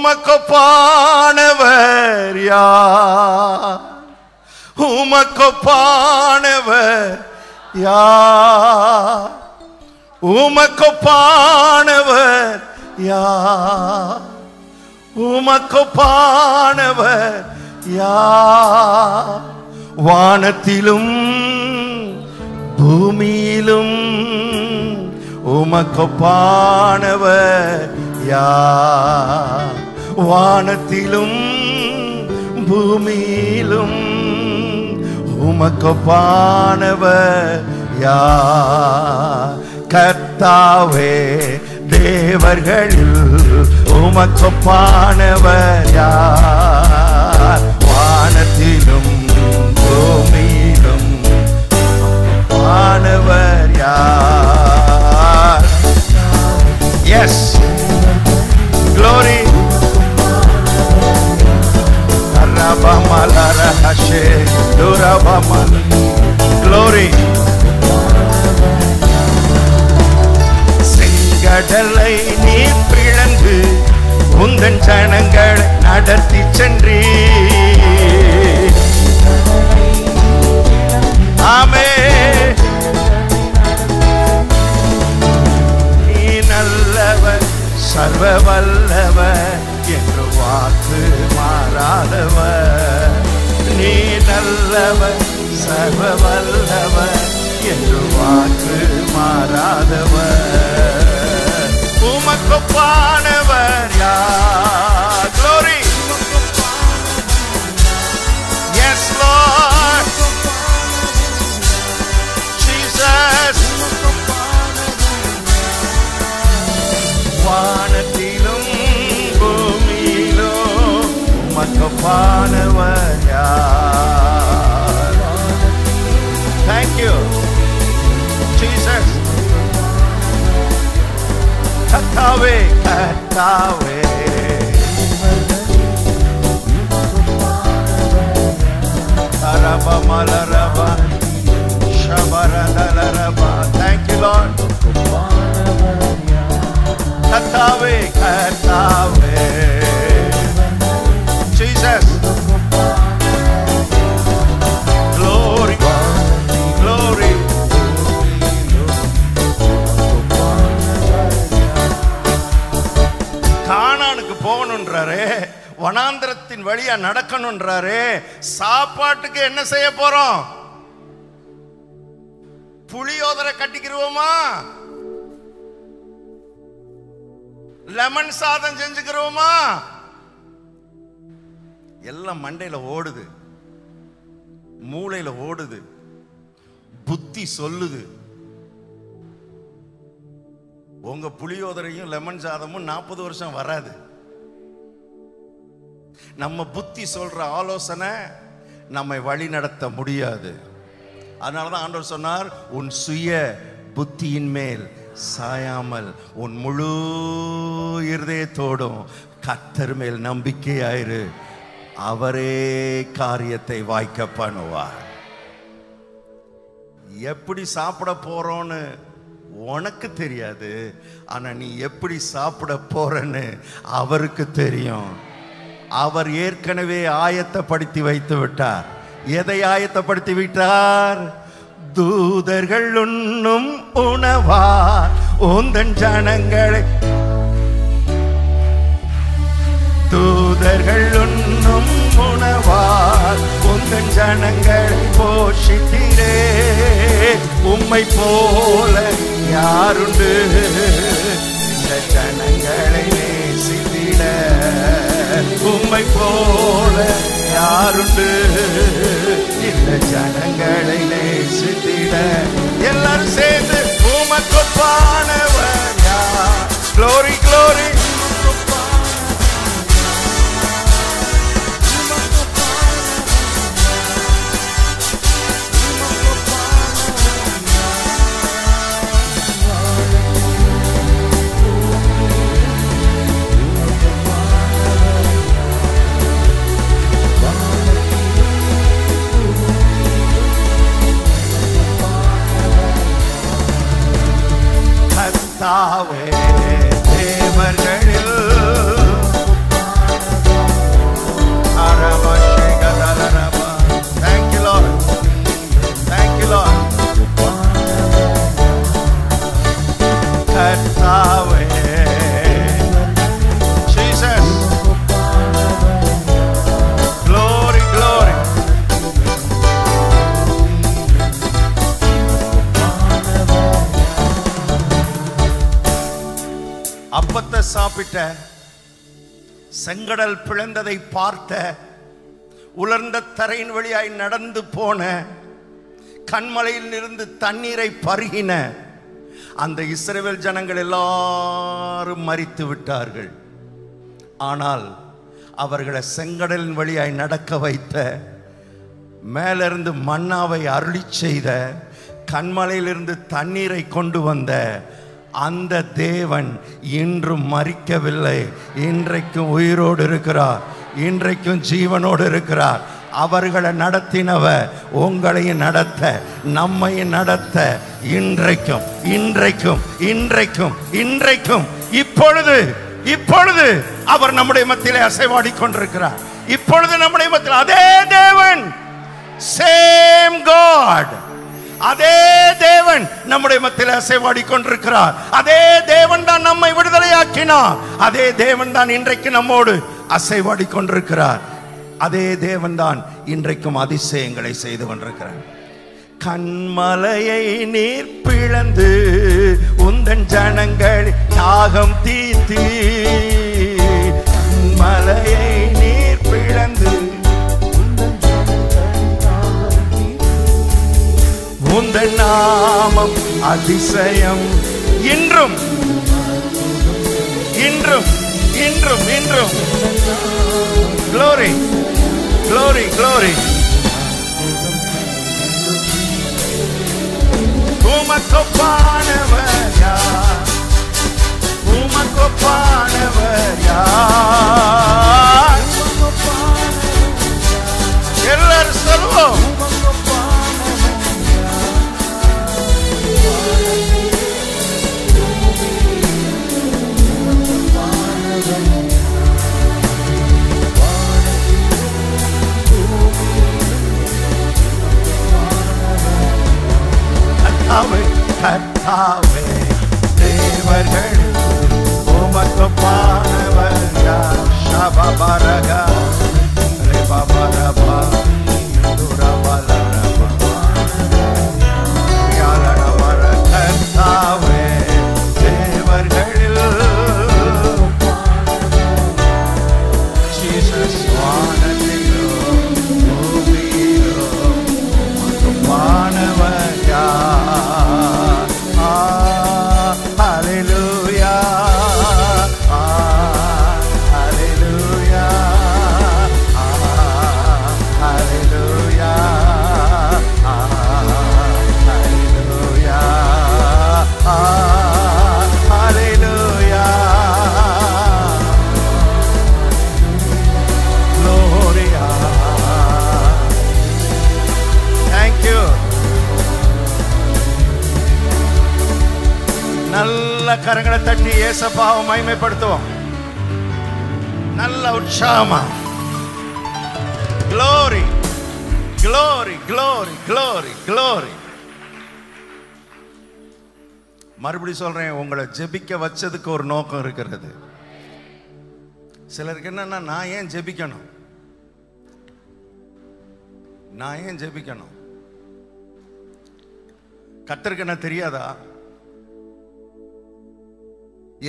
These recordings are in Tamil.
உமக்கொப்பானவர் யார்? உமக்கொப்பானவர் யார்? உமக்கொப்பானவர் யார்? உமக்கொப்பானவர் யார்? வானத்திலும் பூமியிலும் உமக்கொப்பானவர் யார்? வானத்திலும் பூமியிலும் உமக்கொப்பானவர் யார்? கர்த்தாவே தேவர்களில் உமக்கொப்பானவர் யார்? வானத்திலும் பூமியிலும் உமக்கொப்பானவர் யார்? Yes, glory. Arabamalara hashe durabamal glory. கடலை நீ பிளந்து உந்தன் ஜனங்களை நடத்தி சென்றீ. ஆமென். நீ நல்லவர் சர்வ வல்லவர் என்று வாக்கு மாறாதவர். நீ நல்லவர் சர்வ வல்லவர் என்று வாக்கு மாறாதவர். உமக்கொப்பானவர் யார்? Glory. Yes Lord Jesus. வானத்திலும் பூமியிலும் உமக்கொப்பானவர் யார்? Thank you Jesus. கர்த்தாவே கர்த்தாவே அரபமலரபா ஷபரதலரபா. Thank you Lord. கர்த்தாவே கர்த்தாவே Jesus. Glory glory. கானானுக்கு போகணுன்றாரு, வனாந்திரத்தின் வழியா நடக்கணுன்றாரு. சாப்பாட்டுக்கு என்ன செய்ய போறோம்? புளியோதரை கட்டிக்கிறோமா? லெமன் சாதம் செஞ்சுக்கிறோமா? எல்லாம் மண்டையில ஓடுது, மூளையில ஓடுது, புத்தி சொல்லுது. உங்க புளியோதரையும் லெமன் சாதமும் 40 வருஷம் வராது. நம்ம புத்தி சொல்ற ஆலோசனை நம்மை வழி நடத்த முடியாது. அதனாலதான் ஆண்டவர் சொன்னார், உன் சுய புத்தியின் மேல் சாயாமல் உன் முழு இருதயத்தோடும் கர்த்தர் மேல் நம்பிக்கையாயிரு, அவரே காரியத்தை வாய்க்க பண்ணுவார். எப்படி சாப்பிட போறோன்னு உனக்கு தெரியாது, ஆனா நீ எப்படி சாப்பிட போறன்னு அவருக்கு தெரியும். அவர் ஏற்கனவே ஆயத்தப்படுத்தி வைத்து விட்டார். எதை ஆயத்தப்படுத்தி விட்டார்? தூதர்கள் உண்ணும் உணவார் உந்தன் ஜனங்களை, தூதர்கள் உண்ணும் உணவார் உந்தன் ஜனங்களை போஷித்தீரே. உம்மை போல யாருண்டு இந்த ஜனங்களை நேசித்திட? உம்மை போல யாருண்டு இந்த ஜனங்களை நேசித்திட? எல்லாரும் சேர்ந்து உமக்கொப்பானவர் யார்? Glory glory. சாப்பிட்ட, செங்கடல் பிளந்ததை பார்த்த, உலர்ந்த தரையின் வழியாய் நடந்து போன, கண்மலையில் இருந்து தண்ணீரை பருகின அந்த இஸ்ரவேல் ஜனங்கள் எல்லாரும் மரித்து விட்டார்கள். ஆனால் அவர்களை செங்கடலின் வழியாய் நடக்க வைத்த, மேலிருந்து மன்னாவை அருளி செய்த, கண்மலையிலிருந்து தண்ணீரை கொண்டு வந்த அந்த தேவன் இன்றும் மரிக்கவில்லை. இன்றைக்கும் உயிரோடு இருக்கிறார், இன்றைக்கும் ஜீவனோடு இருக்கிறார். அவர்களை நடத்தினவர் உங்களையும் நடத்த, நம்மையும் நடத்த இன்றைக்கும் இன்றைக்கும் இன்றைக்கும் இன்றைக்கும் இப்பொழுது இப்பொழுது அவர் நம்முடைய மத்தியிலே அசைவாடி கொண்டிருக்கிறார். இப்பொழுது நம்முடைய மத்தியில் அதே தேவன், சேம் காட், அதே தேவன் நம்முடைய மத்தியில் அசைவாடி கொண்டிருக்கிறார். அதே தேவன் தான் நம்மை விடுதலையாக்கினார். அதே தேவன் தான் இன்றைக்கு நம்மோடு அசைவாடி கொண்டிருக்கிறார். அதே தேவன் தான் இன்றைக்கும் அதிசயங்களை செய்து கொண்டிருக்கிறார். கண்மலையை நீர் பிளந்து உந்தன் ஜனங்கள் தாகம் தீர்த்து, மலையை நீர் பிளந்து உந்தன் நாமம் அதிசயம் இன்றும் இன்றும் இன்றும் இன்றும். Glory, glory, glory. உமக்கொப்பானவர் யார்? உமக்கொப்பானவர் யார்? எல்லாரும் சொல்லுவோம். கர்த்தாவே தேவர்கள் உமக்கொப்பானவர் யார்? ஷபபரகா ரெபபரபா துரபலரபா யாலனவர. கர்த்தாவே தேவர்களில் ஜீசஸ் வானத்திலோ பூமியிலோ உமக்கொப்பானவர் யார்? நல்ல கரங்களை தட்டி இயேசுவை மகிமைப்படுத்துவோம். நல்ல உற்சாகமா. glory glory glory glory glory. மறுபடியும் சொல்றேன், உங்களை ஜெபிக்க வச்சதுக்கு ஒரு நோக்கம் இருக்கிறது. சிலருக்கு என்னன்னா, நான் ஏன் ஜெபிக்கணும், நான் ஏன் ஜெபிக்கணும்? கர்த்தருக்கு என்ன தெரியாதா?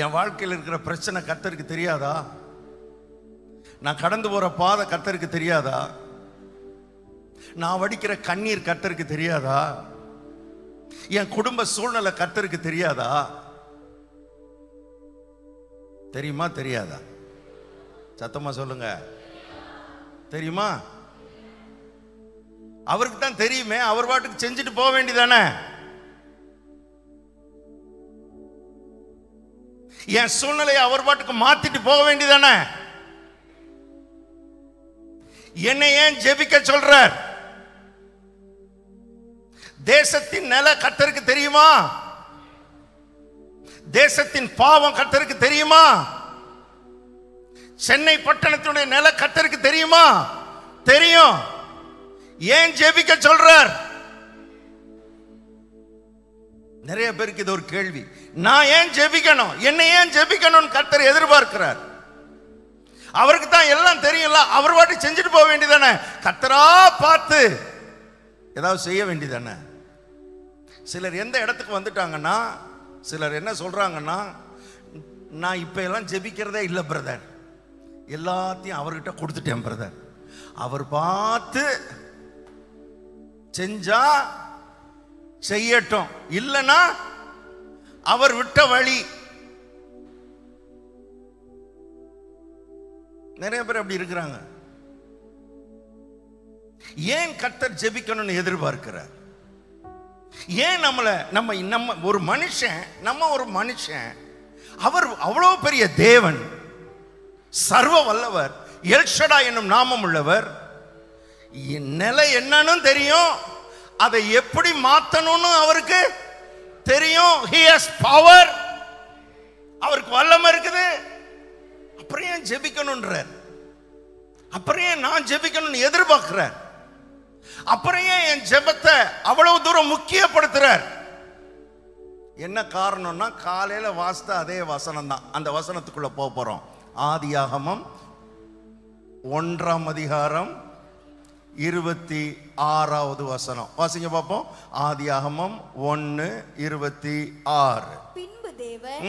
என் வாழ்க்கையில் இருக்கிற பிரச்சனை கர்த்தருக்கு தெரியாதா? நான் கடந்து போற பாதை கர்த்தருக்கு தெரியாதா? நான் வடிக்கிற கண்ணீர் கர்த்தருக்கு தெரியாதா? என் குடும்ப சூழ்நிலை கர்த்தருக்கு தெரியாதா? தெரியுமா தெரியாதா? சத்தமா சொல்லுங்க. தெரியுமா? அவருக்கு தான் தெரியுமே. அவர் பாட்டுக்கு செஞ்சுட்டு போக வேண்டியதானே. என் சூழ்நிலையை அவர் பாட்டுக்கு மாத்திட்டு போக வேண்டியதானே. என்னை ஏன் ஜெபிக்க சொல்றார்? தேசத்தின் நிலை கர்த்தருக்கு தெரியுமா? தேசத்தின் பாவம் கர்த்தருக்கு தெரியுமா? சென்னை பட்டணத்தினுடைய நிலை கர்த்தருக்கு தெரியுமா? தெரியும். ஏன் ஜெபிக்க சொல்றார்? நிறைய பேருக்கு இது ஒரு கேள்வி. நான் ஏன் ஜெபிக்கணும், என்னை ஏன் ஜெபிக்கணும்னு கர்த்தர் எதிர்பார்க்கிறார். அவருக்கு தான் எல்லாம் தெரியும்ல, அவர் வாட்டி செஞ்சுட்டு போக வேண்டியதானே. கர்த்தரா பார்த்து ஏதாவது செய்ய வேண்டியதானே. சிலர் எந்த இடத்துக்கு வந்துட்டாங்கன்னா, சிலர் என்ன சொல்றாங்கன்னா, நான் இப்ப எல்லாம் ஜெபிக்கிறதே இல்லை பிரதர், எல்லாத்தையும் அவர்கிட்ட கொடுத்துட்டேன் பிரதர். அவர் பார்த்து செஞ்சா செய்யட்டும், இல்லைன்னா அவர் விட்ட வழி. நிறைய பேர் அப்படி இருக்கிறாங்க. ஏன் கர்த்தர் ஜெபிக்கணும்னு எதிர்பார்க்கிறார்? ஏன் நம்ம ஒரு மனுஷன், அவர் அவ்வளவு பெரிய தேவன், சர்வ வல்லவர், எல்ஷடா என்னும் நாமம் உள்ளவர். நிலை என்னன்னு தெரியும், அதை எப்படி மாத்தணும்னு அவருக்கு தெரியும். he has power, அவருக்கு வல்லமை இருக்குது. அப்புறம் ஏன் ஜெபிக்கணும்ன்றார்? அப்புறம் ஏன் நான் ஜெபிக்கணும்னு எதிர்பார்க்கிறார்? அப்புறம் ஏன் என் ஜெபத்தை அவ்வளவு தூரம் முக்கியப்படுத்துறார்? என்ன காரணம்னா, காலையில வாசித்த அதே வசனம் தான். அந்த வசனத்துக்குள்ள போறோம். ஆதியாகமம் 1ஆம் அதிகாரம் 26வது வசனம் வாசிங்க பார்ப்போம். ஆதியாகமம் 1:26. பின்பு தேவன்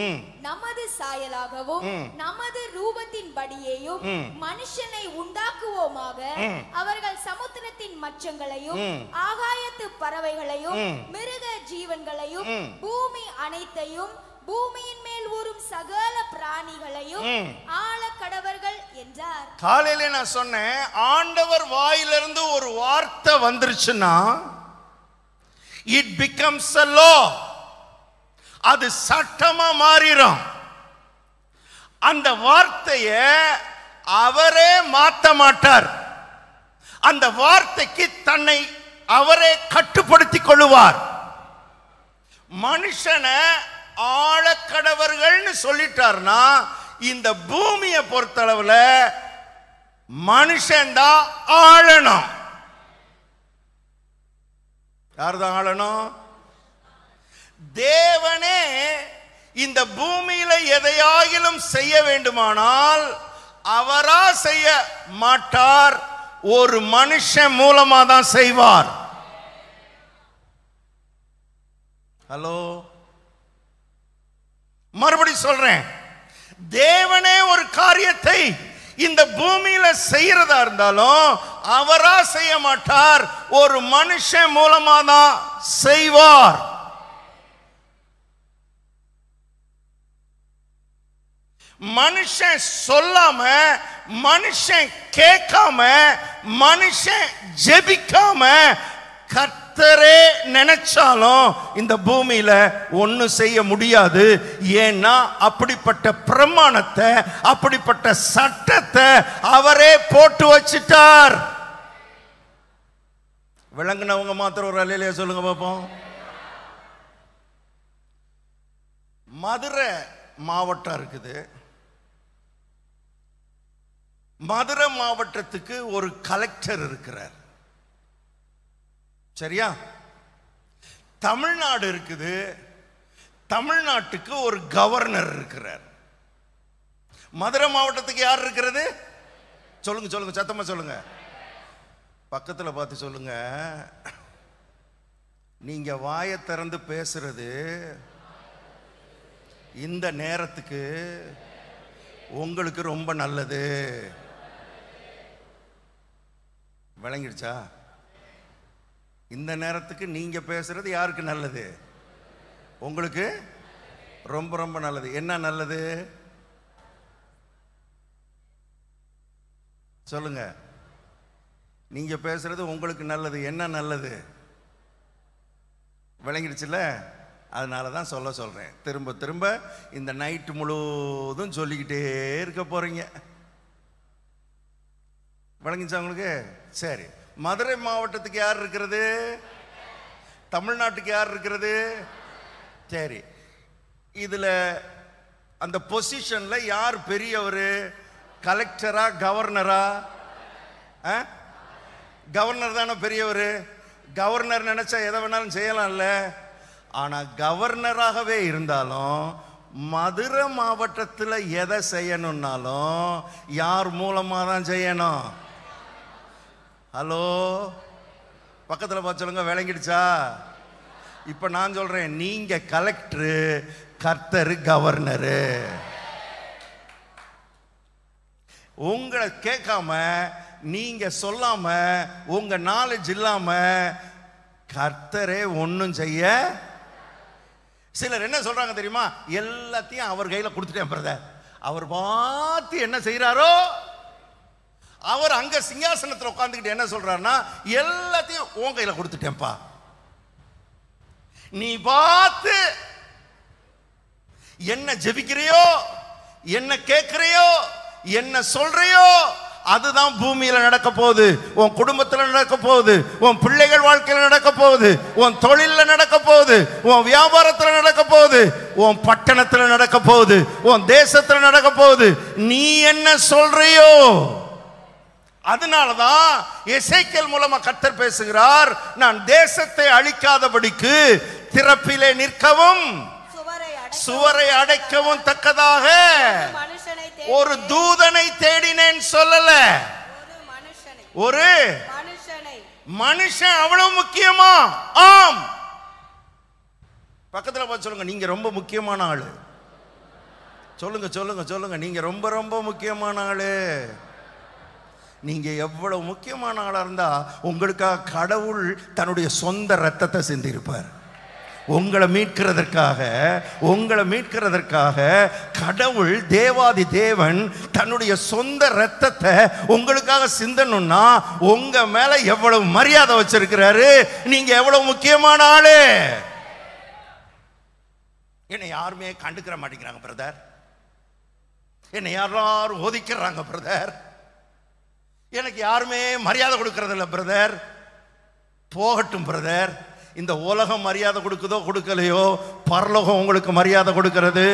நமது சாயலாகவும் நமது ரூபத்தின் படியேயும் மனுஷனை உண்டாக்குவோமாக, அவர்கள் சமுத்திரத்தின் மச்சங்களையும் ஆகாயத்து பறவைகளையும் மிருக ஜீவன்களையும் பூமி அனைத்தையும் பூமியின் மேல் ஊறும் சகல பிராணிகளையும் ஆள கடவர்கள் என்றார். காலையில நான் சொன்னேன், ஆண்டவர் வாயிலிருந்து ஒரு வார்த்தை வந்துருச்சுன்னா it becomes a law, அது சட்டமா மாறிடும். அந்த வார்த்தையை அவரே மாத்த மாட்டார். அந்த வார்த்தைக்கு தன்னை அவரே கட்டுப்படுத்திக் கொள்ளுவார். மனுஷனை ஆழக்கடவர்கள்னு சொல்லிட்டார்னா, இந்த பூமியை பொறுத்தளவுல மனுஷன்தான் ஆளணும். யார்தான் ஆளணும்? தேவனே இந்த பூமியில எதையாகிலும் செய்ய வேண்டுமானால் அவரா செய்ய மாட்டார், ஒரு மனுஷன் மூலமா தான் செய்வார். ஹலோ, மறுபடி சொல்றேன், தேவனே ஒரு காரியத்தை இந்த பூமியில செய்யறதா இருந்தாலும் அவரா செய்ய மாட்டார், ஒரு மனுஷன் மூலமா தான் செய்வார். மனுஷன் சொல்லாம, மனுஷன் கேட்காம, மனுஷன் ஜெபிக்காம கர்த்தரே நினைச்சாலும் இந்த பூமியில ஒன்னும் செய்ய முடியாது. ஏன்னா அப்படிப்பட்ட பிரமாணத்தை, அப்படிப்பட்ட சட்டத்தை அவரே போட்டு வச்சிட்டார். விளங்குனவங்க மாத்திரம் ஒரு அல்லேலூயா சொல்லுங்க பாப்போம். மதுரை மாவட்டம் இருக்குது. மதுரை மாவட்டத்துக்கு ஒரு கலெக்டர் இருக்கிறார், சரியா? தமிழ்நாடு இருக்குது, தமிழ்நாட்டுக்கு ஒரு கவர்னர் இருக்கிறார். மதுரை மாவட்டத்துக்கு யார் இருக்கிறது? சொல்லுங்க சொல்லுங்க, சத்தமா சொல்லுங்க, பக்கத்துல பார்த்து சொல்லுங்க. நீங்க வாயை திறந்து பேசுறது இந்த நேரத்துக்கு உங்களுக்கு ரொம்ப நல்லது. விளங்கிடுச்சா? இந்த நேரத்துக்கு நீங்க பேசுறது யாருக்கு நல்லது? உங்களுக்கு ரொம்ப ரொம்ப நல்லது. என்ன நல்லது சொல்லுங்க. நீங்க பேசுறது உங்களுக்கு நல்லது. என்ன நல்லது? விளங்கிடுச்சுல? அதனால தான் சொல்றேன். திரும்ப திரும்ப இந்த நைட்டு முழுவதும் சொல்லிக்கிட்டே இருக்க போறீங்க. விளங்கிச்சா உங்களுக்கு? சரி, மதுரை மாவட்டத்துக்கு யார் இருக்கிறது? தமிழ்நாட்டுக்கு யார் இருக்கிறது? சரி, இதுல அந்த பொசிஷன்ல யார் பெரியவர்? கலெக்டரா கவர்னரா? கவர்னர் தானே பெரியவர். கவர்னர் நினைச்சா எதை வேணாலும் செய்யலாம்ல. ஆனா கவர்னராகவே இருந்தாலும் மதுரை மாவட்டத்தில் எதை செய்யணும்னாலும் யார் மூலமா தான் செய்யணும்? ஹலோ, பக்கத்தில் பார்த்து சொல்லுங்க. விளங்கிடுச்சா? இப்ப நான் சொல்றேன், நீங்க கலெக்டரு, கர்த்தர் கவர்னரு. உங்களை கேட்காம, நீங்க சொல்லாம, உங்க நாலேஜ் இல்லாம கர்த்தரே ஒன்றும் செய்ய. சிலர் என்ன சொல்றாங்க தெரியுமா? எல்லாத்தையும் அவர் கையில கொடுத்துட்டேன் பிரதர், அவர் பார்த்து என்ன செய்யறாரோ, அவர் அங்க சிங்காசனத்தில் உட்கார்ந்துக்கிட்டு என்ன சொல்றாருன்னா, எல்லாத்தையும் உன் கையில கொடுத்துட்டேன்ப்பா, நீ பார்த்து என்ன ஜெபிக்கிறியோ, என்ன கேட்கிறியோ, என்ன சொல்றியோ, அதுதான் பூமியில நடக்க போகுது. உன் குடும்பத்தில் நடக்க போகுது, உன் பிள்ளைகள் வாழ்க்கையில் நடக்க போகுது, உன் தொழில நடக்க போகுது, உன் வியாபாரத்தில் நடக்க போகுது, உன் பட்டணத்தில் நடக்க போகுது, உன் தேசத்தில் நடக்க போகுது. நீ என்ன சொல்றியோ. அதனாலதான் எசேக்கியேல் மூலமா கர்த்தர் பேசுகிறார், நான் தேசத்தை அழிக்காதபடிக்கு திறப்பிலே நிற்கவும் சுவரை அடைக்கவும் தக்கதாக ஒரு தூதனை தேடினேன் சொல்லல. ஒரு மனுஷன் அவ்வளவு முக்கியமா? ஆம். பக்கத்துல பார்த்து சொல்லுங்க, நீங்க ரொம்ப முக்கியமான ஆளு. சொல்லுங்க சொல்லுங்க சொல்லுங்க, நீங்க ரொம்ப ரொம்ப முக்கியமான ஆளு. நீங்க எவ்வளவு முக்கியமான ஆளா இருந்தா உங்களுக்காக கடவுள் தன்னுடைய சொந்த ரத்தத்தை சிந்திருப்பார். உங்களை மீட்கிறதற்காக கடவுள் தேவாதி தேவன் தன்னுடைய சொந்த ரத்தத்தை உங்களுக்காக சிந்தணும்னா உங்க மேல எவ்வளவு மரியாதை வச்சிருக்கிறாரு. நீங்க எவ்வளவு முக்கியமான ஆளு. என்னை யாருமே கண்டுக்கிற மாட்டேங்கிறாங்க பிரதர், என்னை யாரும் ஒதுக்கிறாங்க பிரதர், எனக்கு யாருமே மரியாதை கொடுக்கறது இல்லை பிரதர். போகட்டும் பிரதர், இந்த உலகம் மரியாதை கொடுக்குதோ கொடுக்கலையோ, பரலோகம் உங்களுக்கு மரியாதை கொடுக்கிறது.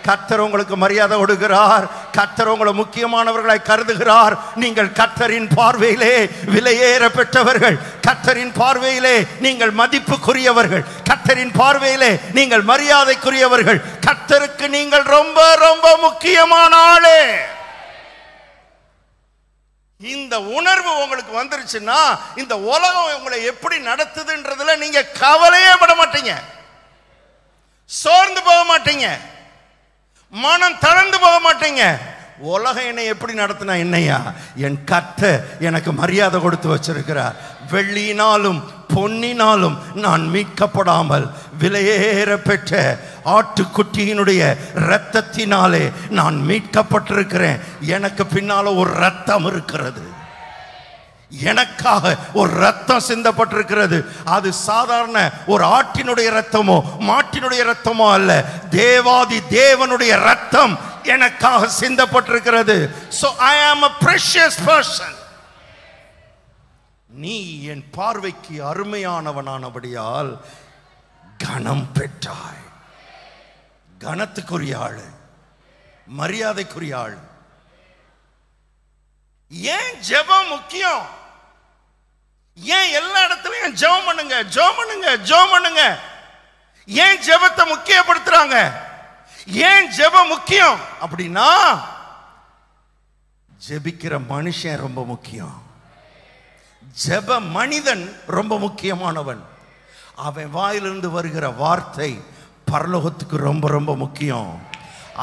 கர்த்தர் உங்களுக்கு மரியாதை கொடுக்கிறார். கர்த்தர் உங்களை முக்கியமானவர்களாய் கருதுகிறார். நீங்கள் கர்த்தரின் பார்வையிலே விலையேற பெற்றவர்கள், கர்த்தரின் பார்வையிலே நீங்கள் மதிப்புக்குரியவர்கள், கர்த்தரின் பார்வையிலே நீங்கள் மரியாதைக்குரியவர்கள். கர்த்தருக்கு நீங்கள் ரொம்ப ரொம்ப முக்கியமான ஆளு. இந்த உணர்வு உங்களுக்கு வந்துருச்சுன்னா இந்த உலகம் உங்களை எப்படி நடத்துதுன்றதுல நீங்க கவலையே பட மாட்டீங்க, சோர்ந்து போக மாட்டீங்க, மனம் தளர்ந்து போக மாட்டீங்க. உலகம் என்னை எப்படி நடத்தினா என்னையா, என் கர்த்தர் எனக்கு மரியாதை கொடுத்து வச்சிருக்கிறார். வெள்ளியினாலும் பொன்னினாலும் நான் மீட்கப்படாமல் விலையேற பெற்ற ஆட்டுக்குட்டியினுடைய இரத்தத்தினாலே நான் மீட்கப்பட்டிருக்கிறேன். எனக்கு பின்னால ஒரு இரத்தம் இருக்கிறது, எனக்காக ஒரு ரத்தம் சிந்தப்பட்டிருக்கிறது. அது சாதாரண ஒரு ஆட்டினுடைய ரத்தமோ மாட்டினுடைய ரத்தமோ அல்ல, தேவாதி தேவனுடைய ரத்தம் எனக்காக சிந்தப்பட்டிருக்கிறது. So I am a precious person. நீ என் பார்வைக்கு அருமையானவனானபடியால் கனம் பெற்றாய். கனத்துக்குரிய ஆளு, மரியாதைக்குரிய ஆளு. ஏன் ஜெபம் முக்கியம்? ஏன் எல்லா இடத்துலயும் ஜெபம் பண்ணுங்க ஜெபம் பண்ணுங்க ஜெபம் பண்ணுங்க? ஏன் ஜெபத்தை முக்கியப்படுத்துறாங்க? ஏன் ஜெபம் முக்கியம் அப்படின்னா, ஜெபிக்கிற மனுஷன் ரொம்ப முக்கியம். ஜெப மனிதன் ரொம்ப முக்கியமானவன். அவன் வாயிலிருந்து வருகிற வார்த்தை பரலோகத்துக்கு ரொம்ப ரொம்ப முக்கியம்.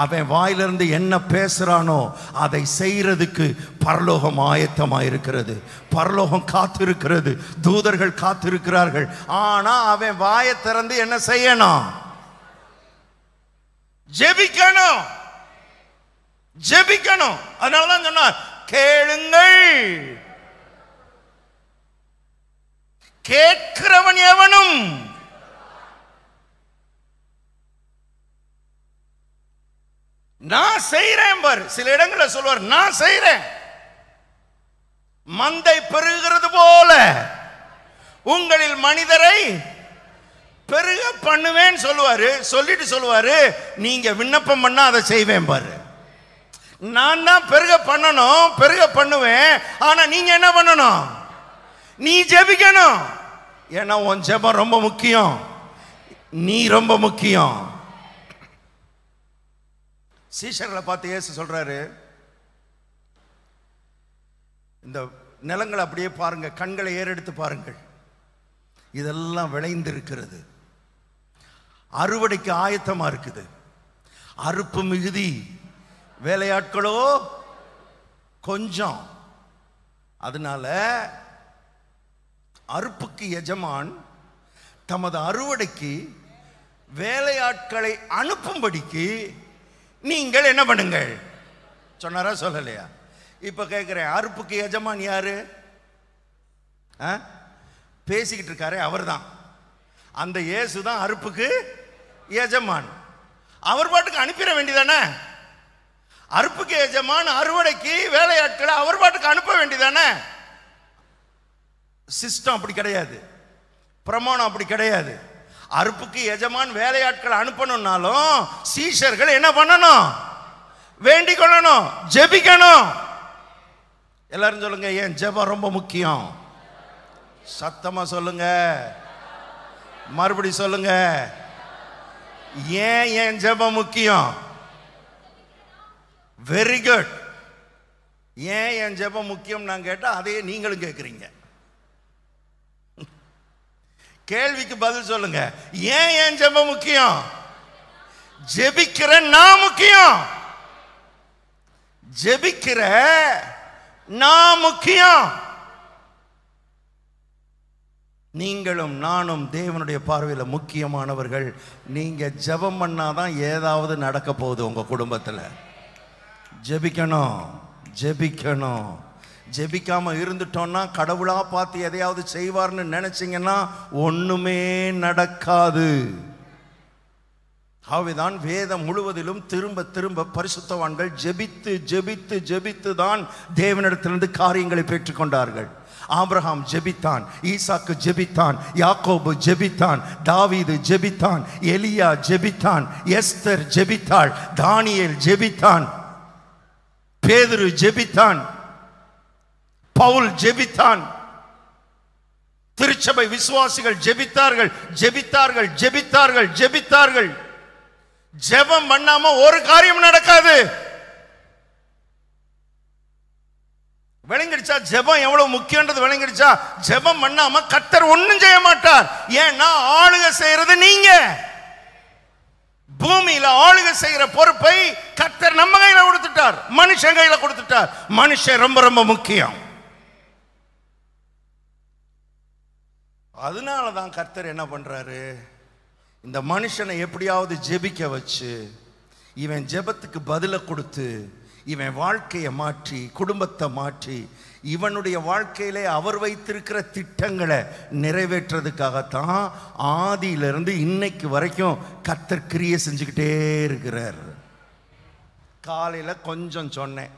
அவன் வாயிலிருந்து என்ன பேசுறானோ அதை செய்யறதுக்கு பரலோகம் ஆயத்தமாக இருக்கிறது. பரலோகம் காத்திருக்கிறது, தூதர்கள் காத்திருக்கிறார்கள். ஆனா அவன் வாயை திறந்து என்ன செய்யணும்? ஜெபிக்கணும், ஜெபிக்கணும். அதனாலதான் சொன்னார், கேளுங்கள், கேட்கிறவன் எவனும் நான் செய்றேன் பார். சில இடங்களில் சொல்வார், நான் செய்றேன், மந்தை பெருகிறது போல உங்களில் மனிதரை பெருக பண்ணுவேன் சொல்லுவாரு. சொல்லிட்டு சொல்லுவாரு, நீங்க விண்ணப்பம் பண்ணா அதை செய்வேன் பாரு. நான் தான் பெருக பண்ணணும், பெருக பண்ணுவேன். ஆனா நீங்க என்ன பண்ணணும்? நீ ஜெபிக்கணும். ஏன்னா உன் ஜெபம் ரொம்ப முக்கியம், நீ ரொம்ப முக்கியம். சீஷர்களை பார்த்து இயேசு சொல்றாரு, இந்த நிலங்களை அப்படியே பாருங்க, கண்களை ஏறெடுத்து பாருங்கள், இதெல்லாம் விளைந்து இருக்கிறது, அறுவடைக்கு ஆயத்தமா இருக்குது. அறுப்பு மிகுதி, வேலையாட்களோ கொஞ்சம். அதனால அறுப்புக்கு எஜமான் தமது அறுவடைக்கு வேலையாட்களை அனுப்பும்படிக்கு நீங்கள் என்ன பண்ணுங்கள் சொன்னாரா சொல்லலையா? இப்ப கேட்கிறேன், அறுப்புக்கு எஜமான் யாரு? பேசிக்கிட்டு இருக்காரே அவர்தான். அந்த இயேசு தான் அறுப்புக்கு எஜமான். அவர் பாட்டுக்கு அனுப்பிட வேண்டியதானே? அறுப்புக்கு எஜமான் அறுவடைக்கு வேலையாட்களை அவர் பாட்டுக்கு அனுப்ப வேண்டியதானே? சிஸ்டம் அப்படி கிடையாது, பிரமாணம் அப்படி கிடையாது. அறுப்புக்கு எஜமான் வேலையாட்களை அனுப்பணும்னாலும் சீஷர்கள் என்ன பண்ணணும்? வேண்டிக் கொள்ளணும், ஜெபிக்கணும். எல்லாரும் சொல்லுங்க, ஏன் ஜெபம் ரொம்ப முக்கியம்? சத்தமா சொல்லுங்க, மறுபடி சொல்லுங்க. ஏன் ஜெபம் முக்கியம்? Very good. ஏன் ஜெபம் முக்கியம் நான் கேட்டா அதையே நீங்களும் கேட்குறீங்க. கேள்விக்கு பதில் சொல்லுங்க. ஏன் ஜெபம் முக்கியம்? ஜெபிக்கிற நான் முக்கியம். ஜெபிக்கிற நான் முக்கியம். நீங்களும் நானும் தேவனுடைய பார்வையில் முக்கியமானவர்கள். நீங்க ஜெபம் பண்ணாதான் ஏதாவது நடக்க போகுது உங்க குடும்பத்தில். ஜெபிக்கணும், ஜெபிக்கணும். ஜெபிக்காம இருந்துட்டோம்னா கடவுளா பார்த்து எதையாவது செய்வார்னு நினைச்சீங்கன்னா ஒண்ணுமே நடக்காது. ஆகவேதான் வேதம் முழுவதிலும் திரும்ப திரும்ப பரிசுத்தவான்கள் ஜெபித்து ஜெபித்து ஜெபித்து தான் தேவனிடத்திலிருந்து காரியங்களை பெற்றுக்கொண்டார்கள். ஆபிரகாம் ஜெபித்தான், ஈசாக்கு ஜெபித்தான், யாக்கோபு ஜெபித்தான், தாவீது ஜெபித்தான், எலியா ஜெபித்தான், எஸ்தர் ஜெபித்தாள், தானியேல் ஜெபித்தான், பேதுரு ஜெபித்தான், பவுல் ஜெபித்தான். திருச்சபை விசுவாசிகள் ஜெபித்தார்கள், ஜெபித்தார்கள், ஜெபித்தார்கள், ஜெபித்தார்கள். ஜெபம் பண்ணாம ஒரு காரியம் நடக்காது. விளங்கிடுச்சா? ஜெபம் எவ்வளவு முக்கியன்றது விளங்கிடுச்சா? ஜெபம் பண்ணாம கர்த்தர் ஒண்ணும் செய்ய மாட்டார். ஏன்னா ஆளுகை செய்யறது நீங்க. பூமியில ஆளுகை செய்யற பொறுப்பை கர்த்தர் நம்ம கையில கொடுத்துட்டார், மனுஷன் கையில கொடுத்துட்டார். மனுஷன் ரொம்ப ரொம்ப முக்கியம். அதனாலதான் கர்த்தர் என்ன பண்றாரு, இந்த மனுஷனை எப்படியாவது ஜெபிக்க வச்சு இவன் ஜெபத்துக்கு பதில கொடுத்து இவன் வாழ்க்கையை மாற்றி குடும்பத்தை மாற்றி இவனுடைய வாழ்க்கையிலே அவர் வைத்திருக்கிற திட்டங்களை நிறைவேற்றுறதுக்காகத்தான் ஆதியிலிருந்து இன்னைக்கு வரைக்கும் கர்த்தர் கிரியை செஞ்சுக்கிட்டே இருக்கிறார். காலையில கொஞ்சம் சொன்னேன்,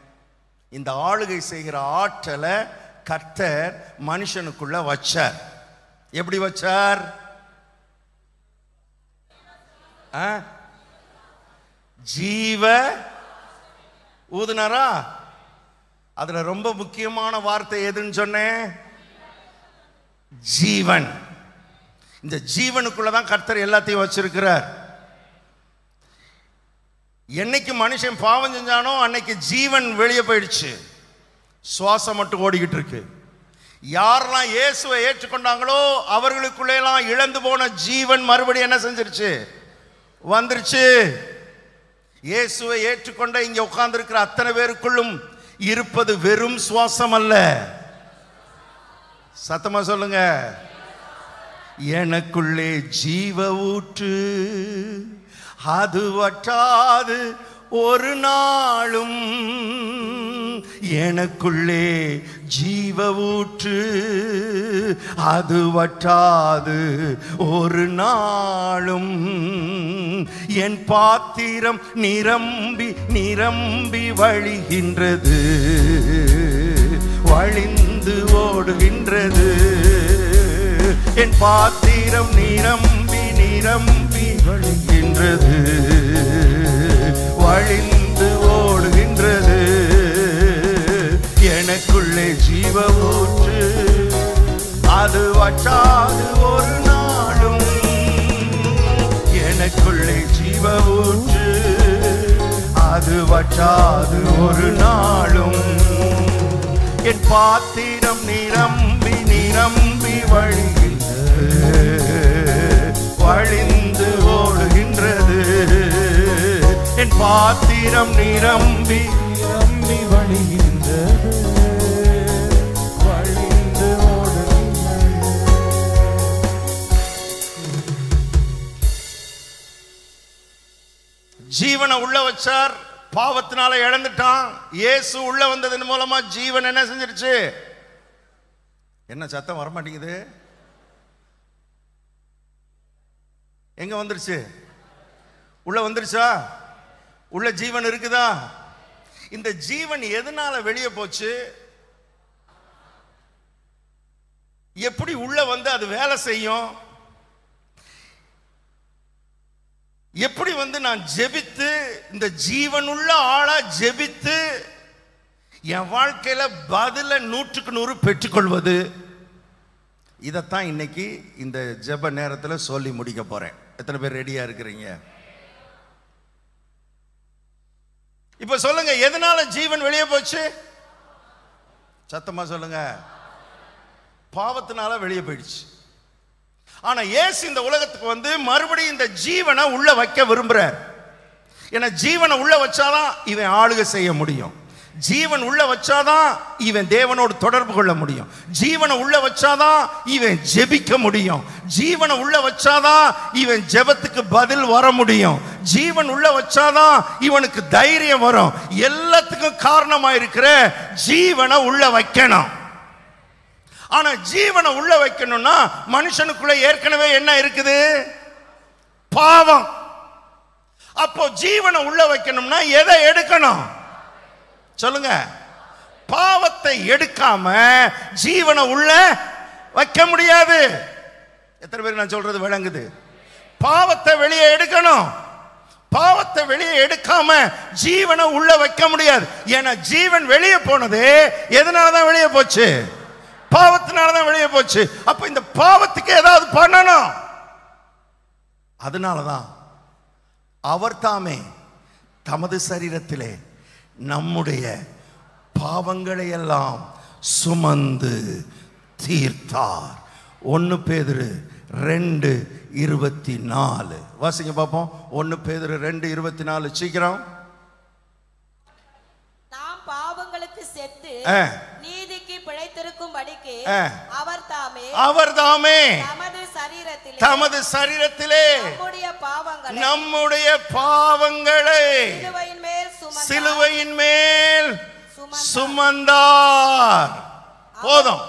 இந்த ஆளுகை செய்கிற ஆற்றலை கர்த்தர் மனுஷனுக்குள்ள வச்சார். எப்படி வச்சார்? ஜீவ ஊதுனாரா? அதுல ரொம்ப முக்கியமான வார்த்தை எதுன்னு சொன்னேன்? ஜீவன். இந்த ஜீவனுக்குள்ளதான் கர்த்தர் எல்லாத்தையும் வச்சிருக்கிறார். என்னைக்கு மனுஷன் பாவம் செஞ்சானோ அன்னைக்கு ஜீவன் வெளியே போயிடுச்சு, சுவாசம் மட்டும் ஓடிக்கிட்டு இருக்கு. யாரெல்லாம் இயேசுவை ஏற்றுக்கொண்டாங்களோ அவர்களுக்குள்ளே எல்லாம் இழந்து போன ஜீவன் மறுபடியும் என்ன செஞ்சிருச்சு? வந்துருச்சு. இயேசுவை ஏற்றுக்கொண்ட இங்க உட்கார்ந்து இருக்கிற அத்தனை பேருக்குள்ளும் இருப்பது வெறும் சுவாசம் அல்ல. சத்தமா சொல்லுங்க, எனக்குள்ளே ஜீவ ஊற்று, அது வற்றாது ஒரு நாளும். எனக்குள்ளே ஜீவ ஊற்று, அது வற்றாது ஒரு நாளும். என் பாத்திரம் நிரம்பி நிரம்பி வழிகின்றது, வழிந்து ஓடுகின்றது. என் பாத்திரம் நிரம்பி நிரம்பி வழிகின்றது, வழிந்து ஓடுகின்றது. எனக்குள்ளே ஜீவ ஊற்று, அது வற்றாது ஒரு நாளும். எனக்குள்ளே ஜீவ ஊற்று, அது வற்றாது ஒரு நாளும். என் பாத்திரம் நிரம்பி நிரம்பி வழிகின்றது, வழிந்து ஓடுகின்றது. என் பாத்திரம் நிரம்பி நிரம்பி தண்ணி வழிகின்றது, வழிந்து ஓடுங்கள். ஜீவனை உள்ள வச்சார், பாவத்தினால இழந்துட்டான். இயேசு உள்ள வந்ததன் மூலமா ஜீவன் என்ன செஞ்சிருச்சு? என்ன சத்தம் வர மாட்டேங்குது? எங்க வந்துருச்சு? உள்ள வந்துருச்சா? உள்ள ஜீவன் இருக்குதா? இந்த ஜீவன் எதனால வெளியே போச்சு? எப்படி உள்ள வந்து அது வேலை செய்யும்? எப்படி வந்து நான் ஜெபித்து இந்த ஜீவனுள்ள ஆளா ஜெபித்து என் வாழ்க்கையில பதில 100% பெற்றுக்கொள்வது? இதைத்தான் இன்னைக்கு இந்த ஜெப நேரத்தில் சொல்லி முடிக்க போறேன். எத்தனை பேர் ரெடியா இருக்கிறீங்க? இப்ப சொல்லுங்க, எதனால ஜீவன் வெளியே போச்சு? சத்தமா சொல்லுங்க. பாவத்தினால வெளியே போயிடுச்சு. ஆனா இயேசு இந்த உலகத்துக்கு வந்து மறுபடியும் இந்த ஜீவனை உள்ள வைக்க விரும்புறார். ஏன்னா ஜீவனை உள்ள வச்சாதான் இவன் ஆளுகை செய்ய முடியும். ஜீவன் உள்ள வச்சாதான் இவன் தேவனோடு தொடர்பு கொள்ள முடியும். ஜீவனை உள்ள வச்சாதான் இவன் ஜெபிக்க முடியும். ஜீவனை உள்ள வச்சாதான் இவன் ஜெபத்துக்கு பதில் வர முடியும். ஜீவன் உள்ள வச்சாதான் இவனுக்கு தைரியம் வரும். எல்லாத்துக்கும் காரணமா இருக்கிற ஜீவனை உள்ள வைக்கணும். ஆனா ஜீவனை உள்ள வைக்கணும்னா மனுஷனுக்குள்ள ஏற்கனவே என்ன இருக்குது? பாவம். அப்போ ஜீவனை உள்ள வைக்கணும்னா எதை எடுக்கணும்? சொல்லுங்க. பாவத்தை எடுக்காம ஜீவனை உள்ள வைக்க முடியாது. எத்தனை பேர் நான் சொல்றது விளங்குது? பாவத்தை வெளியே எடுக்கணும். பாவத்தை வெளியே எடுக்காம ஜீவனை உள்ள வைக்க முடியாது. ஏன்னா ஜீவன் வெளியே போனது எதனாலதான் வெளியே போச்சு? பாவத்தினாலதான் வெளியே போச்சு. அப்ப இந்த பாவத்துக்கு ஏதாவது பண்ணணும். அதனாலதான் அவர் தாமே தமது சரீரத்திலே நம்முடைய பாவங்களை எல்லாம் சுமந்து தீர்த்தார். 1 பேதுரு 2:24 வாசிங்க பார்ப்போம். 1 பேதுரு 2:24 சீக்கிரம். நாம் பாவங்களுக்கு செத்து நீதிக்கு பிழைத்திருக்கும்படிக்கு அவர் தாமே தமது சரீரத்திலே நம்முடைய பாவங்களை சிலுவையின் மேல் சுமந்தார். போதும்.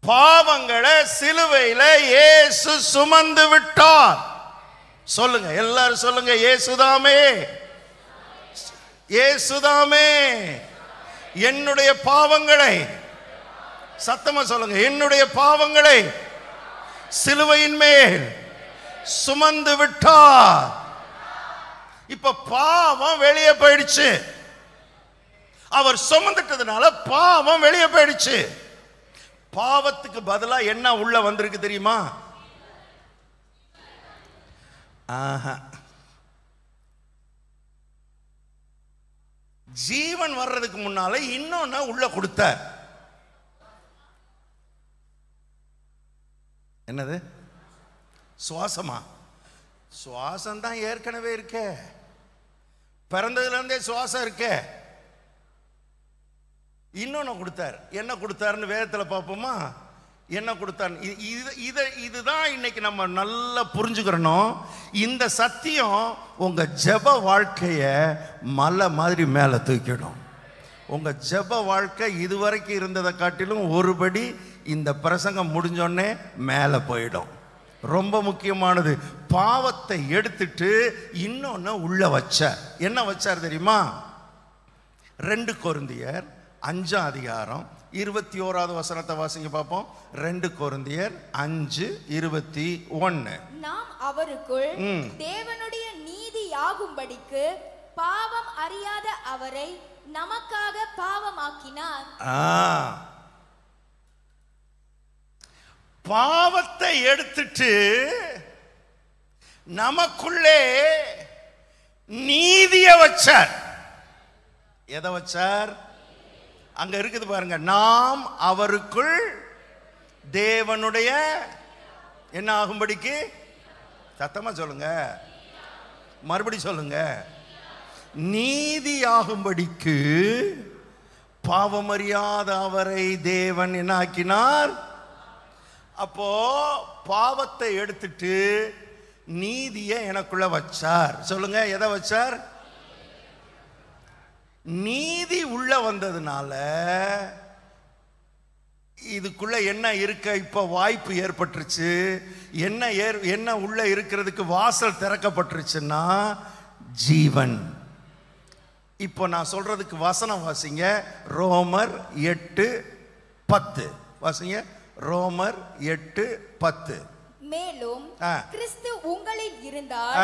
பாவங்களை சிலுவையில இயேசு சுமந்து விட்டார். சொல்லுங்க, எல்லாரும் சொல்லுங்க. இயேசுதாமே, இயேசுதாமே என்னுடைய பாவங்களை, சத்தமா சொல்லுங்க, என்னுடைய பாவங்களை சிலுவையின் மேல் சுமந்து விட்டார். இப்ப பாவம் வெளியே போயிடுச்சு. அவர் சுமந்துட்டதுனால பாவம் வெளியே போயிடுச்சு. பாவத்துக்கு பதிலா என்ன உள்ள வந்திருக்கு தெரியுமா? ஜீவன் வர்றதுக்கு முன்னால இன்னொன்னு உள்ள கொடுத்தார். என்னது? சுவாசமா? சுவாசம் தான் ஏற்கனவே இருக்க. பிறந்ததுல இருந்தே சுவாசம் இருக்க. இன்னொன்னு கொடுத்தார். என்ன கொடுத்தாருன்னு வேதத்துல பார்ப்போமா? என்ன கொடுத்தார்? இதுதான் இன்னைக்கு நம்ம நல்லா புரிஞ்சுக்கிறோம். இந்த சத்தியம் உங்க ஜெப வாழ்க்கைய மலை மாதிரி மேல தூக்கிடும். உங்க ஜெப வாழ்க்கை இதுவரைக்கும் இருந்ததை காட்டிலும் ஒருபடி இந்த பிரசங்கம் முடிஞ்சோடனே மேல போயிடும். ரொம்ப முக்கியமானது. பாவத்தை எடுத்துட்டு இன்னொன்னு உள்ள வச்சார். என்ன வச்சார் தெரியுமா? 2 கொரிந்தியர் 5:21 வசனத்தை வாசிங்க பார்ப்போம். 2 கொரிந்தியர் 5:21. நாம் அவருக்குள் தேவனுடைய நீதியாகும்படிக்கு பாவம் அறியாத அவரை நமக்காக பாவமாக்கினார். பாவத்தை எடுத்துட்டு நமக்குள்ளே நீதியை வச்சார். எதை வச்சார்? அங்க இருக்குது பாருங்க. நாம் அவருக்குள் தேவனுடைய என்ன ஆகும்படிக்கு, சத்தமா சொல்லுங்க, மறுபடி சொல்லுங்க, நீதியாகும்படிக்கு பாவமறியாத அவரை தேவன் என்ன ஆக்கினார். அப்போ பாவத்தை எடுத்துட்டு நீதியை எனக்குள்ள வச்சார். சொல்லுங்க, எதை வச்சார்? நீதி உள்ள வந்ததுனால இதுக்குள்ள என்ன இருக்க இப்ப வாய்ப்பு ஏற்பட்டுருச்சு. என்ன உள்ள இருக்கிறதுக்கு வாசல் திறக்கப்பட்டுருச்சுன்னா ஜீவன். இப்போ நான் சொல்றதுக்கு வசனம் வாசிங்க. ரோமர் 8:10 வாசிங்க. ரோமர் 8:10. மேலும் கிறிஸ்து உங்களில் இருந்தால்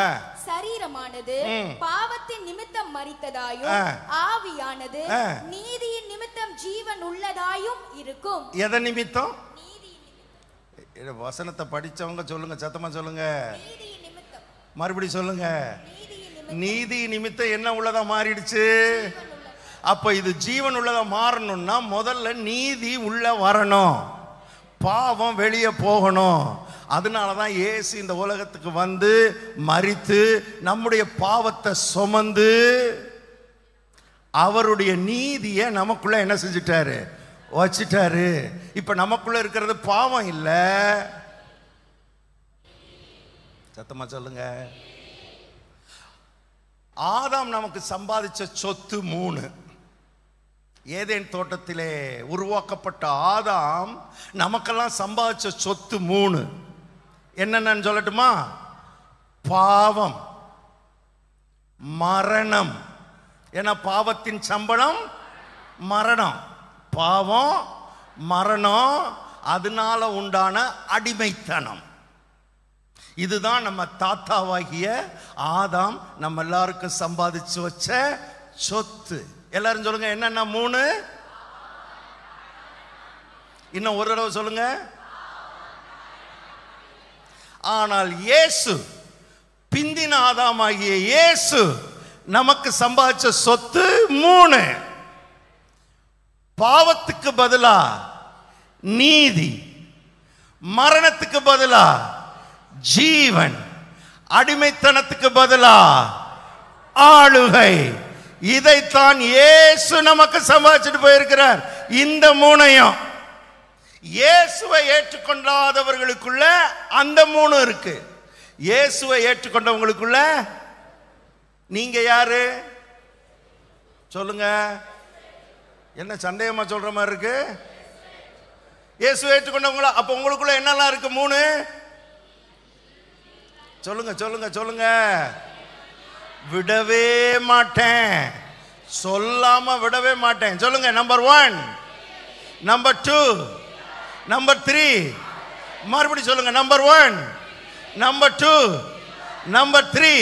சரீரமானது பாவத்தின் நிமித்தம் மரித்ததாயும் ஆவியானது நீதியின் நிமித்தம் ஜீவன் உள்ளதாயும் இருக்கும். எதை நிமித்தம்? வசனத்தை படிச்சவங்க சொல்லுங்க, சத்தமா சொல்லுங்க. மறுபடியும் சொல்லுங்க. நீதி நிமித்தம் என்ன உள்ளதா மாறிடுச்சு. அப்ப இது ஜீவன் உள்ளதா மாறணும்னா முதல்ல நீதி உள்ள வரணும், பாவம் வெளியே போகணும். அதனாலதான் இயேசு இந்த உலகத்துக்கு வந்து மரித்து நம்முடைய பாவத்தை சுமந்து அவருடைய நீதியை நமக்குள்ள என்ன செஞ்சிட்டாரு, வச்சிட்டாரு. இப்ப நமக்குள்ள இருக்கிறது பாவம் இல்ல. சத்தமா சொல்லுங்க. ஆதாம் நமக்கு சம்பாதிச்ச சொத்து 3. ஏதேன் தோட்டத்திலே உருவாக்கப்பட்ட ஆதாம் நமக்கெல்லாம் சம்பாதிச்ச சொத்து 3. என்னன்னு சொல்லட்டுமா? பாவம், மரணம். ஏன்னா பாவத்தின் சம்பளம் மரணம். பாவம், மரணம், அதனால உண்டான அடிமைத்தனம். இதுதான் நம்ம தாத்தாவாகிய ஆதாம் நம்ம எல்லாருக்கும் சம்பாதிச்சு வச்ச சொத்து. எல்லாரும் சொல்லுங்க, என்னன்னா 3. இன்னும் ஒரு தடவை சொல்லுங்க. ஆனால் இயேசு, பிந்தின ஆதாமாகிய இயேசு நமக்கு சம்பாதிச்ச சொத்து 3. பாவத்துக்கு பதிலா நீதி, மரணத்துக்கு பதிலா ஜீவன், அடிமைத்தனத்துக்கு பதிலா ஆளுகை. இதைத்தான் இயேசு நமக்கு சம்பாதிச்சுட்டு போயிருக்கிறார். இந்த 3ஐயும் இயேசுவை ஏற்றுக்கொண்டாதவர்களுக்குள்ள அந்த 3 இருக்கு. இயேசுவை ஏற்றுக்கொண்டவங்களுக்குள்ள நீங்க யாரு சொல்லுங்க. என்ன சந்தேகமா சொல்ற மாதிரி இருக்கு? இயேசுவை ஏற்றுக்கொண்டவங்களா? அப்ப உங்களுக்குள்ள என்னெல்லாம் இருக்கு? 3 சொல்லுங்க சொல்லுங்க சொல்லுங்க. விடவே மாட்டேன், சொல்லாம விடவே மாட்டேன். சொல்லுங்க. Number 1, number 2, number 3. மறுபடி சொல்லுங்க. Number 1, number 2, number 3.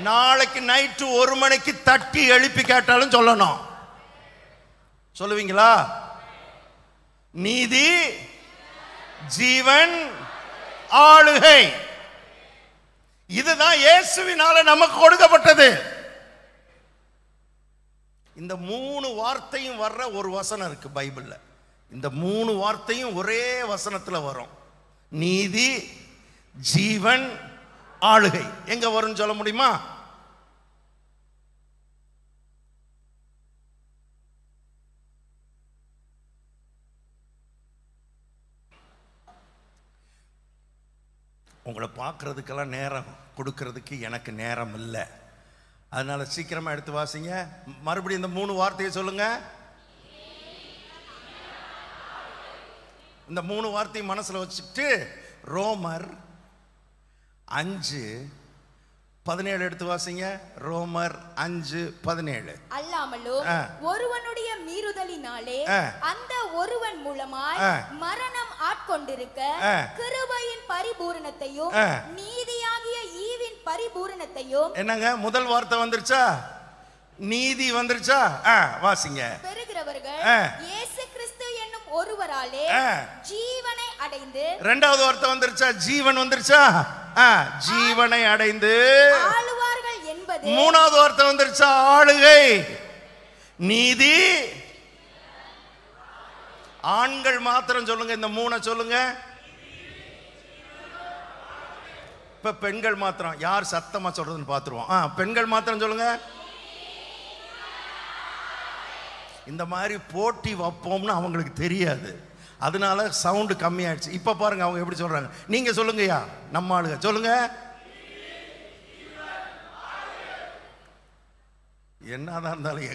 நாளைக்கு நைட்டு 1 மணிக்கு தட்டி எழுப்பி கேட்டாலும் சொல்லணும். சொல்லுவீங்களா? நீதி, ஜீவன், ஆளுகை. இதுதான் இயேசுவினால நமக்கு கொடுக்கப்பட்டது. இந்த 3 வார்த்தையும் வர்ற ஒரு வசனம் இருக்கு பைபிள்ல. இந்த 3 வார்த்தையும் ஒரே வசனத்துல வரும். நீதி, ஜீவன், ஆளுகை. எங்க வரும்னு சொல்ல முடியுமா? உங்களை பார்க்கறதுக்கெல்லாம் நேரம் கொடுக்கறதுக்கு எனக்கு நேரம் இல்லை. அதனால சீக்கிரமா எடுத்து வாசிங்க. மறுபடியும் இந்த 3 வார்த்தையை சொல்லுங்க. இந்த 3 வார்த்தையை மனசுல வச்சுட்டு ரோமர் 5:17 எடுத்து வாசிங்க. ரோமர் 5:17. அல்லாமலும் ஒருவனுடைய மீறுதலினாலே அந்த ஒருவன் மூலமாய் மரணம் ஆட்கொண்டிருக்க கிருபையின் பரிபூரணத்தையும் நீதியாகிய ஈவின் பரிபூரணத்தையும். என்னங்க முதல் வார்த்தை வந்துருச்சா? நீதி வந்துருச்சா? வாசிங்க. பெறுகிறவர்கள் இயேசு கிறிஸ்து என்னும் ஒருவராலே ஜீவனை அடைந்து. இரண்டாவது வார்த்தை வந்துருச்சா? ஜீவன் வந்துருச்சா? ஜீவனை அடைந்து ஆளுவார்கள் என்பது. மூணாவது வார்த்தை வந்துருச்சா? ஆளுகை, நீதி. ஆண்கள் மாத்திரம் சொல்லுங்க. இந்த 3 சொல்லுங்க. இப்ப பெண்கள் மாத்திரம். யார் சத்தமா சொல்றதுன்னு பாத்துருவோம். பெண்கள் மாத்திரம் சொல்லுங்க. இந்த மாதிரி போட்டி வைப்போம்னு அவங்களுக்கு தெரியாது. அதனால சவுண்டு கம்மியாயிடுச்சு. இப்போ பாருங்க அவங்க எப்படி சொல்றாங்க. நீங்க சொல்லுங்கய்யா, நம்ம ஆளுங்க சொல்லுங்க. என்னதான் இருந்தாலும்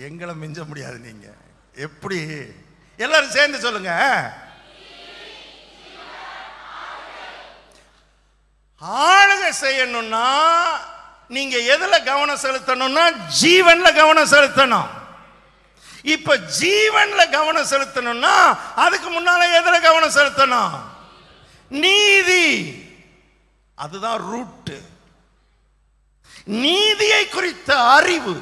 எங்களை மிஞ்ச முடியாது. நீங்க எப்படி எல்லாரும் சேர்ந்து சொல்லுங்க. ஆளுகை செய்யணும்னா நீங்க எதுல கவனம் செலுத்தணும்னா ஜீவன்ல கவனம் செலுத்தணும். இப்ப ஜீவன்ல கவனம் செலுத்தணும்னா அதுக்கு முன்னால எதுல கவனம் செலுத்தணும்? நீதி. அதுதான் ரூட். நீதியை குறித்த அறிவு,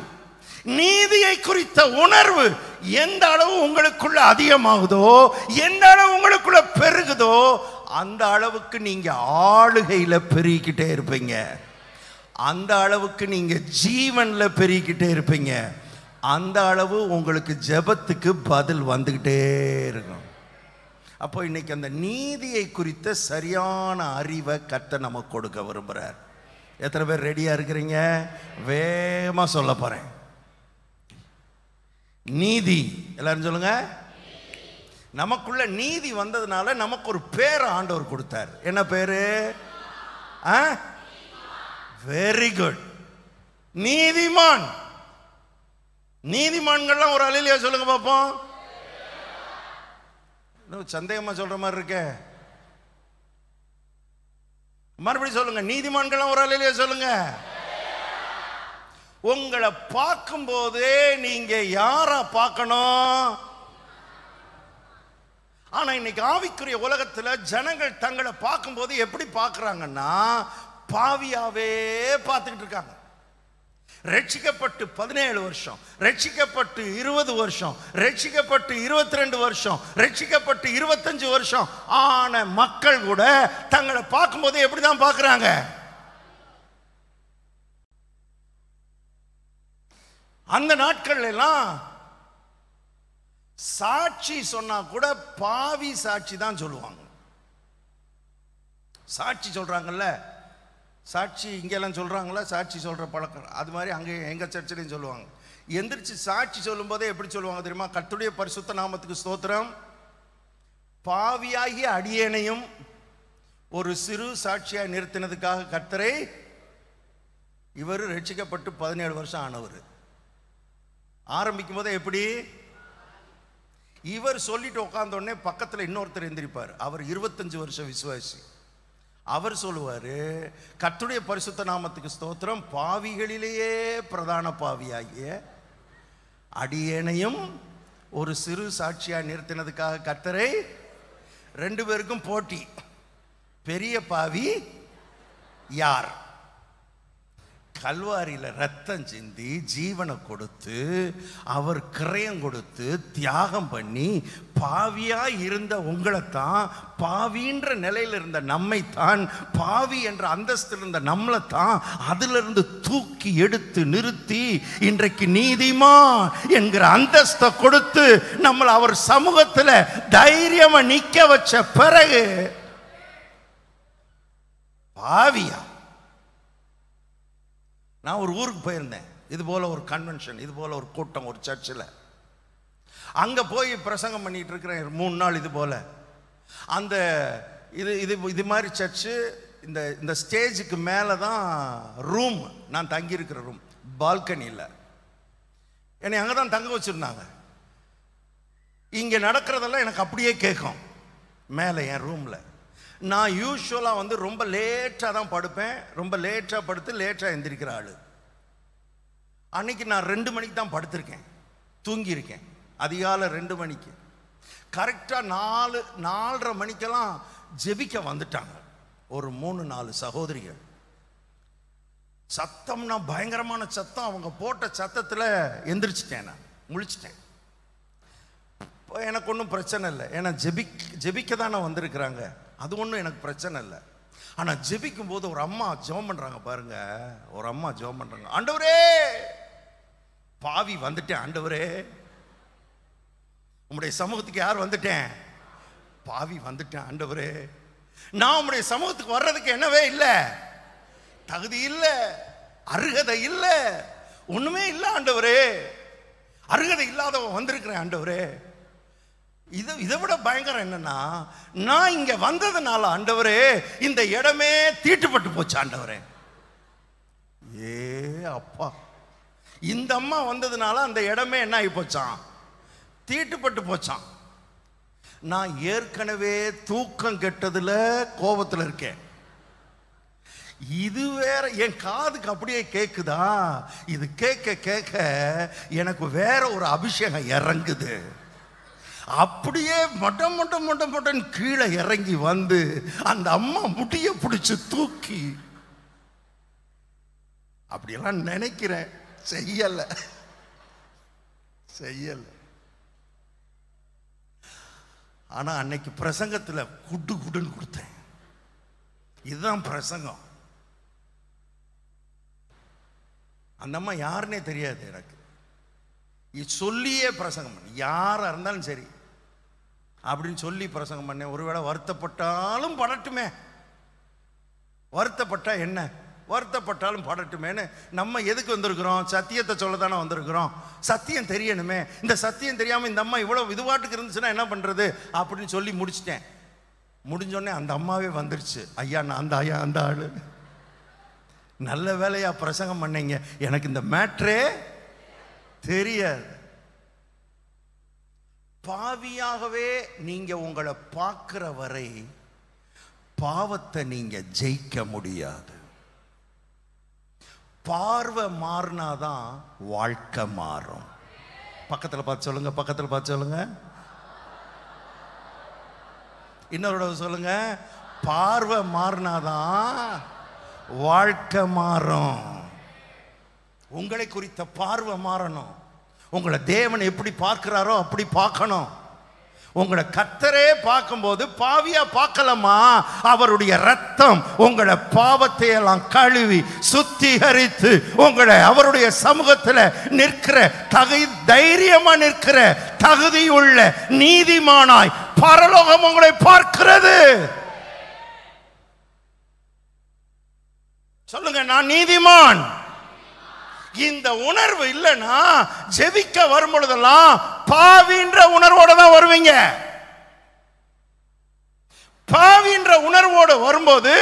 நீதியை குறித்த உணர்வு எந்த அளவு உங்களுக்குள்ள அதிகமாகுதோ, எந்த அளவு உங்களுக்குள்ள பெருகுதோ, அந்த அளவுக்கு நீங்க ஆளுகையில பெருகிக்கிட்டே இருப்பீங்க. அந்த அளவுக்கு நீங்க ஜீவன்ல பெருகிக்கிட்டே இருப்பீங்க. அந்த அளவு உங்களுக்கு ஜெபத்துக்கு பதில் வந்துகிட்டே இருக்கும். அப்போ இன்னைக்கு அந்த நீதியை குறித்த சரியான அறிவை கர்த்தர் நமக்கு கொடுக்க விரும்புறார். எத்தனை பேர் ரெடியா இருக்கிறீங்க? வேகமா சொல்ல போறேன். நீதி. எல்லாரும் சொல்லுங்க. நமக்குள்ள நீதி வந்ததுனால நமக்கு ஒரு பேரை ஆண்டவர் கொடுத்தார். என்ன பேரு? வெரி குட், நீதிமான். நீதிமான்கள்லாம் ஒரு அலையிலையா சொல்லுங்க பாப்போம். சந்தேகமா சொல்ற மாதிரி இருக்க, மறுபடியும் சொல்லுங்க. நீதிமான்கள்லாம் ஒரு அலையிலையா சொல்லுங்க. உங்களை பார்க்கும் போதே நீங்க யாரா பார்க்கணும்? ஆனா இன்னைக்கு ஆவிக்குரிய உலகத்துல ஜனங்கள் தங்களை பார்க்கும் போது எப்படி பார்க்கறாங்கன்னா பாவியாவே பார்த்துக்கிட்டு இருக்காங்க. ரட்சிக்கப்பட்டு 17 வருஷம், ரட்சிக்கப்பட்டு 20 வருஷம், ரட்சிக்கப்பட்டு 22 வருஷம், ரட்சிக்கப்பட்டு 25 வருஷம் ஆன மக்கள் கூட தங்களை பார்க்கும்போது எப்படிதான் பார்க்கறாங்க? அந்த நாட்கள் எல்லாம் சாட்சி சொன்னா கூட பாவி சாட்சி தான் சொல்லுவாங்க. சாட்சி சொல்றாங்கல்ல, சாட்சி இங்கெல்லாம் சொல்றாங்களா சாட்சி சொல்ற பழக்கம், அது மாதிரி அங்கே எங்க சர்ச்சிலையும் சொல்லுவாங்க. எந்திரிச்சு சாட்சி சொல்லும் போதே எப்படி சொல்லுவாங்க தெரியுமா? கர்த்தருடைய பரிசுத்த நாமத்துக்கு ஸ்தோத்திரம், பாவியாகிய அடியேனையும் ஒரு சிறு சாட்சியாய் நிறுத்தினதுக்காக கர்த்தரை. இவர் ரட்சிக்கப்பட்டு 17 வருஷம் ஆனவர். ஆரம்பிக்கும் போதே எப்படி? இவர் சொல்லிட்டு உட்கார்ந்த உடனே பக்கத்தில் இன்னொருத்தர் எந்திரிப்பார். அவர் 25 வருஷம் விசுவாசி. அவர் சொல்லுவாரு, கர்த்தருடைய பரிசுத்த நாமத்துக்கு ஸ்தோத்திரம், பாவிகளிலேயே பிரதான பாவியாகிய அடியேனையும் ஒரு சிறு சாட்சியா நிறுத்தினதுக்காக கர்த்தரை. 2 பேருக்கும் போட்டி. பெரிய பாவி யார்? கல்வாரியில ரத்தம் சிந்தி ஜீவனை கொடுத்து அவர் கிரயம் கொடுத்து தியாகம் பண்ணி பாவியா இருந்த உங்களைத்தான், பாவின்ற நிலையில் இருந்த நம்மைத்தான், பாவி என்ற அந்தஸ்தில் இருந்த நம்மளைத்தான் அதிலிருந்து தூக்கி எடுத்து நிறுத்தி இன்றைக்கு நீதிமா என்கிற அந்தஸ்தை கொடுத்து நம்மளை அவர் சமூகத்தில் தைரியமா நிக்க வச்ச பிறகு பாவியா. நான் ஒரு ஊருக்கு போயிருந்தேன், இது போல ஒரு கன்வென்ஷன், இது போல ஒரு கூட்டம், ஒரு சர்ச்சில். அங்க போய் பிரசங்கம் பண்ணிட்டு இருக்கிறேன் 3 நாள். இது போல அந்த இது மாதிரி சர்ச்சு. இந்த ஸ்டேஜுக்கு மேலே தான் ரூம், நான் தங்கி இருக்கிற ரூம், பால்கனியில். என்னை அங்கே தான் தங்க வச்சிருந்தாங்க. இங்கே நடக்கிறதெல்லாம் எனக்கு அப்படியே கேட்கும் மேலே என் ரூமில். நான் யூஸ்வலாக வந்து ரொம்ப லேட்டாக தான் படுப்பேன், ரொம்ப லேட்டாக படுத்து லேட்டாக எந்திரிக்கிற ஆள். அன்னைக்கு நான் 2 மணிக்கு தான் படுத்திருக்கேன், தூங்கியிருக்கேன். அதிகாலை 2 மணிக்கு. கரெக்டாக 4:30 மணிக்கெல்லாம் ஜெபிக்க வந்துட்டாங்க ஒரு 3-4 சகோதரிகள். சத்தம்னா பயங்கரமான சத்தம். அவங்க போட்ட சத்தத்தில் எந்திரிச்சிட்டேன், நான் முழிச்சிட்டேன். எனக்கு ஒன்றும் பிரச்சனை இல்லை, ஏன்னா ஜெபிக்க தானே வந்திருக்கிறாங்க, அது ஒன்றும் எனக்கு பிரச்சனை இல்லை. ஆனால் ஜெபிக்கும் போது ஒரு அம்மா ஜெபம் பண்ணுறாங்க பாருங்க. ஒரு அம்மா ஜெபம் பண்ணுறாங்க, ஆண்டவரே பாவி வந்துட்டேன், ஆண்டவரே உம்முடைய சமூகத்துக்கு யார் வந்துட்டேன்? பாவி வந்துட்டேன் ஆண்டவரே. நான் உம்முடைய சமூகத்துக்கு வர்றதுக்கு என்னவே இல்லை, தகுதி இல்லை, அருகதை இல்லை, ஒண்ணுமே இல்லை ஆண்டவரே. அருகதை இல்லாதவன் வந்திருக்கிறேன் ஆண்டவரே. இதை விட பயங்கரம் என்னன்னா, நான் இங்க வந்ததுனால ஆண்டவரே இந்த இடமே தீட்டுப்பட்டு போச்சு ஆண்டவரே. ஏ அப்பா, இந்த அம்மா வந்ததுனால அந்த இடமே என்ன ஆகி போச்சான்? தீட்டுப்பட்டு போச்சான். நான் ஏற்கனவே தூக்கம் கெட்டதுல கோபத்தில் இருக்கேன். இது வேற என் காதுக்கு அப்படியே கேக்குதா? இது கேட்க கேட்க எனக்கு வேற ஒரு அபிஷேகம் இறங்குது. அப்படியே மட்டம் மட்டம் மட்டம் மட்டம் கீழே இறங்கி வந்து அந்த அம்மா முடிய பிடிச்சு தூக்கி, அப்படியெல்லாம் நினைக்கிறேன், செய்யல. ஆனா அன்னைக்கு பிரசங்கத்துல குடு குடுன்னு கொடுத்தேன். இதுதான் பிரசங்கம். அந்த அம்மா யாருன்னே தெரியாது எனக்கு. சொல்லியே பிரசங்கம் பண்ண, யாரா இருந்தாலும் சரி அப்படின்னு சொல்லி பிரசங்கம் பண்ணேன். ஒருவேளை வருத்தப்பட்டாலும் படட்டுமே, வருத்தப்பட்டா என்ன, வருத்தப்பட்டாலும் படட்டுமேன்னு. நம்ம எதுக்கு வந்திருக்கிறோம்? சத்தியத்தை சொல்ல தானே வந்திருக்கிறோம். சத்தியம் தெரியணுமே. இந்த சத்தியம் தெரியாம இந்த அம்மா இவ்வளவு இதுவாட்டுக்கு இருந்துச்சுன்னா என்ன பண்றது அப்படின்னு சொல்லி முடிச்சிட்டேன். முடிஞ்சோடனே அந்த அம்மாவே வந்துருச்சு. ஐயா நான் அந்த ஐயா அந்த ஆளு, நல்ல வேலையா பிரசங்கம் பண்ணீங்க, எனக்கு இந்த மேட்ரே தெரியாது. பாவியாகவே நீங்க உங்களை பார்க்கிற வரை பாவத்தை நீங்க ஜெயிக்க முடியாது. பார்வை மாறினாதான் வாழ்க்கை மாறும். பக்கத்தில் பார்த்து சொல்லுங்க, பக்கத்தில் பார்த்து சொல்லுங்க, இன்னொரு சொல்லுங்க. பார்வை மாறினாதான் வாழ்க்கை மாறும். உங்களை குறித்த பார்வை மாறணும். உங்களை தேவன் எப்படி பார்க்கிறாரோ அப்படி பார்க்கணும். உங்களை கர்த்தரே பார்க்கும்போது பாவியா பார்க்கலாமா? அவருடைய ரத்தம் உங்களை பாவத்தை எல்லாம் கழுவி சுத்திகரித்து உங்களை அவருடைய சமூகத்தில் நிற்கிற தைரியமா நிற்கிற தகுதியுள்ள நீதிமானாய் பரலோகம் உங்களை பார்க்கிறது. சொல்லுங்க, நான் நீதிமான். இந்த உணர்வு இல்லைன்னா ஜெபிக்க வரும் பொழுதெல்லாம் பாவின்ற உணர்வோட தான் வருவீங்க. பாவின்ற உணர்வோடு வரும்போது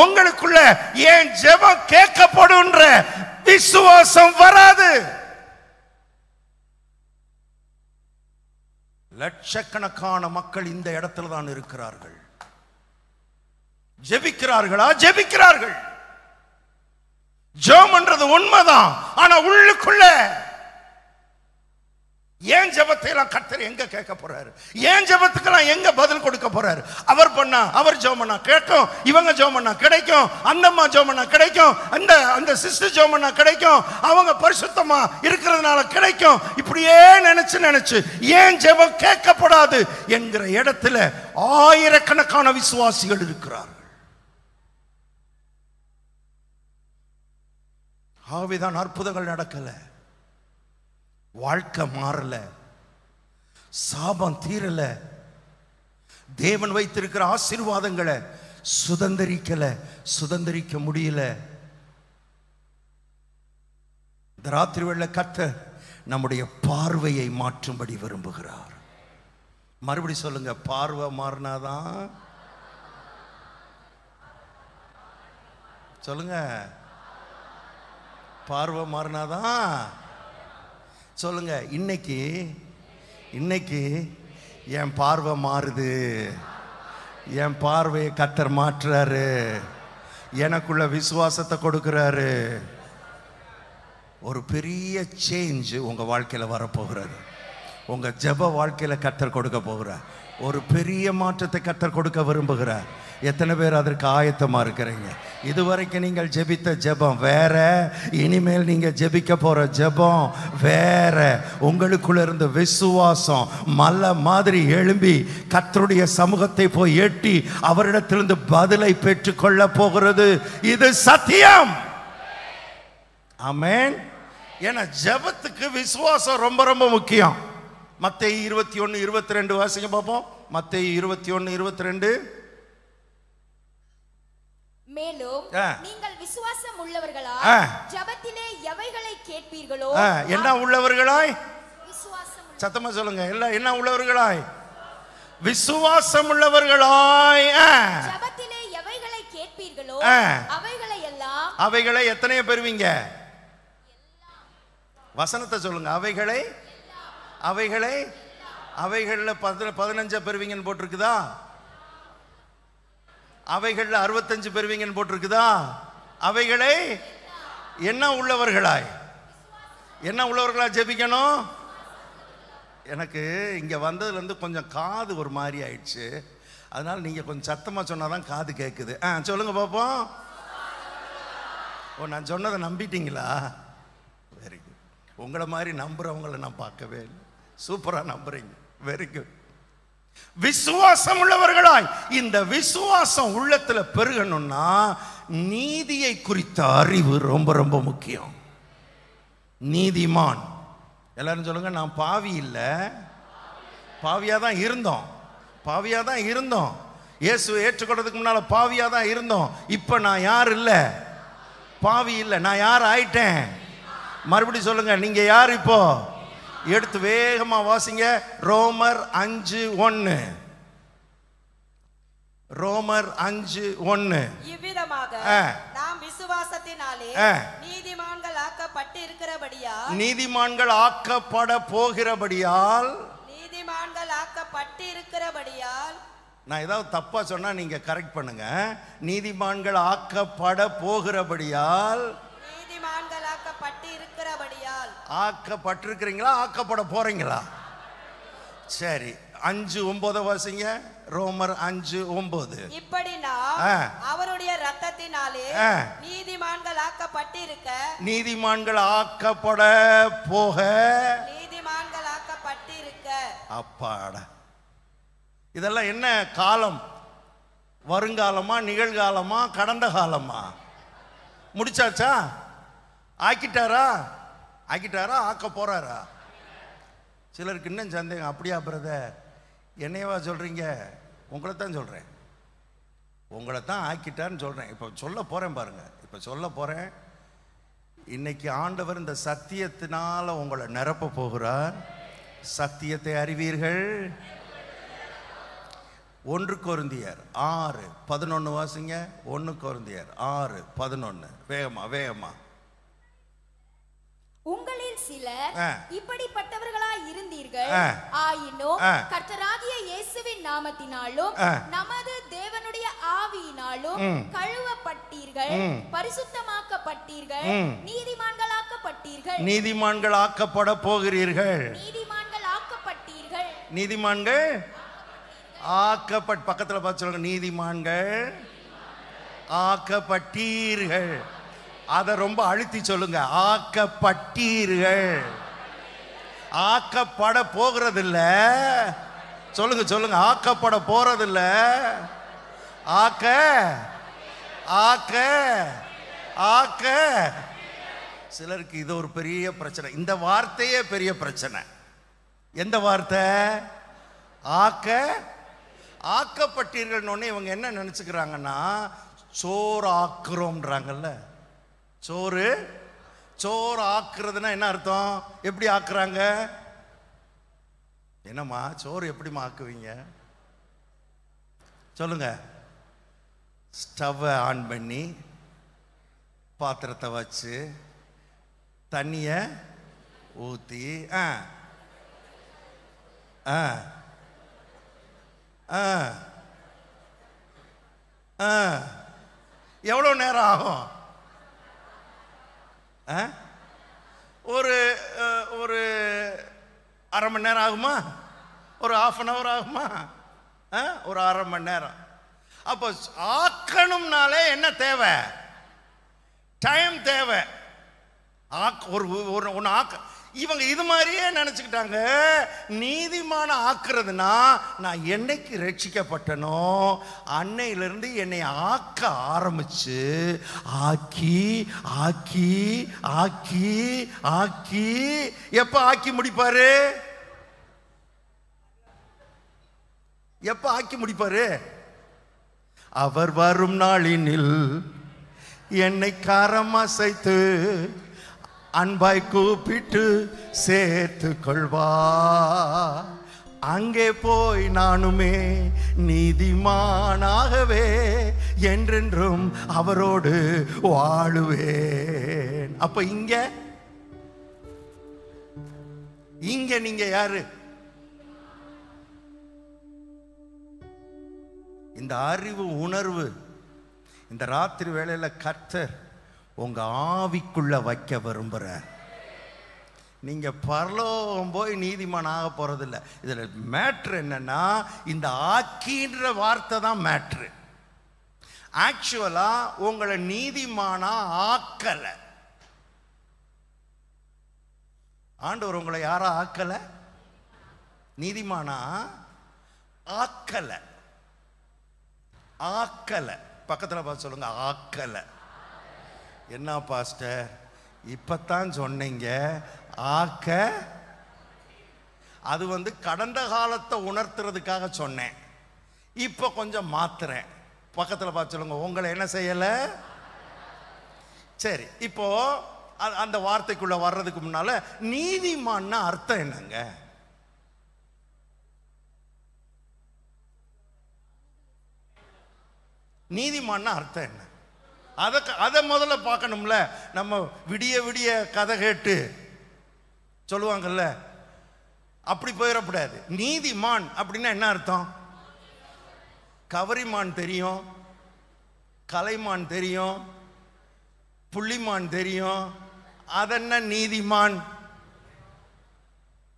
உங்களுக்குள்ள ஏன் ஜெபம் கேட்கப்படுன்ற விசுவாசம் வராது. லட்சக்கணக்கான மக்கள் இந்த இடத்துல தான் இருக்கிறார்கள். ஜெபிக்கிறார்களா? ஜெபிக்கிறார்கள். ஜெபம்ன்றது உண்மைதான். ஆனா உள்ளுக்குள்ள ஏன் ஜெபத்தை எல்லாம் கர்த்தர் எங்க கேட்க போறாரு? ஏன் ஜெபத்துக்கெல்லாம் எங்க பதில் கொடுக்க போறாரு? அவர் பண்ணா, அவர் ஜெபம் பண்ணா கேட்கும், இவங்க ஜெபம் பண்ணா கிடைக்கும், அந்த அம்மா ஜெபம் பண்ணா கிடைக்கும், அந்த சிஸ்டர் ஜெபம் பண்ணா கிடைக்கும், அவங்க பரிசுத்தமா இருக்கிறதுனால கிடைக்கும். இப்படியே நினைச்சு ஏன் ஜெபம் கேட்கப்படாது என்கிற இடத்துல ஆயிரக்கணக்கான விசுவாசிகள் இருக்கிறார்கள். ஆவிதான் அற்புதங்கள் நடக்கல, வாழ்க்கை மாறல, சாபம் தீரல, தேவன் வைத்திருக்கிற ஆசீர்வாதங்களை சுதந்திரிக்க முடியல. இந்த ராத்திரி வேளை கர்த்தர் நம்முடைய பார்வையை மாற்றும்படி விரும்புகிறார். மறுபடி சொல்லுங்க, பார்வை மாறினாதான். சொல்லுங்க, பார்வை மாறினாதான். சொல்லுங்க, இன்னைக்கு என் பார்வை மாறுது, என் பார்வையை கர்த்தர் மாற்றுறாரு, எனக்குள்ள விசுவாசத்தை கொடுக்கிறாரு. ஒரு பெரிய சேஞ்ச் உங்க வாழ்க்கையில வரப்போகிறது. உங்க ஜெப வாழ்க்கையில கர்த்தர் கொடுக்க போகிறார். ஒரு பெரிய மாற்றத்தை கர்த்தர் கொடுக்க விரும்புகிறார். எத்தனை பேர் அதற்கு ஆயத்தமா இருக்கிறீங்க? இதுவரைக்கும் நீங்கள் ஜெபித்த ஜெபம் வேற, இனிமேல் நீங்க ஜெபிக்க போற ஜெபம் வேற. உங்களுக்குள்ள இருந்த விசுவாசம் மலை மாதிரி எழும்பி கர்த்தருடைய சமூகத்தை போய் எட்டி அவரிடத்திலிருந்து பதிலை பெற்றுக்கொள்ள போகிறது. இது சத்தியம். ஆமென். ஏன்னா ஜெபத்துக்கு விசுவாசம் ரொம்ப ரொம்ப முக்கியம். மத்தேயு 21:22 வாசிங்க பார்ப்போம். மத்தேயு 21:22. மேலும் நீங்கள் விசுவாசம் உள்ளவர்களா, ஜெபத்திலே எவைகளை கேட்பீர்களோ, என்ன உள்ளவர்களாய்? சத்தமா சொல்லுங்க. எல்லாம் என்ன உள்ளவர்களாய்? விசுவாசம் உள்ளவர்களாய். ஜெபத்திலே எவைகளை கேட்பீர்களோ அவைகளை எல்லாம். அவைகளை எத்தனைய பெறுவீங்க? வசனத்தை சொல்லுங்க. அவைகளை அவைகளை அவைகள்ல 15 பெறுவீங்கன்னு போட்டிருக்குதா? அவைகள்ல 65 பெறுவீங்கன்னு போட்டிருக்குதா? அவைகளை என்ன உள்ளவர்களாய்? என்ன உள்ளவர்களாய் ஜெபிக்கணும்? எனக்கு இங்க வந்ததுல இருந்து கொஞ்சம் காது ஒரு மாதிரி ஆயிடுச்சு. அதனால நீங்க கொஞ்சம் சத்தமா சொன்னாதான் காது கேட்குது. சொல்லுங்க பாப்போம். ஓ, நான் சொன்னதை நம்பிட்டீங்களா? Very good. உங்களை மாதிரி நம்புறவங்களை நான் பார்க்கவே இல்லை. சூப்பரா நம்புறீங்க. Very good. விசுவாசம் உள்ளவர்களாய். இந்த விசுவாசம் உள்ளத்துல பெருகணும்னா நீதியை குறித்த அறிவு ரொம்ப ரொம்ப முக்கியம். நீதிமான். எல்லாரும் சொல்லுங்க. நான் பாவி இல்லை, பாவியா தான் இருந்தோம். பாவியா தான் இருந்தோம். இயேசுவை ஏற்றுக்கொள்றதுக்கு முன்னால பாவியா தான் இருந்தோம். இப்ப நான் யார் இல்லை? பாவி இல்லை. நான் யார் ஆயிட்டேன்? மறுபடியும் சொல்லுங்க. நீங்க யார்? இப்போ எடுத்து வேகமா வாசிங்க. ரோமர் 5:1. ரோமர் 5:1. இவ்விதமாக நாம் விசுவாசத்தினாலே நீதிமான்கள் ஆக்கப்பட்டு இருக்கிறபடியால், நீதிமான்கள் ஆக்கப்பட போகிறபடியால், நீதிமான்கள் ஆக்கப்பட்டு இருக்கிறபடியால். நான் ஏதாவது தப்பா சொன்னா நீங்க கரெக்ட் பண்ணுங்க. நீதிமான்கள் ஆக்கப்பட போகிறபடியால், நீதிமான்கள் ஆக்கப்பட்டு இருக்கிறபடியால். ஆக்கப்பட்டிருக்கிறீங்களா? ஆக்கப்பட போறீங்களா? சரி. 5:9 வாசிங்க. ரோமர் 5:9. இப்படி நாம் அவருடைய இரத்தத்தினாலே நீதிமான்கள் ஆக்கப்பட்டிருக்க, நீதிமான்கள் ஆக்கப்பட போக, நீதிமான்கள் ஆக்கப்பட்டிருக்க. அப்பாடா. இதெல்லாம் என்ன காலம்? வருங்காலமா, நிகழ்காலமா, கடந்த காலமா? முடிச்சாச்சா? ஆக்கிட்டாரா? ஆக்கிட்டாரா? ஆக்க போறாரா? சிலருக்கு இன்னும் சந்தேகம். அப்படியா பிரதர்? என்னையவா சொல்றீங்க? உங்களை தான் சொல்றேன். உங்களை தான் ஆக்கிட்டான்னு சொல்றேன். இப்போ சொல்ல போறேன் பாருங்க. இப்போ சொல்ல போறேன். இன்னைக்கு ஆண்டவர் இந்த சத்தியத்தினால உங்களை நிரப்ப போகிறார். சத்தியத்தை அறிவீர்கள். 1 கொரிந்தியர் 6:11 வாசிங்க. 1 கொரிந்தியர் 6:11. வேகமா வேகமா. உங்களில் சிலர் இப்படிப்பட்டவர்களாய் இருந்தீர்கள். ஆயினும் கர்த்தராகிய இயேசுவின் நாமத்தினாலும் நமது தேவனுடைய ஆவியினாலும் கழுவப்பட்டீர்கள், பரிசுத்தமாக்கப்பட்டீர்கள், நீதிமான்களாக்கப்பட்டீர்கள். நீதிமான்கள் ஆக்கப்பட போகிறீர்கள். நீதிமான்கள் ஆக்கப்பட்டீர்கள். நீதிமான்கள் ஆக்கப்பட் பக்கத்துல பார்த்து சொல்லுங்க. நீதிமான்கள் ஆக்கப்பட்டீர்கள். அதை ரொம்ப அழுத்தி சொல்லுங்க. ஆக்கப்பட்டீர்கள். ஆக்கப்பட போகிறது இல்ல. சொல்லுங்க சொல்லுங்க. ஆக்கப்பட போறது இல்ல. ஆக்க ஆக்க ஆக்க. சிலருக்கு இது ஒரு பெரிய பிரச்சனை. இந்த வார்த்தையே பெரிய பிரச்சனை. எந்த வார்த்தை? ஆக்க. ஆக்கப்பட்டீர்கள். இவங்க என்ன நினைச்சுக்கிறாங்கன்னா, சோறு ஆக்குறோம்ன்றாங்கல்ல. சோறு சோறு ஆக்குறதுன்னா என்ன அர்த்தம்? எப்படி ஆக்குறாங்க? என்னம்மா சோறு எப்படிமா ஆக்குவீங்க? சொல்லுங்க. ஸ்டவ்வை ஆன் பண்ணி பாத்திரத்தை வச்சு தண்ணிய ஊற்றி எவ்வளோ நேரம் ஆகும்? ஒரு ஒரு அரை மணி நேரம் ஆகுமா? ஒரு ½ அன் ஹவர் ஆகுமா? ஒரு அரை மணி நேரம். அப்போ ஆக்கணும்னாலே என்ன தேவை? டைம் தேவை. ஒன்று ஆக்க. இவங்க இது மாதிரியே நினைச்சுக்கிட்டாங்க. நீதிமான ஆக்குறதுனா நான் என்னைக்கு ரட்சிக்கப்பட்டனோ அன்னையிலிருந்து என்னை ஆக்க ஆரம்பிச்சு ஆக்கி ஆக்கி ஆக்கி ஆக்கி எப்ப ஆக்கி முடிப்பாரு? எப்ப ஆக்கி முடிப்பாரு? அவர் வரும் நாளினில் என்னை காரம் அசைத்து அன்பாய் கூப்பிட்டு சேர்த்து கொள்வா. அங்கே போய் நானுமே நீதிமானாகவே என்றென்றும் அவரோடு வாழுவேன். அப்ப இங்க நீங்க யாரு? இந்த அறிவு உணர்வு இந்த ராத்திரி வேளையில கர்த்தர் உங்க ஆவிக்குள்ள வைக்க விரும்புற. நீங்க பரலோகம் போய் நீதிமான் ஆக போறதில்லை. இதுல மேட்ரு என்னன்னா, இந்த ஆக்கின்ற வார்த்தை தான் மேட்ரு. ஆக்சுவலா உங்களை நீதிமானா ஆக்கல. ஆண்டவர் உங்களை யாரா ஆக்கல? நீதிமானா ஆக்கல. ஆக்கல. பக்கத்துல பார்த்து சொல்லுங்க, ஆக்கல. என்ன பாஸ்டர் இப்பத்தான் சொன்னீங்க? ஆக்க அது கடந்த காலத்தை உணர்த்துறதுக்காக சொன்னேன். இப்ப கொஞ்சம் மாத்துறேன். பக்கத்துல பார்த்து சொல்லுங்க, உங்களை என்ன செய்யல? சரி, இப்போ அந்த வார்த்தைக்குள்ள வர்றதுக்கு முன்னால நீதிமான்னா அர்த்தம் என்னங்க? நீதிமான்னா அர்த்தம் என்ன? அதை முதல்ல பார்க்கணும்ல. நம்ம விடிய விடிய கதை கேட்டு சொல்லுவாங்கல்ல, அப்படி போயிடக்கூடாது. நீதிமான் அப்படின்னா என்ன அர்த்தம்? கவரிமான் தெரியும், கலைமான் தெரியும், புள்ளிமான் தெரியும். அதென்ன நீதிமான்?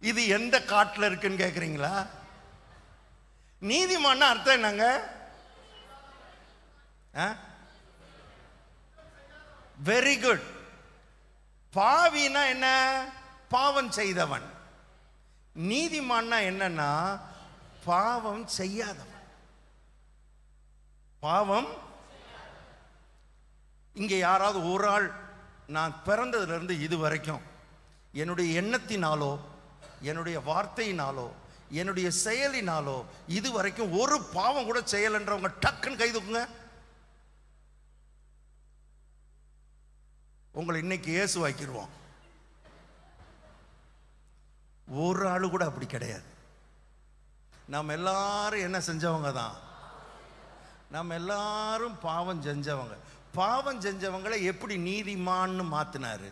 இது எந்த காட்டுல இருக்குன்னு கேக்குறீங்களா? நீதிமான் அர்த்தம் என்னங்க? Very good. பாவினா என்ன? பாவம் செய்தவன். நீதிமான்னா என்னன்னா, பாவம் செய்யாதவன். பாவம். இங்க யாராவது ஒரு ஆள், நான் பிறந்ததுல இருந்து இது வரைக்கும் என்னுடைய எண்ணத்தினாலோ என்னுடைய வார்த்தையினாலோ என்னுடைய செயலினாலோ இது வரைக்கும் ஒரு பாவம் கூட செய்யலன்றவங்க டக்குன்னு கை தூக்குங்க. உங்களை இன்னைக்கு இயேசு வாக்கிடுவோம். ஒரு ஆளு கூட அப்படி கிடையாது. நம்ம எல்லாரும் என்ன செஞ்சவங்க தான்? நம்ம எல்லாரும் பாவம் செஞ்சவங்க. பாவம் செஞ்சவங்களை எப்படி நீதிமான்னு மாத்தினாரு?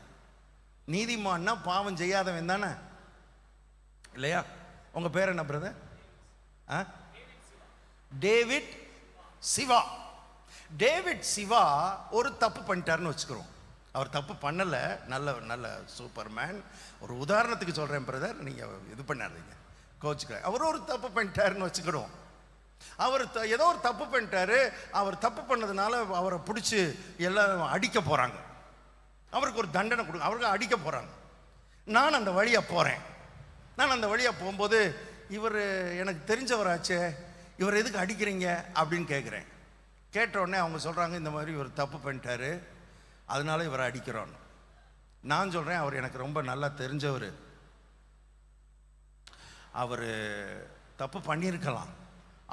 நீதிமான்னா பாவம் செய்யாதவன் தானே, இல்லையா? உங்க பேர் என்ன brother? David Siva. David Siva ஒரு தப்பு பண்ணிட்டாருன்னு வச்சுக்கிறோம். அவர் தப்பு பண்ணல, நல்ல நல்ல சூப்பர்மேன். ஒரு உதாரணத்துக்கு சொல்றேன் பிரதர், நீங்க இது பண்ணாதீங்க, கோச்சுக்க. அவர் ஒரு தப்பு பண்ணிட்டாருன்னு வச்சுக்கிறோம். அவர் ஏதோ ஒரு தப்பு பண்ணிட்டாரு. அவர் தப்பு பண்ணதுனால அவரை பிடிச்சி எல்லாம் அடிக்க போறாங்க. அவருக்கு ஒரு தண்டனை கொடுங்க, அவருக்கு அடிக்க போறாங்க. நான் அந்த வழியா போறேன். நான் அந்த வழியா போகும்போது, இவர் எனக்கு தெரிஞ்சவராச்சே, இவர் எதுக்கு அடிக்கிறீங்க அப்படின்னு கேட்குறேன். கேட்ட உடனே அவங்க சொல்றாங்க, இந்த மாதிரி இவர் தப்பு பண்ணிட்டாரு, அதனால இவரை அடிக்கிறோன்னு. நான் சொல்றேன், அவர் எனக்கு ரொம்ப நல்லா தெரிஞ்சவர், அவர் தப்பு பண்ணியிருக்கலாம்,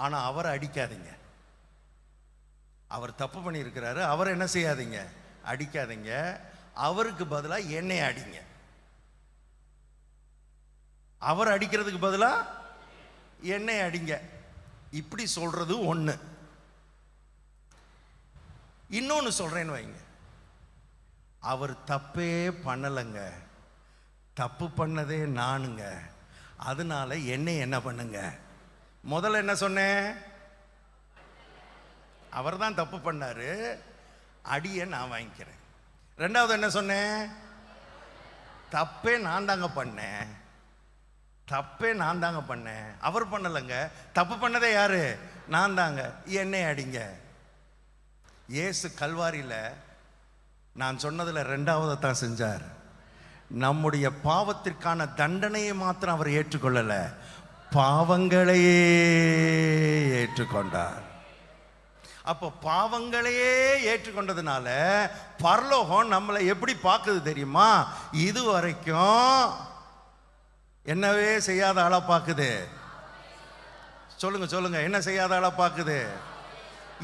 ஆனால் அவரை அடிக்காதீங்க. அவர் தப்பு பண்ணியிருக்கிறாரு, அவரை என்ன செய்யாதீங்க, அடிக்காதீங்க. அவருக்கு பதிலாக என்னை அடிங்க. அவர் அடிக்கிறதுக்கு பதிலாக என்னை அடிங்க. இப்படி சொல்றது ஒன்று. இன்னொன்று சொல்றேன்னு வைங்க, அவர் தப்பே பண்ணலைங்க, தப்பு பண்ணதே நானுங்க, அதனால என்னை என்ன பண்ணுங்க. முதல்ல என்ன சொன்னேன்? அவர் தான் தப்பு பண்ணாரு, அடியை நான் வாங்கிக்கிறேன். ரெண்டாவது என்ன சொன்னேன்? தப்பே நான் தாங்க பண்ணேன், தப்பே நான் தாங்க பண்ணேன், அவர் பண்ணலைங்க, தப்பு பண்ணதே யாரு? நான் தாங்க, என்னை அடிங்க. இயேசு கல்வாரியில நான் சொன்னதுல ரெண்டாவதை தான் செஞ்சார். நம்முடைய பாவத்திற்கான தண்டனையை மாத்திரம் அவர் ஏற்றுக்கொள்ளல, பாவங்களையே ஏற்றுக்கொண்டார். அப்போ பாவங்களையே ஏற்றுக்கொண்டதுனால பரலோகம் நம்மளை எப்படி பார்க்குது தெரியுமா? இது வரைக்கும் என்னவே செய்யாத ஆளா பார்க்குது. சொல்லுங்க சொல்லுங்க, என்ன செய்யாத ஆளா பார்க்குது?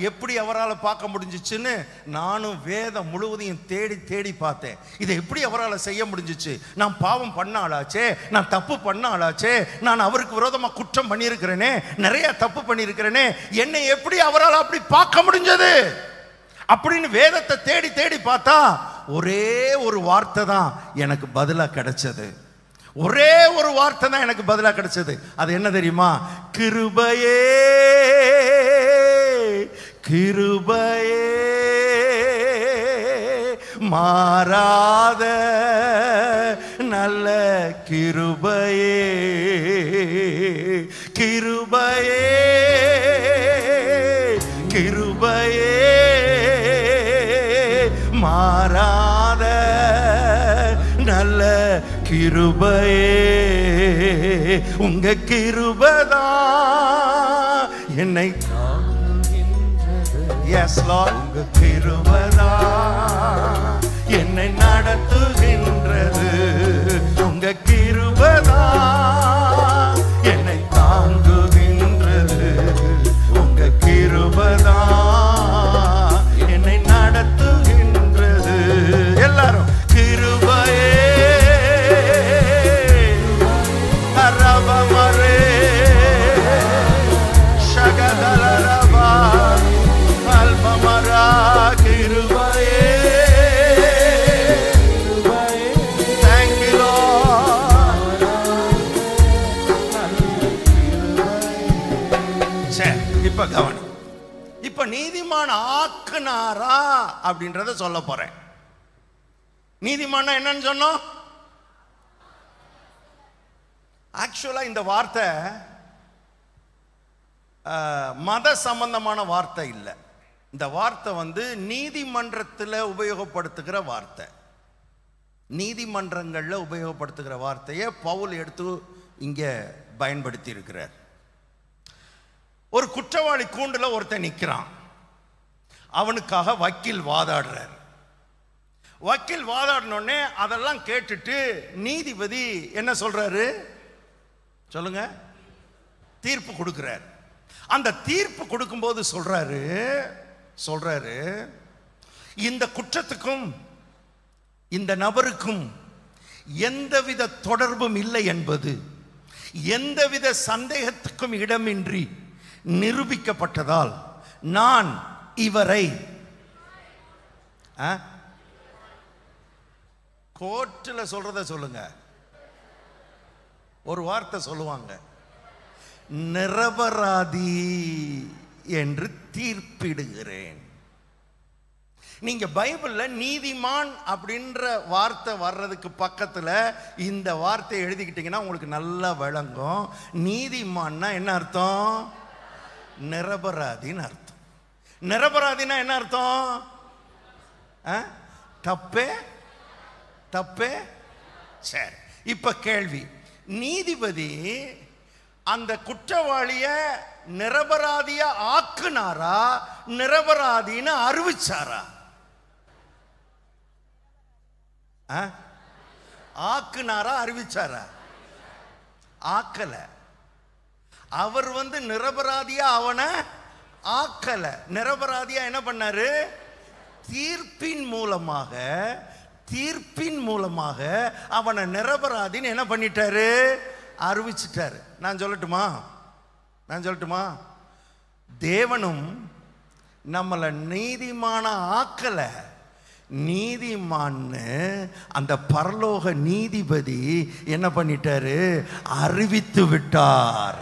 எப்படி அவரால் பார்க்க முடிஞ்சிச்சுன்னு நானும் வேதம் முழுவதையும் தேடி தேடி பார்த்தேன். இதை எப்படி அவரால் செய்ய முடிஞ்சிச்சு? நான் பாவம் பண்ண ஆளாச்சே, நான் தப்பு பண்ண ஆளாச்சே, நான் அவருக்கு விரோதமாக குற்றம் பண்ணியிருக்கிறேனே, நிறைய தப்பு பண்ணியிருக்கிறேனே, என்னை எப்படி அவரால் அப்படி பார்க்க முடிஞ்சது அப்படின்னு வேதத்தை தேடி தேடி பார்த்தா ஒரே ஒரு வார்த்தை தான் எனக்கு பதிலாக கிடைச்சது. ஒரே ஒரு வார்த்தை தான் எனக்கு பதிலாக கிடைச்சது. அது என்ன தெரியுமா? கிருபையே கிருபையே மாறாத நல்ல கிருபையே கிருபையே கிருபையே மாறாத நல்ல கிருபையே உங்க கிருபைதான் என்னை எஸ் லார்ட் உங்க கிருபைதான் என்னை நடத்துகின்றது உங்க கிருபைதான் என்னை தாங்குகின்றது உங்க கிருபைதான் என்னை நடத்துகின்றது. எல்லாரும் கிருபையே அரபமரே ஷகதலரபா அல்பமரா கிருபையே thank you Lord. சரி, இப்ப கவனி. இப்ப நீதிமான் ஆக்குனாரா அப்படின்றத சொல்ல போறேன். நீதிமான் என்னன்னு சொன்னோம்? ஆக்சுவலா இந்த வார்த்தை மத சம்பந்தமான வார்த்தை இல்லை. இந்த வார்த்தை நீதிமன்றத்தில் உபயோகப்படுத்துகிற வார்த்தை. நீதிமன்றங்களில் உபயோகப்படுத்துகிற வார்த்தையை பவுல் எடுத்து இங்கே பயன்படுத்தி இருக்கிறார். ஒரு குற்றவாளி கூண்டில் ஒருத்தன் நிற்கிறான். அவனுக்காக வக்கீல் வாதாடுறார். வக்கீல் வாதாடினோடனே அதெல்லாம் கேட்டுட்டு நீதிபதி என்ன சொல்றாரு சொல்லுங்க? தீர்ப்பு கொடுக்கிறார். அந்த தீர்ப்பு கொடுக்கும்போது சொல்றாரு இந்த குற்றத்துக்கும் இந்த நபருக்கும் எந்தவித தொடர்பும் இல்லை என்பது எந்தவித சந்தேகத்துக்கும் இடமின்றி நிரூபிக்கப்பட்டதால் நான் இவரை கோர்ட்டில் சொல்றத சொல்லுங்க. ஒரு வார்த்தை சொல்லுவாங்க, நிரபராதி என்று தீர்ப்பிடுகிறேன். நீங்க பைபிள்ல நீதிமான் அப்படின்ற வார்த்தை வர்றதுக்கு பக்கத்துல இந்த வார்த்தையை எழுதிக்கிட்டீங்கன்னா உங்களுக்கு நல்லா விளங்கும். நீதிமான்னா என்ன அர்த்தம்? நிரபராதின்னு அர்த்தம். நிரபராதினா என்ன அர்த்தம்? தப்பே தப்பே. சரி, இப்ப கேள்வி, நீதிபதி அந்த குற்றவாளிய நிரபராதிய ஆக்குனாரா நிரபராதின்னு அறிவிச்சாரா? ஆக்குனாரா அறிவிச்சாரா? ஆக்கல. அவர் நிரபராதியா அவனை ஆக்கல. நிரபராதியா என்ன பண்ணாரு? தீர்ப்பின் மூலமாக அவனை நிரபராதின்னு என்ன பண்ணிட்டாரு? அறிவிச்சிட்டாரு. நான் சொல்லட்டுமா? தேவனும் நம்மளை நீதிமான ஆக்கல. நீதிமான்னு அந்த பரலோக நீதிபதி என்ன பண்ணிட்டாரு? அறிவித்து விட்டார்.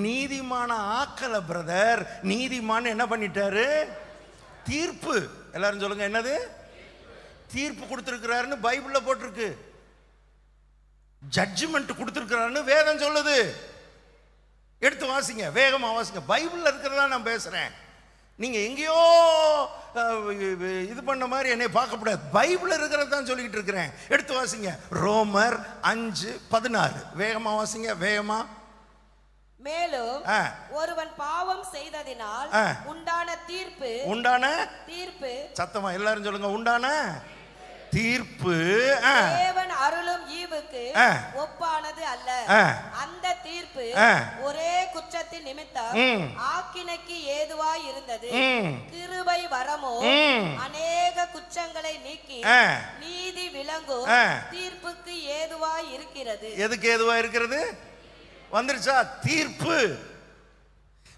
நீதிமான ஆக்கல பிரதர், நீதிமான்னு என்ன பண்ணிட்டாரு? தீர்ப்பு. எல்லாரும் சொல்லுங்க, என்னது? தீர்ப்பு கொடுத்திருக்கிறாருன்னு பைபிள்ல போட்டிருக்கு. ஜட்ஜ்மெண்ட் கொடுத்திருக்கிறாருன்னு வேதம் சொல்லுது. எடுத்து வாசிங்க, வேகமா வாசிங்க. பைபிள்ல இருக்கிறதா நான் பேசுறேன். நீங்க எங்கேயோ இது பண்ண மாதிரி என்னை பார்க்கக்கூடாது. பைபிள் இருக்கிறது தான் சொல்லிக்கிட்டு இருக்கிறேன். எடுத்து வாசிங்க, ரோமர் 5:16. வேகமா வாசிங்க, வேகமா. மேலும் ஒருவன் பாவம் செய்ததினால் உண்டான தீர்ப்பு சத்தமா எல்லாரும் சொல்லுங்க, உண்டான தீர்ப்பு தேவன் அருளும் ஈவுக்கு ஒப்பானது அல்ல. அந்த தீர்ப்பு ஒரே குற்றத்தின் வேதத்தின் நிமித்தம் ஆக்கினைக்கு ஏதுவாய் இருந்தது. கிருபை வரமோ அநேக குற்றங்களை நீக்கி நீதி விளங்கும் தீர்ப்புக்கு ஏதுவாய் இருக்கிறது. எதுக்கு ஏதுவாய் இருக்கிறது? வந்துருச்சா தீர்ப்பு?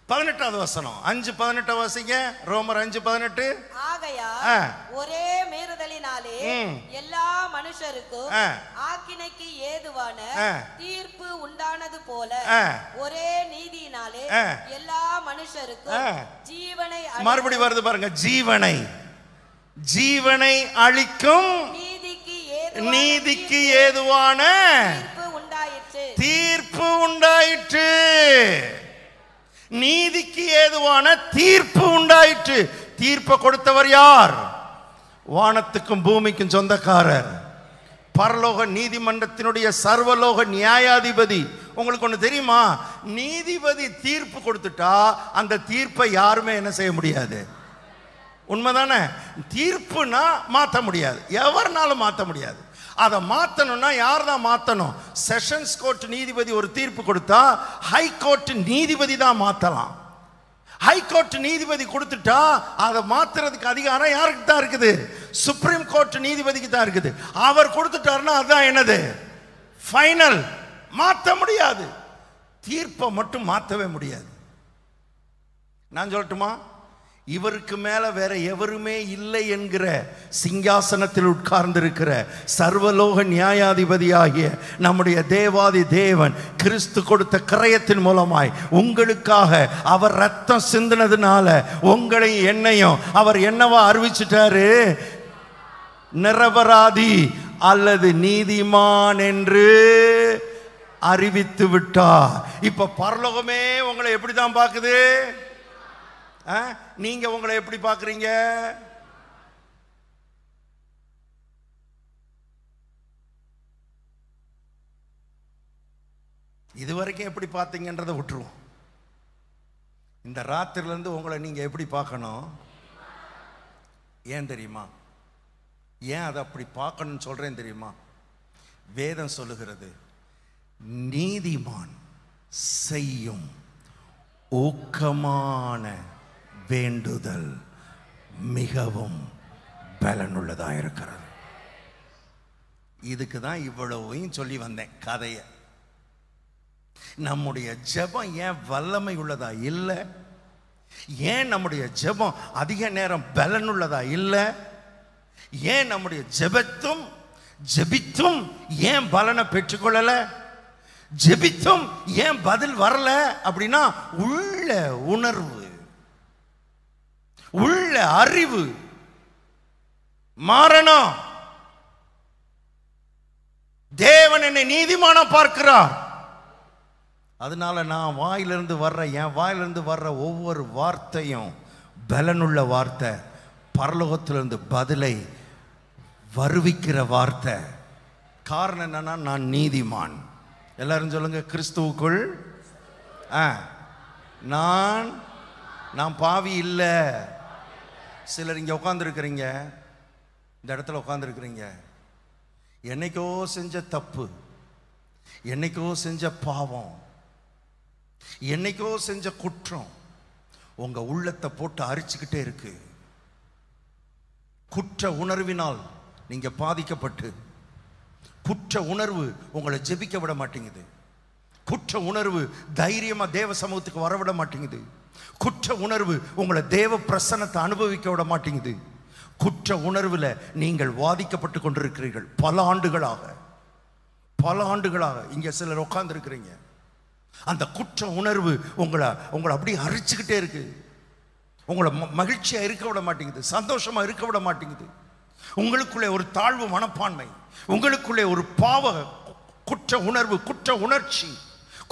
18வது வசனம் 5:18 வாசிங்க. ரோமர் 5:18. ஆகையால் ஒரே மீறுதலினாலே எல்லா மனுஷருக்கும் ஆக்கினைக்கு ஏதுவான தீர்ப்பு உண்டானது போல ஒரே நீதியினாலே எல்லா மனுஷருக்கும் ஜீவனை. மறுபடி வருது பாருங்க, ஜீவனை அளிக்கும் நீதிக்கு ஏதுவான தீர்ப்பு உண்டாயிற்று. நீதிக்கு ஏதுவான தீர்ப்பு உண்டாயிற்று. தீர்ப்பை கொடுத்தவர் யார்? வானத்துக்கும் பூமிக்கும் சொந்தக்காரர், பரலோக நீதிமன்றத்தினுடைய சர்வலோக நியாயாதிபதி. உங்களுக்கு ஒன்று தெரியுமா? நீதிபதி தீர்ப்பு கொடுத்துட்டா அந்த தீர்ப்பை யாருமே என்ன செய்ய முடியாது. உண்மைதானே? தீர்ப்புனா மாற்ற முடியாது, எவர்னாலும் மாற்ற முடியாது. அதை மாற்றணும்னா யார் தான் மாற்றணும்? செஷன்ஸ் கோர்ட் நீதிபதி ஒரு தீர்ப்பு கொடுத்தா ஹை கோர்ட் நீதிபதி தான் மாற்றலாம். ஹை கோர்ட் நீதிபதி கொடுத்துட்டா அதை மாற்றுறதுக்கு அதிகாரம் யாருக்கு தான் இருக்குது? சுப்ரீம் கோர்ட் நீதிபதிக்கு தான் இருக்குது. அவர் கொடுத்துட்டாருன்னா அதுதான் என்னது? ஃபைனல். மாற்ற முடியாது. தீர்ப்பை மட்டும் மாற்றவே முடியாது. நான் சொல்லட்டுமா? இவருக்கு மேல வேற எவருமே இல்லை என்கிற சிங்காசனத்தில் உட்கார்ந்திருக்கிற சர்வலோக நியாயாதிபதியாகிய நம்முடைய தேவாதி தேவன் கிறிஸ்து கொடுத்த கிரயத்தின் மூலமாய் உங்களுக்காக அவர் ரத்தம் சிந்தினதுனால உங்களையும் என்னையும் அவர் என்னவா அறிவிச்சிட்டாரு? நிரபராதி அல்லது நீதிமான் என்று அறிவித்து விட்டார். இப்ப பரலோகமே உங்களை எப்படிதான் பார்க்குது? நீங்க உங்களை எப்படி பார்க்கறீங்க? இதுவரைக்கும் எப்படி பார்த்தீங்கன்றதை விட்டுருவோம். இந்த ராத்திரில இருந்து உங்களை நீங்க எப்படி பார்க்கணும்? ஏன் தெரியுமா? ஏன் அதை அப்படி பார்க்கணும்னு சொல்றேன் தெரியுமா? வேதம் சொல்லுகிறது, நீதிமான் செய்யும் ஊக்கமான வேண்டுதல் மிகவும் பலனுள்ளதாக இருக்கிறது. இதுக்கு தான் இவ்வளவையும் சொல்லி வந்தேன் கதையை. நம்முடைய ஜெபம் ஏன் வல்லமை உள்ளதா இல்லை? ஏன் நம்முடைய ஜெபம் அதிக நேரம் பலனுள்ளதா இல்லை? ஏன் நம்முடைய ஜெபித்தும் ஏன் பலனை பெற்றுக்கொள்ளல? ஜெபித்தும் ஏன் பதில் வரல? அப்படின்னா உள்ள உணர்வு, உள்ள அறிவு மாறணும். தேவன் என்னை நீதிமானா பார்க்கிறார். அதனால நான் என் வாயிலிருந்து வர்ற ஒவ்வொரு வார்த்தையும் பலனுள்ள வார்த்தை, பரலோகத்திலிருந்து பதிலை வருவிக்கிற வார்த்தை. காரணம் என்னன்னா நான் நீதிமான். எல்லாரும் சொல்லுங்க, கிறிஸ்துவுக்குள் நான் பாவி இல்லை. சிலர் இங்கே உட்காந்துருக்கிறீங்க, இந்த இடத்துல உட்காந்துருக்கிறீங்க, என்னைக்கோ செஞ்ச தப்பு, என்னைக்கோ செஞ்ச பாவம், என்னைக்கோ செஞ்ச குற்றம் உங்க உள்ளத்தை போட்டு அரிச்சுக்கிட்டே இருக்கு. குற்ற உணர்வினால் நீங்க பாதிக்கப்பட்டு, குற்ற உணர்வு உங்களை ஜெபிக்க விட மாட்டேங்குது. குற்ற உணர்வு தைரியமா தேவ சமூகத்துக்கு வரவிட மாட்டேங்குது. குற்ற உணர்வு உங்களை தேவ பிரசன்னத்தை அனுபவிக்க விட மாட்டேங்குது. குற்ற உணர்வுல நீங்கள் வாதிக்கப்பட்டு கொண்டிருக்கிறீர்கள். பல ஆண்டுகளாக இங்க சிலர் உட்கார்ந்து இருக்கிறீங்க. அந்த குற்ற உணர்வு உங்களை அப்படியே அரிச்சுக்கிட்டே இருக்கு. உங்களை மகிழ்ச்சியா இருக்க விட மாட்டேங்குது, சந்தோஷமா இருக்க விட மாட்டேங்குது. உங்களுக்குள்ளே ஒரு தாழ்வு மனப்பான்மை, உங்களுக்குள்ளே ஒரு பாவ குற்ற உணர்வு, குற்ற உணர்ச்சி,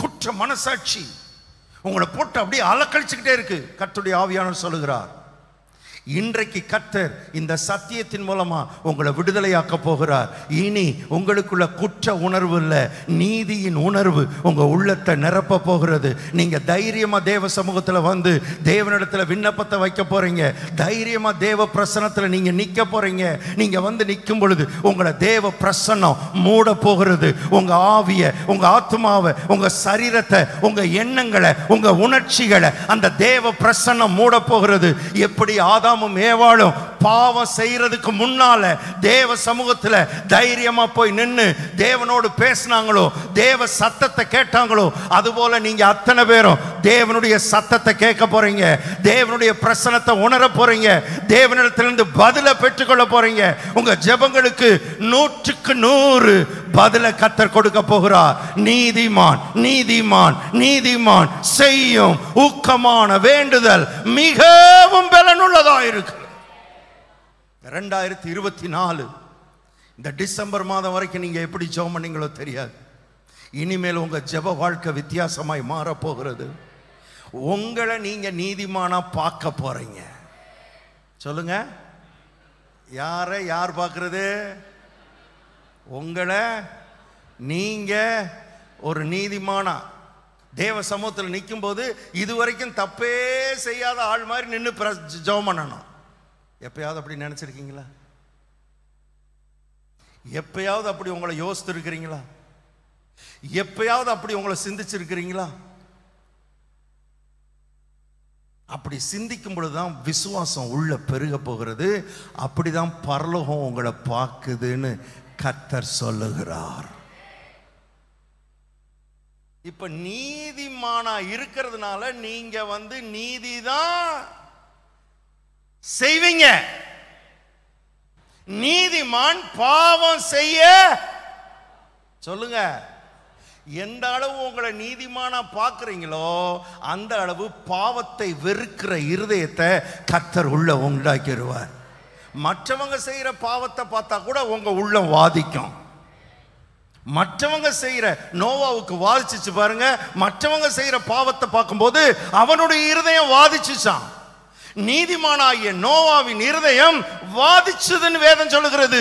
குற்ற மனசாட்சி உங்களை போட்டு அப்படியே அலக்கழிச்சுக்கிட்டே இருக்கு. கர்த்தருடைய ஆவியானவர் சொல்லுகிறார், இன்றைக்கு கர்த்தர் இந்த சத்தியத்தின் மூலமா உங்களை விடுதலையாக்க போகிறார். இனி உங்களுக்குள்ள குற்ற உணர்வு இல்ல, நீதியின் உணர்வு உங்க உள்ளத்தை நிரப்ப போகிறது. நீங்க தைரியமா தேவ சமூகத்துல வந்து தேவனிடத்துல விண்ணப்பத்தை வைக்க போறீங்க. தைரியமா தேவ பிரசன்னத்துல நீங்க நிக்க போறீங்க. நீங்க வந்து நிற்கும் பொழுது உங்களை தேவ பிரசன்னம் மூட போகிறது. உங்க ஆவிய, உங்க ஆத்மாவை, உங்க சரீரத்தை, உங்க எண்ணங்களை, உங்க உணர்ச்சிகளை அந்த தேவ பிரசன்னம் மூட போகிறது. எப்படி ஆதாமும் ஏவாளும் பாவம் செய்யறதுக்கு முன்னால தேவ சமூகத்துல தைரியமா போய் நின்னு தேவனோடு பேசினாங்களோ, தேவ சத்தத்தை கேட்டாங்களோ, அதுபோல நீங்க அத்தனை பேரும் தேவனுடைய சத்தத்தை கேட்க போறீங்க. தேவனுடைய பிரசன்னத்தை உணர போறீங்க. தேவனிடத்திலிருந்து பதிலை பெற்றுக்கொள்ள போறீங்க. உங்க ஜெபங்களுக்கு 100க்கு 100 பதிலை கர்த்தர் கொடுக்க போகிறார். நீதிமான் நீதிமான் நீதிமான் செய்யும் ஊக்கமான வேண்டுதல் மிகவும் பலனுள்ளதா இருக்கு. 2024 இந்த டிசம்பர் மாதம் வரைக்கும் நீங்க எப்படி ஜெபம் பண்ணீங்களோ தெரியாது. இனிமேல் உங்க ஜெப வாழ்க்கை வித்தியாசமாய் மாற போகிறது. உங்களை நீங்க நீதிமானா பார்க்க போறீங்க. சொல்லுங்க, யார் பார்க்கிறது? உங்களை நீங்க ஒரு நீதிமானா தேவ சமூகத்தில் நிற்கும் போது இதுவரைக்கும் தப்பே செய்யாத ஆள் மாதிரி நின்று ஜெபம் பண்ணணும். எப்பயாவது அப்படி நினைச்சிருக்கீங்களா? எப்பயாவது அப்படி உங்களை யோசித்து இருக்கிறீங்களா? எப்பயாவது அப்படி உங்களை சிந்திச்சிருக்கிறீங்களா? அப்படி சிந்திக்கும் பொழுதுதான் விசுவாசம் உள்ள பெருக போகிறது. அப்படிதான் பரலோகம் உங்களை பார்க்குதுன்னு கர்த்தர் சொல்லுகிறார். இப்ப நீதிமானா இருக்கிறதுனால நீங்க வந்து நீதிதான் செய்வீங்க. நீதிமான் பாவம் செய்ய, சொல்லுங்க, எந்த அளவு உங்களை நீதிமானா பார்க்கிறீங்களோ அந்த அளவு பாவத்தை வெறுக்கிற இருதயத்தை கர்த்தர் உள்ள உண்டாக்கிடுவார். மற்றவங்க செய்யற பாவத்தை பார்த்தா கூட உங்க உள்ளம் வாதிக்கும். மற்றவங்க செய்யற, நோவாவுக்கு வாதிச்சிச்சு பாருங்க. மற்றவங்க செய்யற பாவத்தை பார்க்கும்போது அவனுடைய இருதயம் வாதிச்சுச்சான். நீதிமானாகிய நோவாவின் இருதயம் வாதிச்சதுன்னு வேதம் சொல்லுகிறது.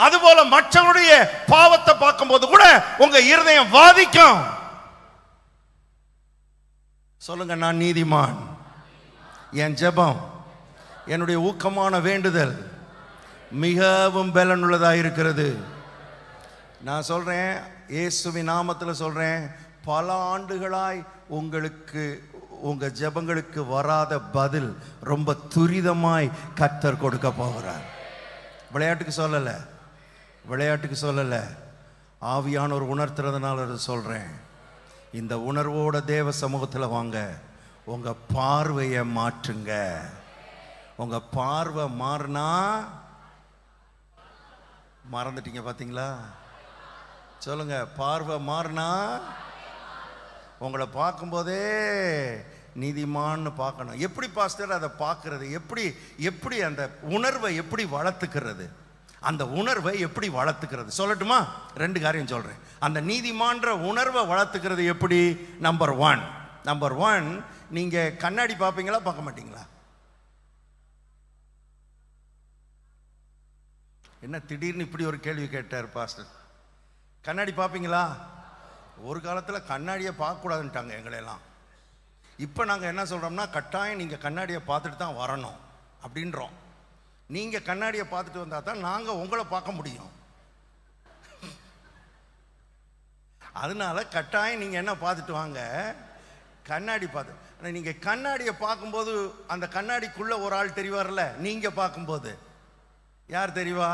அதுபோல மற்றவருடைய பாவத்தை பார்க்கும்போது கூட உங்க இருதயம் வாதிக்கும். சொல்லுங்க, நான் நீதிமான். என் ஜெபம், என்னுடைய ஊக்கமான வேண்டுதல் மிகவும் பலனுள்ளதாக இருக்கிறது. நான் சொல்றேன், இயேசுவின் நாமத்தில் சொல்றேன், பல ஆண்டுகளாய் உங்களுக்கு உங்க ஜெபங்களுக்கு வராத பதில் ரொம்ப துரிதமாய் கர்த்தர் கொடுக்க போகிறார். விளையாட்டுக்கு சொல்லல, விளையாட்டுக்கு சொல்லல, ஆவியானவர் உணர்த்துறதுனால சொல்றேன். இந்த உணர்வோட தேவ சமூகத்தில் வாங்க. உங்க பார்வையை மாற்றுங்க. உங்க பார்வை மாறினா, மறந்துட்டீங்க பாத்தீங்களா? சொல்லுங்க, பார்வை மாறினா உங்களை பார்க்கும்போதே நீதிமான்னு பார்க்கணும். எப்படி பாஸ்டர் அதை பார்க்கறது? எப்படி அந்த உணர்வை எப்படி வளர்த்துக்கிறது? அந்த உணர்வை எப்படி வளர்த்துக்கிறது சொல்லட்டுமா? 2 காரியம் சொல்றேன். அந்த நீதிமான்ற உணர்வை வளர்த்துக்கிறது எப்படி? நம்பர் ஒன், நீங்க கண்ணாடி பார்ப்பீங்களா, பார்க்க மாட்டீங்களா? என்ன திடீர்னு இப்படி ஒரு கேள்வி கேட்டார் பாஸ்டர்? கண்ணாடி பார்ப்பீங்களா? ஒரு காலத்தில் கண்ணாடியை பார்க்கக்கூடாதுன்ட்டாங்க எங்களெல்லாம். இப்போ நாங்கள் என்ன சொல்கிறோம்னா, கட்டாயம் நீங்கள் கண்ணாடியை பார்த்துட்டு தான் வரணும் அப்படின்றோம். நீங்கள் கண்ணாடியை பார்த்துட்டு வந்தால் தான் நாங்கள் உங்களை பார்க்க முடியும். அதனால கட்டாயம் நீங்கள் என்ன பார்த்துட்டு வாங்க, கண்ணாடி பார்த்து. ஆனால் நீங்கள் கண்ணாடியை பார்க்கும்போது அந்த கண்ணாடிக்குள்ளே ஒரு ஆள் தெரிவார்ல, நீங்கள் பார்க்கும்போது யார் தெரிவா?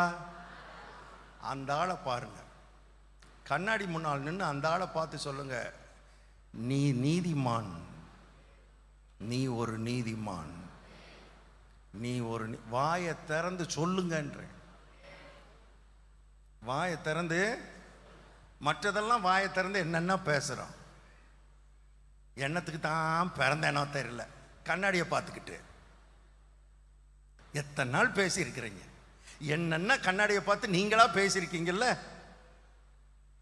அந்த ஆளை பாருங்க. கண்ணாடி முன்னால் நின்று அந்த ஆளை பார்த்து சொல்லுங்க, நீ நீதிமான், நீ ஒரு நீதிமான், நீ ஒரு. வாயை திறந்து சொல்லுங்கன்ற. வாயை திறந்து, மற்றதெல்லாம் வாயை திறந்து என்னென்ன பேசுகிறோம். எண்ணத்துக்கு தான் பிறந்தேனோ தெரியல. கண்ணாடியை பார்த்துக்கிட்டு எத்தனை நாள் பேசியிருக்கிறீங்க? என்னென்ன கண்ணாடியை பார்த்து நீங்களா பேசியிருக்கீங்கல்ல.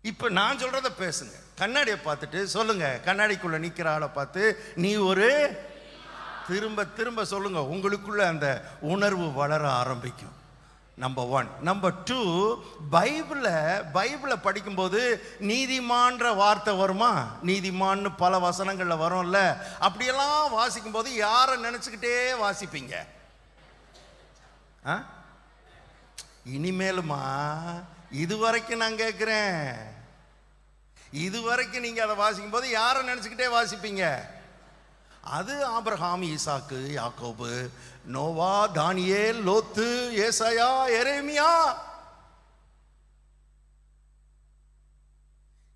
இப்போ நான் சொல்றத பேசுங்க. கண்ணாடியை பார்த்துட்டு சொல்லுங்க, கண்ணாடிக்குள்ள நிற்கிற ஆளை பார்த்து, நீ ஒரு திரும்ப திரும்ப சொல்லுங்க, உங்களுக்குள்ள அந்த உணர்வு வளர ஆரம்பிக்கும். நம்பர் 1. நம்பர் 2, பைபிளை படிக்கும்போது நீதிமான்ற வார்த்தை வருமா? நீதிமான்னு பல வசனங்கள்ல வரும்ல. அப்படியெல்லாம் வாசிக்கும் போது யாரை நினைச்சுக்கிட்டே வாசிப்பீங்க? இனிமேலுமா, இதுவரைக்கும் நான் கேட்கிறேன், இதுவரைக்கும் நீங்க அதை வாசிக்கும் போது யாரை நினைச்சுக்கிட்டே வாசிப்பீங்க? அது ஆபிரகாம், ஈசாக்கு, யாக்கோபு, நோவா, தானியேல், லோத்து, ஏசாயா, எரேமியா.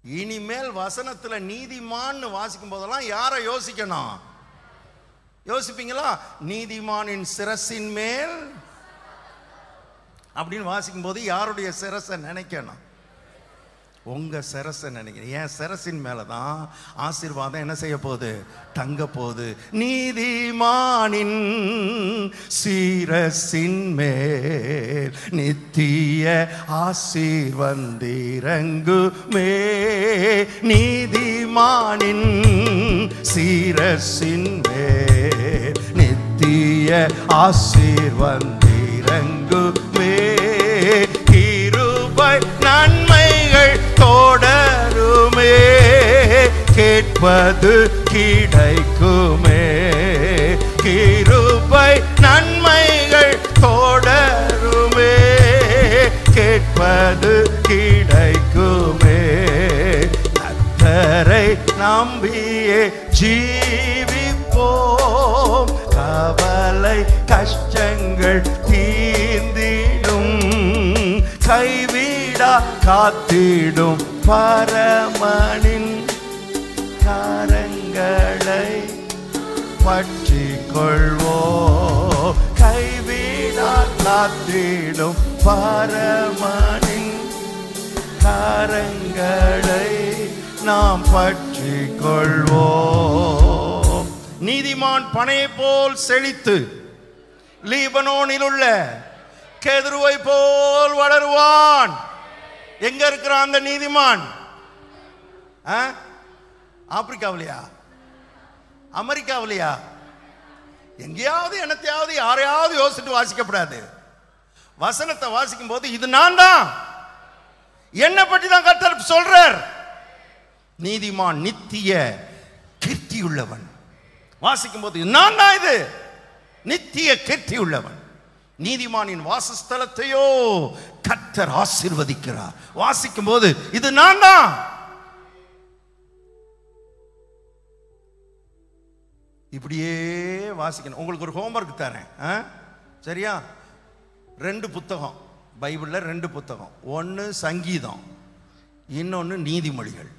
இனிமேல் வசனத்துல நீதிமான்னு வாசிக்கும் போதெல்லாம் யாரை யோசிக்கணும்? யோசிப்பீங்களா? நீதிமானின் சிரசின் மேல் அப்படின்னு வாசிக்கும் போது யாருடைய சிரசை நினைக்கணும்? உங்க சிரசை நினைக்கிறேன். என் சிரசின் மேலதான் ஆசீர்வாதம் என்ன செய்ய போகுது? தங்க போகுது. நீதிமானின் சிரசின் மேல் நித்திய ஆசீர்வந்திரங்குமே. நீதிமானின் சிரசின் மேல் நித்திய ஆசீர்வந்திரங்குமே. கிருபை நன்மைகள் தொடருமே, கேட்பது கிடைக்குமே. கிருபை நன்மைகள் தொடருமே, கேட்பது கிடைக்குமே. கர்த்தரை நம்பியே ஜீவிப்போம், கவலை கஷ்டங்கள் தீர்ந்திடும். கைவிடா காத்திடும் பரமனின் கரங்களை பற்றிக் கொள்வோம். கைவிடா காத்திடும் பரமனின் கரங்களை நாம் பற்றிக் கொள்வோம். நீதிமான் பனையை போல் செழித்து லீபனோனில் உள்ள கேதுருவை போல் வளருவான். எங்க இருக்கிறான் அந்த நீதிமான்? ஆப்பிரிக்காவிலையா? அமெரிக்காவிலையா? எங்கேயாவது என்னத்தையாவது யாரையாவது யோசிச்சுட்டு வாசிக்கப்படாது. வசனத்தை வாசிக்கும் போது இது நான் தான், என்னை பற்றி தான் கர்த்தர் சொல்றார். நீதிமான் நித்திய கீர்த்தி உள்ளவன். வாசிக்கும் போது நான் தான், இது நித்திய கீர்த்தி உள்ளவன். நீதிமானின் வாசஸ்தலத்தையோ கர்த்தர் ஆசீர்வதிக்கிறார். வாசிக்கும் போது இது நான் தான். இப்படியே வாசிக்கணும். உங்களுக்கு ஒரு ஹோம்வொர்க் தரேன், சரியா? 2 புத்தகம் பைபிள்ல, 2 புத்தகம். ஒன்று சங்கீதம், இன்னொன்று நீதிமொழிகள்.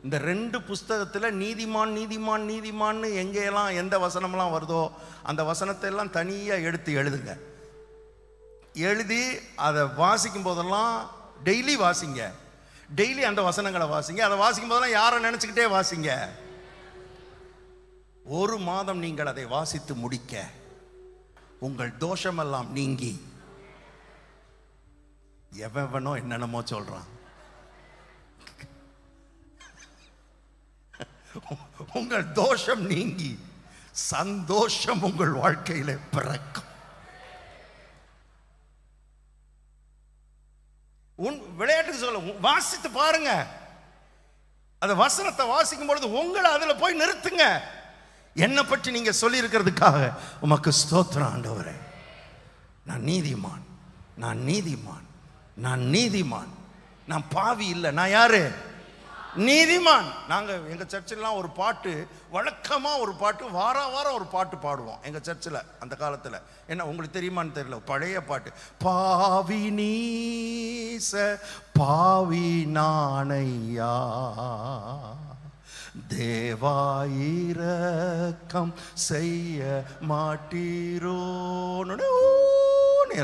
இந்த 2 புஸ்தகத்தில் நீதிமான் நீதிமான் நீதிமான்னு எங்கெல்லாம் எந்த வசனம்லாம் வருதோ அந்த வசனத்தை எல்லாம் தனியாக எடுத்து எழுதுங்க. எழுதி அதை வாசிக்கும் போதெல்லாம் டெய்லி வாசிங்க. டெய்லி அந்த வசனங்களை வாசிங்க. அதை வாசிக்கும் போதெல்லாம் யாரை நினைச்சுக்கிட்டே வாசிங்க. 1 மாதம் நீங்கள் அதை வாசித்து முடிக்க உங்கள் தோஷமெல்லாம் நீங்கி, எவனோ என்னென்னமோ சொல்றான், உங்கள் தோஷம் நீங்கி சந்தோஷம் உங்கள் வாழ்க்கையில பிறக்கும். விளையாட்டுக்கு சொல்ல வாசித்து பாருங்க. அந்த வசனத்தை வாசிக்கும் பொழுது உங்களை அதுல போய் நிறுத்துங்க. என்னை பற்றி நீங்க சொல்லி இருக்கிறதுக்காக உமக்கு ஸ்தோத்திரம் ஆண்டவரே. நான் நீதிமான், நான் நீதிமான், நான் நீதிமான், நான் பாவி இல்லை. நான் யாரு? நீதிமான். நாங்க எங்க சர்ச்சிலாம் ஒரு பாட்டு, வழக்கமா ஒரு பாட்டு, வாரம் ஒரு பாட்டு பாடுவோம் எங்க சர்ச்சில் அந்த காலத்துல. என்ன உங்களுக்கு தெரியுமான்னு தெரியல, பழைய பாட்டு. பாவி நீச பாவி நானையா, தேவாயிரக்கம் செய்ய மாட்டீரோன்னு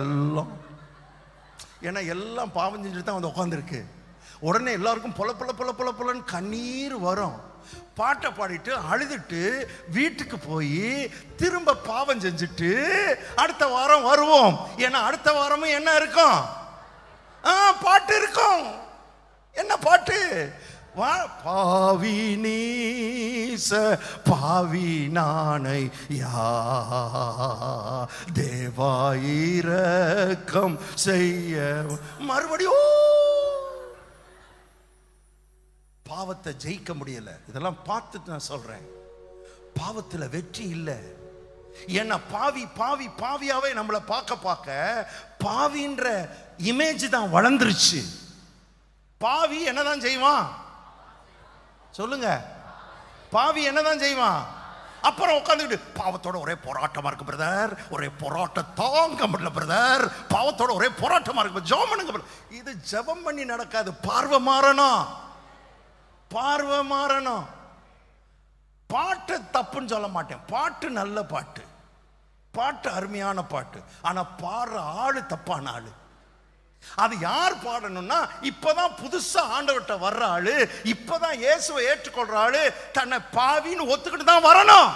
எல்லாம். ஏன்னா எல்லாம் பாவம் செஞ்சுட்டு தான் வந்து உட்காந்துருக்கு. உடனே எல்லாருக்கும் பொல பொல பொல பொல பொலன்னு கண்ணீர் வரும். பாட்டை பாடிட்டு அழுதுட்டு வீட்டுக்கு போய் திரும்ப பாவம் செஞ்சுட்டு அடுத்த வாரம் வருவோம். ஏன்னா அடுத்த வாரமும் என்ன இருக்கும்? பாட்டு இருக்கும். என்ன பாட்டு? பாவி நீச பாவி நானை யா தேவாயிரக்கம் செய்ய. மறுபடியும் பாவத்தை ஜெயிக்க முடியல. இதெல்லாம் பார்த்துட்டு நான் சொல்றேன், பாவத்துல வெற்றி இல்லை. ஏன்னா பாவி பாவி பாவியாவே நம்மளை பார்க்க பாவின்ற இமேஜ் தான் வளர்ந்துருச்சு. பாவி என்னதான் செய்வான் சொல்லுங்க? பாவி என்னதான் செய்வான்? அப்புறம் உட்காந்துக்கிட்டு பாவத்தோட ஒரே போராட்டமா இருக்கு பிரதர், ஒரே போராட்டம் தாங்க முடியல பிரதர், பாவத்தோட ஒரே போராட்டமா இருக்கு, ஜெபம் பண்ணுங்க. இது ஜெபம் பண்ணி நடக்காது. பார்வை மாறணும், பார்வை மாறணும். பாட்டு தப்புன்னு சொல்ல மாட்டேன், பாட்டு நல்ல பாட்டு, பாட்டு அருமையான பாட்டு. ஆனா பாடுற ஆளு தப்பான ஆளு. அது யார் பாடணும்னா இப்பதான் புதுசா ஆண்டவர்கிட்ட வர்ற ஆளு, இப்பதான் இயேசுவை ஏற்றுக்கொள்ற ஆளு தன்னை பாவின்னு ஒத்துக்கிட்டு தான் வரணும்.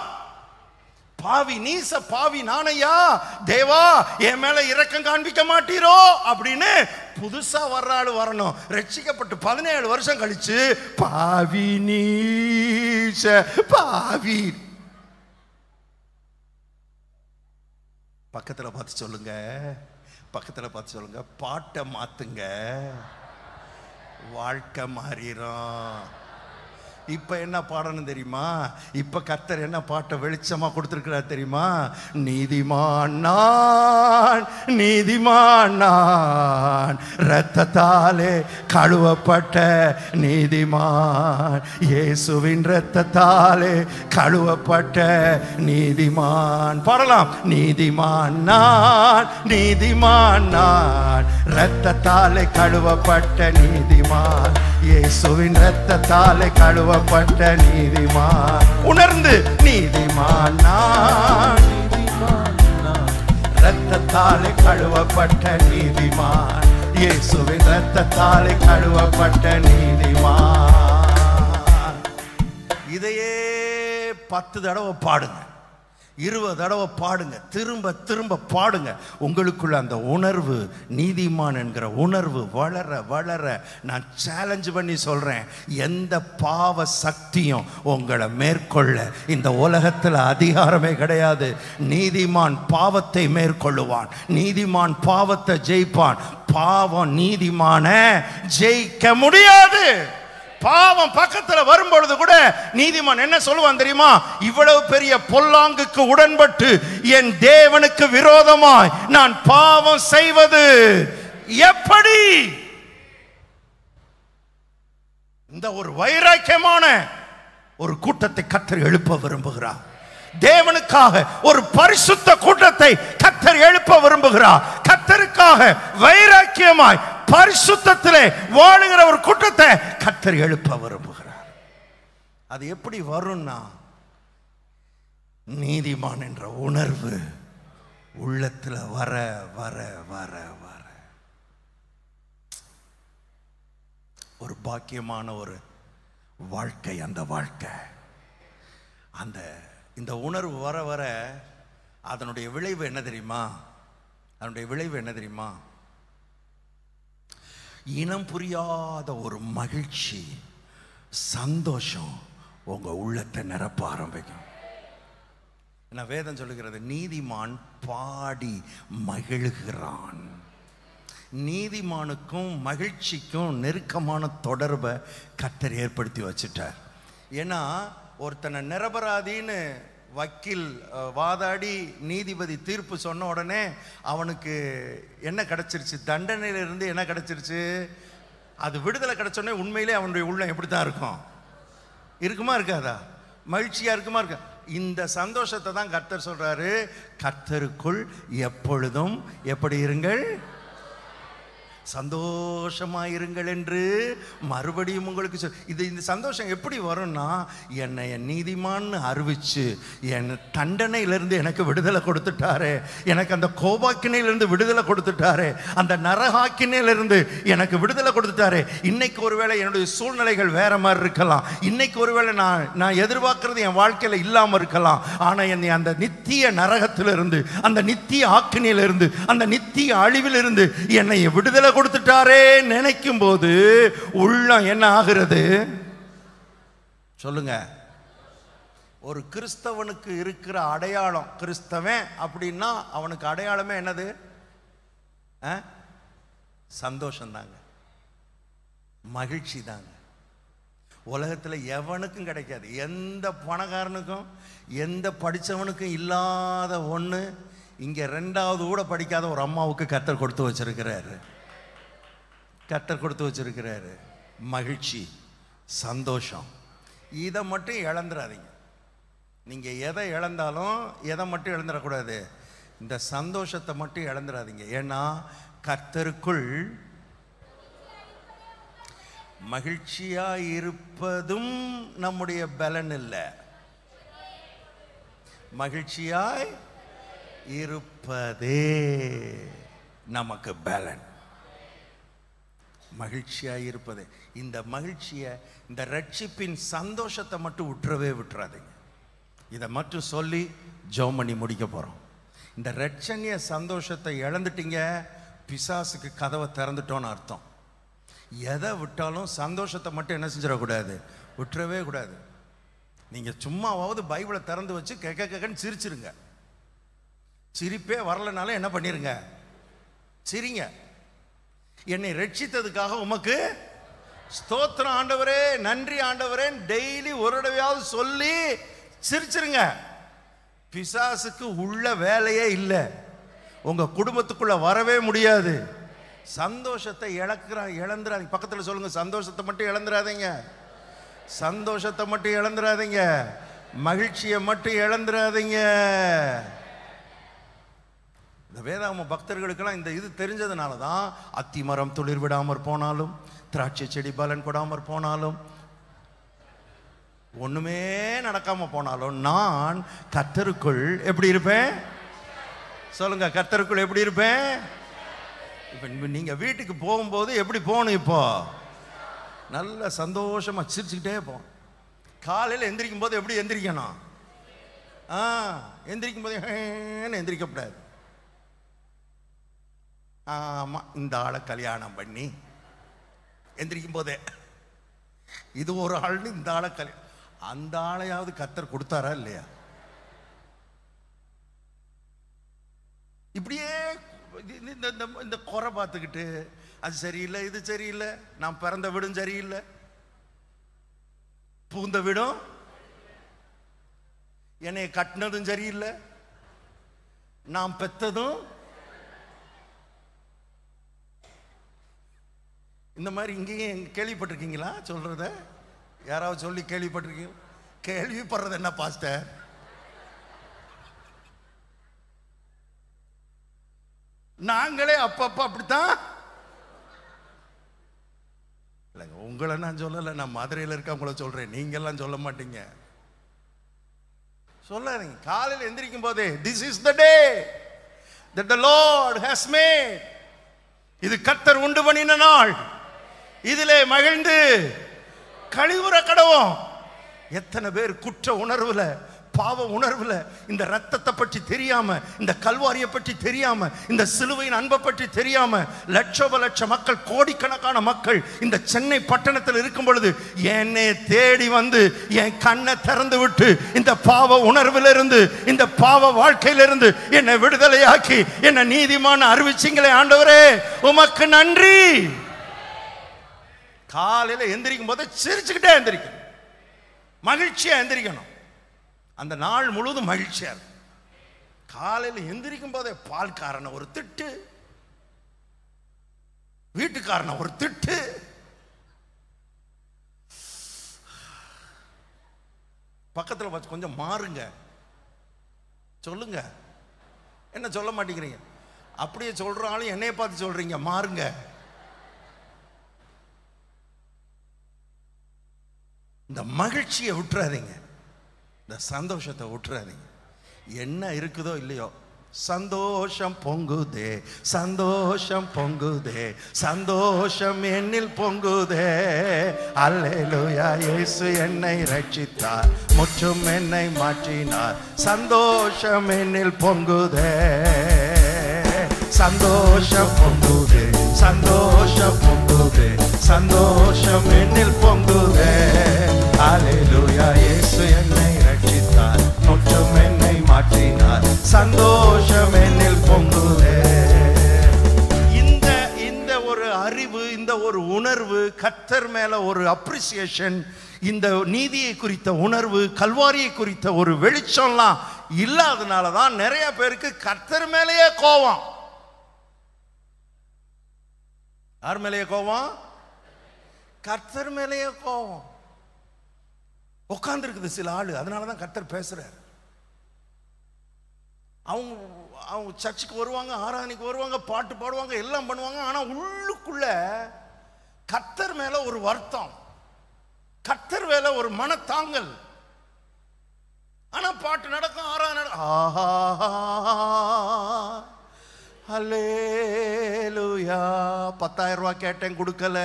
பாவி நீச பாவி நானையா தேவா என் மேல இரக்கம் காண்பிக்க மாட்டீரோ அப்படின்னு புதுசா வர்ற ஆளு வரணும். ரட்சிக்கப்பட்டு 17 வருஷம் கழிச்சு பாவி நீச பாவி. பக்கத்துல பார்த்து சொல்லுங்க, பக்கத்துல பார்த்து சொல்லுங்க, பாட்டை மாத்துங்க, வாழ்க்கை மாறிடும். இப்ப என்ன பாடணும் தெரியுமா? இப்ப கர்த்தர் என்ன பாட்டை வெளிச்சமா கொடுத்திருக்கிறார் தெரியுமா? நீதிமான் நான், நீதிமான் நான், இரத்தத்தாலே கழுவப்பட்ட நீதிமான், இயேசுவின் இரத்தத்தாலே கழுவப்பட்ட நீதிமான். பாடலாம். நீதிமான் நான், நீதிமான் நான், இரத்தத்தாலே கழுவப்பட்ட நீதிமான், இயேசுவின் இரத்தத்தாலே கழுவப்பட்ட நீதிமான். உணர்ந்து நீதிமான் நான், இரத்தத்தாலே கழுவப்பட்ட நீதிமான், இயேசுவின் இரத்தத்தாலே கழுவப்பட்ட நீதிமான். இதையே 10 தடவை பாடுங்க, 20 தடவை பாடுங்க, திரும்ப திரும்ப பாடுங்க. உங்களுக்குள்ள அந்த உணர்வு, நீதிமான் என்கிற உணர்வு வளர வளர நான் சேலஞ்ச் பண்ணி சொல்றேன், எந்த பாவ சக்தியும் உங்களை மேற்கொள்ள இந்த உலகத்தில் அதிகாரமே கிடையாது. நீதிமான் பாவத்தை மேற்கொள்ளுவான், நீதிமான் பாவத்தை ஜெயிப்பான். பாவம் நீதிமான ஜெயிக்க முடியாது. பாவம் பக்கத்துல வரும்பொழுது கூட நீதிமான் என்ன சொல்லுவான் தெரியுமா? இவ்வளவு பெரிய பொல்லாங்குக்கு உடன்பட்டு என் தேவனுக்கு விரோதமாய் நான் பாவம் செய்வது எப்படி? இந்த ஒரு வைராக்கியமான ஒரு கூட்டத்தை கர்த்தர் எழுப்ப விரும்புகிறார். தேவனுக்காக ஒரு பரிசுத்த கூட்டத்தை கர்த்தர் எழுப்ப விரும்புகிறார். கர்த்தருக்காக வைராக்கியமாய் பரிசுத்தத்திலே வாழுகிற ஒரு கூட்டத்தை கர்த்தர் எழுப்ப விரும்புகிறார். அது எப்படி வரும்னா, நீதிமான் என்ற உணர்வு உள்ளத்துல வர வர வர வர ஒரு பாக்கியமான ஒரு வாழ்க்கை. அந்த வாழ்க்கை, அந்த இந்த உணர்வு வர வர அதனுடைய விளைவு என்ன தெரியுமா? அதனுடைய விளைவு என்ன தெரியுமா? இனம் புரியாத ஒரு மகிழ்ச்சி, சந்தோஷம் உங்க உள்ளத்தை நிரப்ப ஆரம்பிக்கும். என்ன வேதம் சொல்லுகிறது? நீதிமான் பாடி மகிழ்கிறான். நீதிமானுக்கும் மகிழ்ச்சிக்கும் நெருக்கமான தொடர்பை கர்த்தர் ஏற்படுத்தி வச்சுட்டார். ஏன்னா ஒருத்தனை நிரபராதின்னு வக்கீல் வாதாடி நீதிபதி தீர்ப்பு சொன்ன உடனே அவனுக்கு என்ன கிடைச்சிருச்சு? தண்டனையிலிருந்து என்ன கிடைச்சிருச்சு? அது விடுதலை கிடைச்சோடனே உண்மையிலே அவனுடைய உள்ளம் எப்படி தான் இருக்கும்? இருக்குமா இருக்காதா? மகிழ்ச்சியா இருக்குமா இருக்கா? இந்த சந்தோஷத்தை தான் கர்த்தர் சொல்றாரு, கர்த்தருக்குள் எப்பொழுதும் எப்படி இருங்கள், சந்தோஷமாயிருங்கள் என்று மறுபடியும் உங்களுக்கு இந்த சந்தோஷம் எப்படி வரும்னா, என்னை என் நீதிமான்னு அறிவிச்சு என் தண்டனையிலிருந்து எனக்கு விடுதலை கொடுத்துட்டாரு, எனக்கு அந்த கோபாக்கினையிலிருந்து விடுதலை கொடுத்துட்டாரு, அந்த நரகாக்கினையிலிருந்து எனக்கு விடுதலை கொடுத்துட்டாரு. இன்னைக்கு ஒருவேளை என்னுடைய சூழ்நிலைகள் வேற மாதிரி இருக்கலாம், இன்னைக்கு ஒருவேளை நான் எதிர்பார்க்கறது என் வாழ்க்கையில இல்லாம இருக்கலாம். ஆனா என்னை அந்த நித்திய நரகத்திலிருந்து, அந்த நித்திய ஆக்கினையிலிருந்து, அந்த நித்திய அழிவிலிருந்து என்னை விடுதலை கொடுத்துட்டாரே நினைக்கும் போது உள்ளம் என்ன ஆகிறது? சொல்லுங்க. ஒரு கிறிஸ்தவனுக்கு இருக்கிற அடையாளம், கிறிஸ்தவன் அப்படின்னா அவனுக்கு அடையாளமே என்னது? சந்தோஷம் தாங்க, மகிழ்ச்சி தாங்க. உலகத்தில் எவனுக்கும் கிடைக்காது, எந்த பணக்காரனுக்கும் எந்த படித்தவனுக்கும் இல்லாத ஒன்று இங்கே ரெண்டாவது கூட படிக்காத ஒரு அம்மாவுக்கு கர்த்தர் கொடுத்து வச்சிருக்கிறாரு. கர்த்தர் கொடுத்து வச்சிருக்கிறாரு மகிழ்ச்சி, சந்தோஷம். இதை மட்டும் இழந்துடாதீங்க. நீங்கள் எதை இழந்தாலும் எதை மட்டும் இழந்துடக்கூடாது? இந்த சந்தோஷத்தை மட்டும் இழந்துடாதீங்க. ஏன்னா கர்த்தருக்குள் மகிழ்ச்சியாக இருப்பதும் நம்முடைய பலன் இல்லை, மகிழ்ச்சியாய் இருப்பதே நமக்கு பலன். மகிழ்ச்சியாக இருப்பது, இந்த மகிழ்ச்சியை, இந்த ரட்சிப்பின் சந்தோஷத்தை மட்டும் விட்டுறாதீங்க. இதை மட்டும் சொல்லி ஜெபம் பண்ணி முடிக்க போகிறோம். இந்த ரட்சணிய சந்தோஷத்தை இழந்துட்டீங்க, பிசாசுக்கு கதவை திறந்துட்டோன்னு அர்த்தம். எதை விட்டாலும் சந்தோஷத்தை மட்டும் என்ன செஞ்சிடக்கூடாது? விட்டுறவே கூடாது. நீங்கள் சும்மாவாவது பைபிளை திறந்து வச்சு கேட்கன்னு சிரிச்சிருங்க. சிரிப்பே வரலனாலும் என்ன பண்ணிருங்க? சிரிங்க. என்னை ரட்சித்ததுக்காக உமக்கு ஸ்தோத்திரம் ஆண்டவரே, நன்றி ஆண்டவரே, டெய்லி ஒரு தடவையாவது சொல்லி சிரிச்சிருங்க. பிசாசுக்கு உள்ள வேலையே இல்லை, உங்க குடும்பத்துக்குள்ள வரவே முடியாது. சந்தோஷத்தை இழந்துடாதீங்க. பக்கத்தில் சொல்லுங்க, சந்தோஷத்தை மட்டும் இழந்துடாதீங்க, சந்தோஷத்தை மட்டும் இழந்துடாதீங்க, மகிழ்ச்சியை மட்டும் இழந்துடாதீங்க. இந்த வேதாகம பக்தர்களுக்கெல்லாம் இந்த இது தெரிஞ்சதுனால தான் அத்தி மரம் துளிர் விடாமற் போனாலும், திராட்சை செடி பலன் கொடாமற் போனாலும், ஒண்ணுமே நடக்காம போனாலும் நான் கர்த்தருக்குள் எப்படி இருப்பேன்? சொல்லுங்க, கர்த்தருக்குள் எப்படி இருப்பேன்? இப்போ நீங்க வீட்டுக்கு போகும்போது எப்படி போகணும்? இப்போ நல்ல சந்தோஷமா சிரிச்சுக்கிட்டே போகணும். காலையில் எந்திரிக்கும் போது எப்படி எந்திரிக்கணும்? எந்திரிக்கும் போது எந்திரிக்கப்படாது. ஆமாம், இந்த ஆளை கல்யாணம் பண்ணி எந்திரிக்கும் போதே இது ஒரு ஆள்னு இந்த ஆளை அந்த ஆளையாவது கர்த்தர் கொடுத்தாரா இல்லையா? இப்படியே இந்த குறை பார்த்துக்கிட்டு அது சரியில்லை, இது சரியில்லை, நான் பிறந்த வீடும் சரியில்லை, பூந்த வீடும், என்னை கட்டினதும் சரியில்லை, நான் பெத்ததும், இந்த மாதிரி இங்கேயும் கேள்விப்பட்டிருக்கீங்களா? சொல்றத யாராவது சொல்லி கேள்விப்பட்டிருக்கீங்க? கேள்விப்படுறது என்ன பாஸ்டர்? நாங்களே அப்பப்ப அப்படித்தான். இல்லைங்க, உங்களை நான் சொல்லலை, நான் மதுரையில் இருக்கவங்கள சொல்றேன், நீங்கெல்லாம் சொல்ல மாட்டீங்க. சொல்லாதீங்க. காலையில் எந்திரிக்கும் போதே this is the day that the Lord has made, இது கர்த்தர் உண்டு பண்ணின நாள், இதிலே மகிழ்ந்து கழிவுற கடவோம். எத்தனை பேர் குற்ற உணர்வுல, பாவ உணர்வுல, இந்த ரத்தத்தை பற்றி தெரியாம, இந்த கல்வாரியை பற்றி தெரியாம, இந்த சிலுவையின் அன்பை பற்றி தெரியாம லட்சோப லட்ச மக்கள், கோடிக்கணக்கான மக்கள் இந்த சென்னை பட்டணத்தில் இருக்கும் பொழுது என்னை தேடி வந்து என் கண்ணை திறந்து விட்டு இந்த பாவ உணர்விலிருந்து, இந்த பாவ வாழ்க்கையிலிருந்து என்னை விடுதலையாக்கி என்னை நீதிமான அறிவிச்சிங்களே ஆண்டவரே, உமக்கு நன்றி. காலையில் எந்திரிக்கும் போது சிரிச்சுக்கிட்டே எந்திரிக்கணும், மகிழ்ச்சியா எந்திரிக்கணும். அந்த நாள் முழுவதும் மகிழ்ச்சியா இருக்கும். காலையில் எந்திரிக்கும் போதே பால்காரனை ஒரு திட்டு, வீட்டுக்காரனை ஒரு திட்டு, பக்கத்தில் வச்சு கொஞ்சம் மாறுங்க, சொல்லுங்க. என்ன சொல்ல மாட்டேங்கிறீங்க? அப்படியே சொல்றாலும் என்னைய பார்த்து சொல்றீங்க, மாறுங்க. இந்த மகிழ்ச்சியை விட்டுறாதீங்க, இந்த சந்தோஷத்தை விட்டுறாதீங்க. என்ன இருக்குதோ இல்லையோ, சந்தோஷம் பொங்குதே, சந்தோஷம் பொங்குதே, சந்தோஷம் என்னில் பொங்குதே. அல்லேலூயா, இயேசு என்னை ரட்சித்தார், முற்றும் என்னை மாற்றினார், சந்தோஷம் என்னில் பொங்குதே, சந்தோஷம் பொங்குதே, சந்தோஷம் பொங்குதே, சந்தோஷம் என்னில் பொங்குதே. அல்லேலூயா இயேசு என்னை ரட்சித்தார், முற்றும் என்னை மாற்றினார், சந்தோஷம் என்னில் பொங்குதே. இந்த ஒரு அறிவு, இந்த ஒரு உணர்வு, கர்த்தர் மேல ஒரு அப்ரிசியேஷன், இந்த நீதியை குறித்த உணர்வு, கல்வாரியை குறித்த ஒரு வெளிச்சம்லாம் இல்லாதனால தான் நிறைய பேருக்கு கர்த்தர் மேலேயே கோபம். யார் மேலேயே கோபம்? கர்த்தர் மேலேயே கோபம் உட்கார்ந்து சில ஆளு. அதனாலதான் கர்த்தர் பேசுறார். அவங்க சர்ச்சுக்கு வருவாங்க, ஆராதனைக்கு வருவாங்க, பாட்டு பாடுவாங்க, எல்லாம் பண்ணுவாங்க. ஆனா உள்ளுக்குள்ள கர்த்தர் மேல ஒரு வருத்தம், கர்த்தர் மேல ஒரு மனத்தாங்கல். ஆனா பாட்டு நடக்கும், ஆராதனை. ஆஹா அல்லேலூயா, 10,000 ரூபாய் கேட்டேன் கொடுக்கல.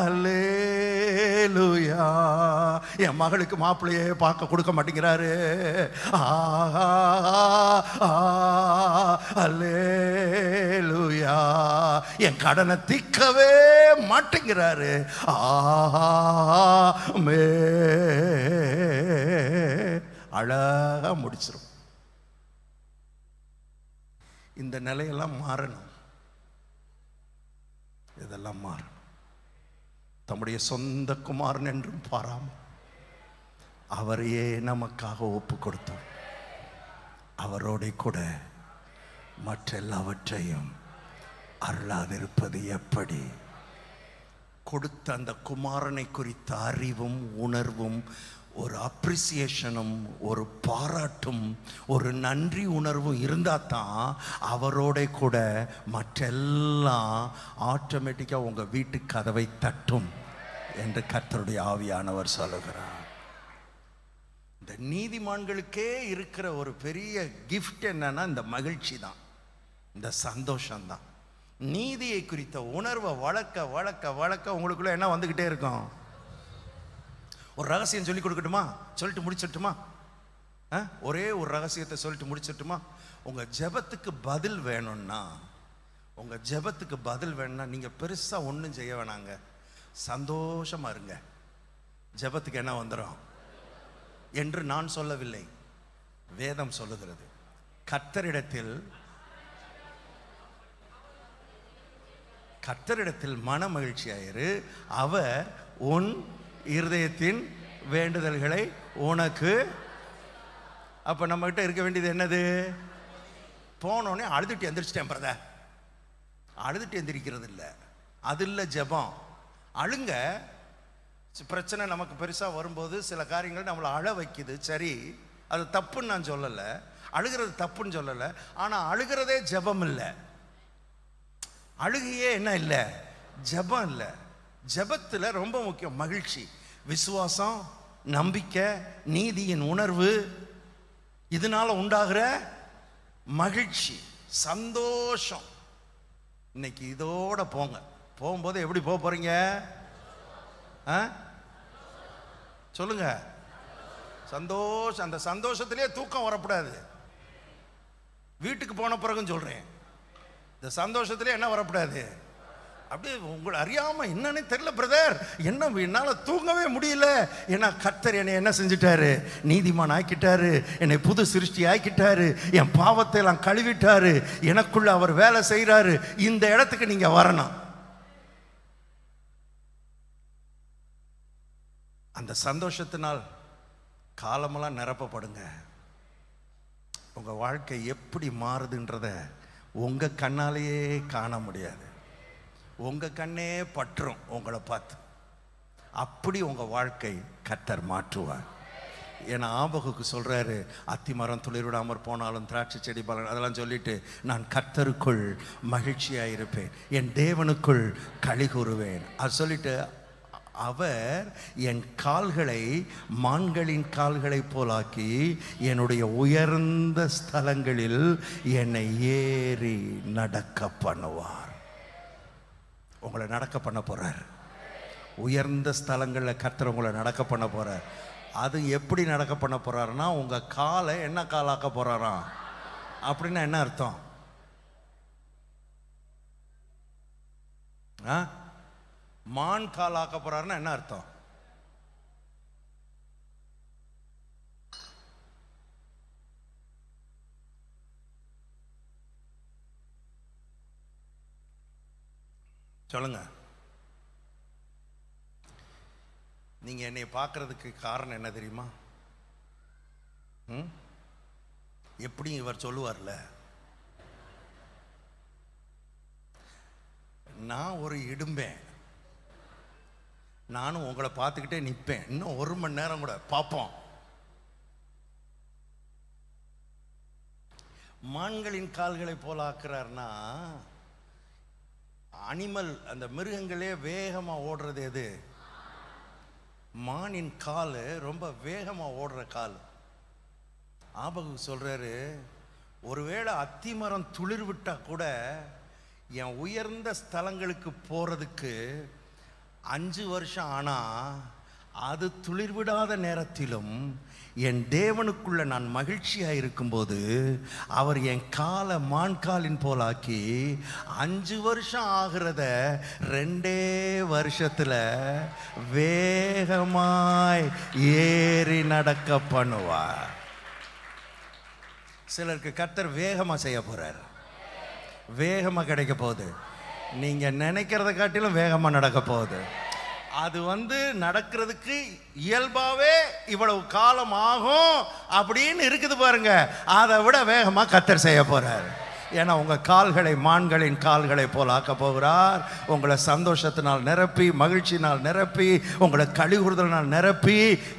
அல்லேலூயா, என் மகளுக்கு மாப்பிள்ளையே பார்க்க கொடுக்க மாட்டேங்கிறாரு. அல்லேலூயா, என் கடனை தீர்க்கவே மாட்டேங்கிறாரு. அழகா முடிச்சிரும். இந்த நிலையெல்லாம் மாறணும். இதெல்லாம் மாறணும். தம்முடைய சொந்த குமாரன் என்றும் பாராமல் அவரையே நமக்காக ஒப்பு கொடுத்தோம். அவரோட கூட மற்ற எல்லாவற்றையும் அருளாதிருப்பது எப்படி? கொடுத்த அந்த குமாரனை குறித்த அறிவும் உணர்வும், ஒரு அப்ரிசியேஷனும், ஒரு பாராட்டும், ஒரு நன்றி உணர்வும் இருந்தால் தான் அவரோட கூட மற்றெல்லாம் ஆட்டோமேட்டிக்காக உங்கள் வீட்டு கதவை தட்டும் என்று கர்த்தருடைய ஆவியானவர் சொல்லுகிறார். இந்த நீதிமான்களுக்கே இருக்கிற ஒரு பெரிய கிஃப்ட் என்னன்னா இந்த மகிழ்ச்சி தான், இந்த சந்தோஷம்தான். நீதியை குறித்த உணர்வை வளர்க்க வளர்க்க வளர்க்க உங்களுக்குள்ள என்ன வந்துக்கிட்டே இருக்கும்? ஒரு ரகசியம் சொல்லி கொடுக்கட்டுமா? சொல்லிட்டு முடிச்சிட்டுமா? ஒரே ஒரு ரகசியத்தை சொல்லிட்டு முடிச்சிட்டுமா? உங்கள் ஜெபத்துக்கு பதில் வேணும்னா, உங்கள் ஜெபத்துக்கு பதில் வேணும்னா நீங்கள் பெருசாக ஒன்றும் செய்ய வேணாங்க, சந்தோஷமாக இருங்க. ஜெபத்துக்கு என்ன வந்துடும் என்று நான் சொல்லவில்லை, வேதம் சொல்லுகிறது. கர்த்தரிடத்தில் மன மகிழ்ச்சியாயிரு, அவர் உன் இருதயத்தின் வேண்டுதல்களை உனக்கு. அப்ப நம்ம கிட்ட இருக்க வேண்டியது என்னது? போனோடனே அழுதுட்டு எந்திரிச்சிட்டேன் பிரதர், அழுதுட்டு எந்திரிக்கிறது இல்லை, அது இல்லை ஜெபம். அழுங்க. பிரச்சனை நமக்கு பெருசா வரும்போது சில காரியங்கள் நம்மளை அழ வைக்குது, சரி, அது தப்புன்னு நான் சொல்லலை, அழுகிறது தப்புன்னு சொல்லலை. ஆனா அழுகிறதே ஜெபம் இல்லை, அழுகையே என்ன இல்லை? ஜெபம் இல்லை. ஜெபத்துல ரொம்ப முக்கியம் மகிழ்ச்சி, விசுவாசம், நம்பிக்கை, நீதியின் உணர்வு, இதனால உண்டாகிற மகிழ்ச்சி, சந்தோஷம். இன்னைக்கு இதோட போங்க. போகும்போது எப்படி போக போறீங்க? சொல்லுங்க. சந்தோஷம். அந்த சந்தோஷத்திலே தூக்கம் வரக்கூடாது. வீட்டுக்கு போன பிறகும் சொல்றேன், இந்த சந்தோஷத்திலே என்ன வரக்கூடாது? அப்படியே உங்களை அறியாம என்னன்னு தெரியல பிரதர், என்ன என்னால தூங்கவே முடியல. ஏன்னா கர்த்தர் என்னை என்ன செஞ்சிட்டாரு? நீதிமான் ஆக்கிட்டாரு, என்னை புது சிருஷ்டி ஆக்கிட்டாரு, என் பாவத்தை எல்லாம் கழுவிட்டாரு, எனக்குள்ள அவர் வேலை செய்யறாரு. இந்த இடத்துக்கு நீங்க வரணும். அந்த சந்தோஷத்தினால் காலமெல்லாம் நிரப்பப்படுங்க. உங்க வாழ்க்கை எப்படி மாறுதுன்றத உங்க கண்ணாலேயே காண முடியாது. உங்க கண்ணே பற்றும் உங்களை பார்த்து. அப்படி உங்க வாழ்க்கை கர்த்தர் மாற்றுவார். ஏன்னா ஆபகுக்கு சொல்றாரு, அத்தி மரம் துளிர்விடாமற் போனாலும் திராட்சை செடி பலன், அதெல்லாம் சொல்லிட்டு நான் கர்த்தருக்குள் மகிழ்ச்சியாயிருப்பேன், என் தேவனுக்குள் களி கூறுவேன். அது சொல்லிட்டு அவர் என் கால்களை மான்களின் கால்களை போலாக்கி என்னுடைய உயர்ந்த ஸ்தலங்களில் என்னை ஏறி நடக்க பண்ணுவார். உங்களை நடக்க பண்ண போறார். உயர்ந்த ஸ்தலங்களில் கர்த்தர் உங்களை நடக்க பண்ண போறார். அது எப்படி நடக்க பண்ண போறாருன்னா, உங்க காலை என்ன காலாக்க போறாராம்? அப்படின்னா என்ன அர்த்தம்? மான் கால் ஆக்க போறாருன்னா என்ன அர்த்தம்? சொல்லுங்க. நீங்க என்னை பார்க்கறதுக்கு காரணம் என்ன தெரியுமா? எப்படி இவர் சொல்லுவார்ல, நான் ஒரு இடும்பேன், நானும் உங்களை பார்த்துக்கிட்டே நிற்பேன், இன்னும் 1 மணி நேரம் கூட பார்ப்போம். மான்களின் கால்களை போல ஆக்குறாருன்னா, அனிமல் அந்த மிருகங்களே வேகமா ஓடுறது எது? மானின் கால் ரொம்ப வேகமா ஓடுற கால். ஆபகு சொல்றாரு, ஒருவேளை அத்திமரம் துளிர் விட்டா கூட என் உயர்ந்த ஸ்தலங்களுக்கு போறதுக்கு 5 வருஷம் ஆனா அது துளிர் விடாத நேரத்திலும் என் தேவனுக்குள்ள நான் மகிழ்ச்சியாக இருக்கும்போது அவர் என் காலை மான்காலின் போலாக்கி 5 வருஷம் ஆகிறத 2 வருஷத்துல வேகமாய் ஏறி நடக்க பண்ணுவார். சிலருக்கு கர்த்தர் வேகமா செய்ய போறார், வேகமா கிடைக்க போகுது. நீங்க நினைக்கிறத காட்டிலும் வேகமா நடக்க போகுது. அது நடக்கிறதுக்கு இயல்பாவே இவ்வளவு காலம் ஆகும் அப்படின்னு இருக்குது பாருங்க, அதை விட வேகமா கர்த்தர் செய்ய போறார். ஏன்னா உங்க கால்களை மான்களின் கால்களை போல் ஆக்க போகிறார். உங்களை சந்தோஷத்தினால் நிரப்பி, மகிழ்ச்சியினால் நிரப்பி, உங்களை கழிவுறுதலினால் நிரப்பி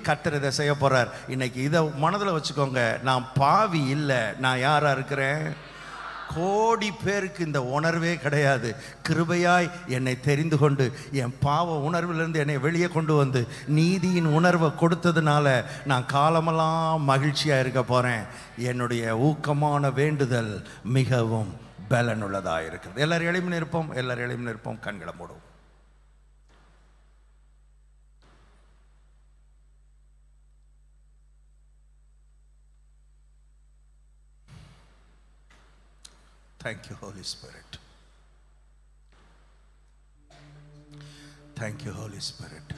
கர்த்தர் இதை செய்ய போறார். இன்னைக்கு இதை மனதில் வச்சுக்கோங்க. நான் பாவி இல்லை, நான் யாரா இருக்கிறேன்? கோடி பேருக்கு இந்த உணர்வே கிடையாது. கிருபையாய் என்னை தெரிந்து கொண்டு என் பாவ உணர்விலிருந்து என்னை வெளியே கொண்டு வந்து நீதியின் உணர்வை கொடுத்ததுனால நான் காலமெல்லாம் மகிழ்ச்சியாக இருக்க போகிறேன். என்னுடைய ஊக்கமான வேண்டுதல் மிகவும் பலனுள்ளதாக இருக்கிறது. எல்லாரும் எளிமையாக இருப்போம், எல்லாரும் எளிமையாக இருப்போம். கண்களை மூடுவோம். Thank you, Holy Spirit. Thank you, Holy Spirit.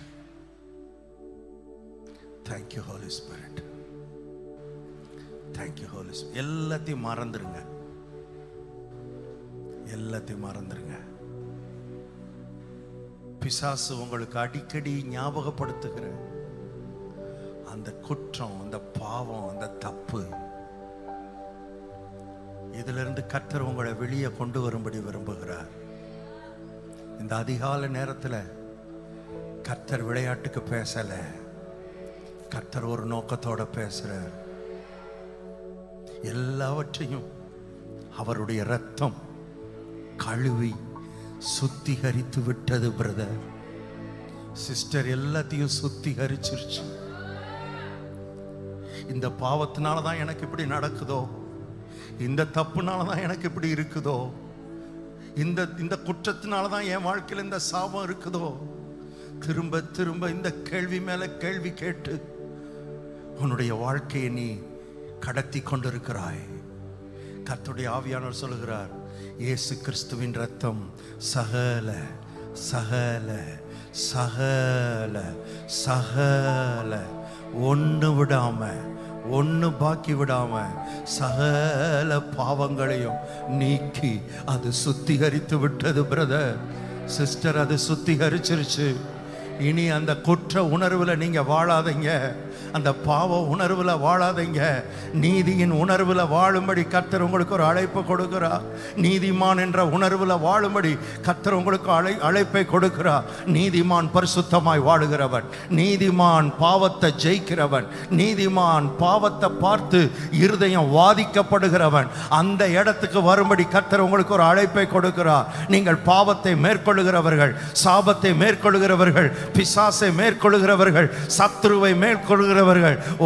Thank you, Holy Spirit. Thank you, Holy Spirit. எல்லாத்தையும் மறந்துருங்க, எல்லாத்தையும் மறந்துருங்க. பிசாசு உங்களுக்கு அடிக்கடி ஞாபகப்படுத்துகிற அந்த குற்றம், அந்த பாவம், அந்த தப்பு, இதிலிருந்து கர்த்தர் உங்களை வெளியே கொண்டு வரும்படி விரும்புகிறார். இந்த அதிகாலை நேரத்தில் கர்த்தர் விளையாட்டுக்கு பேசல, கர்த்தர் ஒரு நோக்கத்தோட பேசுறார். எல்லாவற்றையும் அவருடைய இரத்தம் கழுவி சுத்திகரித்து விட்டது. பிரதர், சிஸ்டர், எல்லாத்தையும் சுத்திகரிச்சிருச்சு. இந்த பாவத்தினால தான் எனக்கு இப்படி நடக்குதோ, இந்த தப்புனால தான் எனக்கு இப்படி இருக்குதோ, இந்த குற்றத்தினால தான் என் வாழ்க்கையில் இந்த சாபம் இருக்குதோ, திரும்ப திரும்ப இந்த கேள்வி மேல கேள்வி கேட்டு உன்னுடைய வாழ்க்கையை நீ கடத்தி கொண்டிருக்கிறாய். கர்த்தருடைய ஆவியானவர் சொல்லுகிறார், இயேசு கிறிஸ்துவின் ரத்தம் சகல சகல சகல சகல ஒன்று விடாம, ஒன்று பாக்கி விடாம சகல பாவங்களையும் நீக்கி அது சுத்திகரித்து விட்டது. பிரதர், சிஸ்டர், அது சுத்திகரிச்சிருச்சு. இனி அந்த குற்ற உணர்வுல நீங்க வாழாதீங்க, அந்த பாவ உணர்வுல வாழாதீங்க. நீதியின் உணர்வுல வாழும்படி கர்த்தர் உங்களுக்கு ஒரு அழைப்பு கொடுக்கிறார். நீதிமான் என்ற உணர்வுல வாழும்படி கர்த்தர் உங்களுக்கு அழைப்பை கொடுக்கிறார். நீதிமான் பரிசுத்தமாய் வாழுகிறவன், நீதிமான் பாவத்தை ஜெயிக்கிறவன், நீதிமான் பாவத்தை பார்த்து இருதயம் வாதிக்கப்படுகிறவன். அந்த இடத்துக்கு வரும்படி கர்த்தர் உங்களுக்கு ஒரு அழைப்பை கொடுக்கிறார். நீங்கள் பாவத்தை மேற்கொள்ளுகிறவர்கள், சாபத்தை மேற்கொள்ளுகிறவர்கள், பிசாசை மேற்கொள்ளுகிறவர்கள், சத்துருவை மேற்கொள்ளுகிறவர்கள்,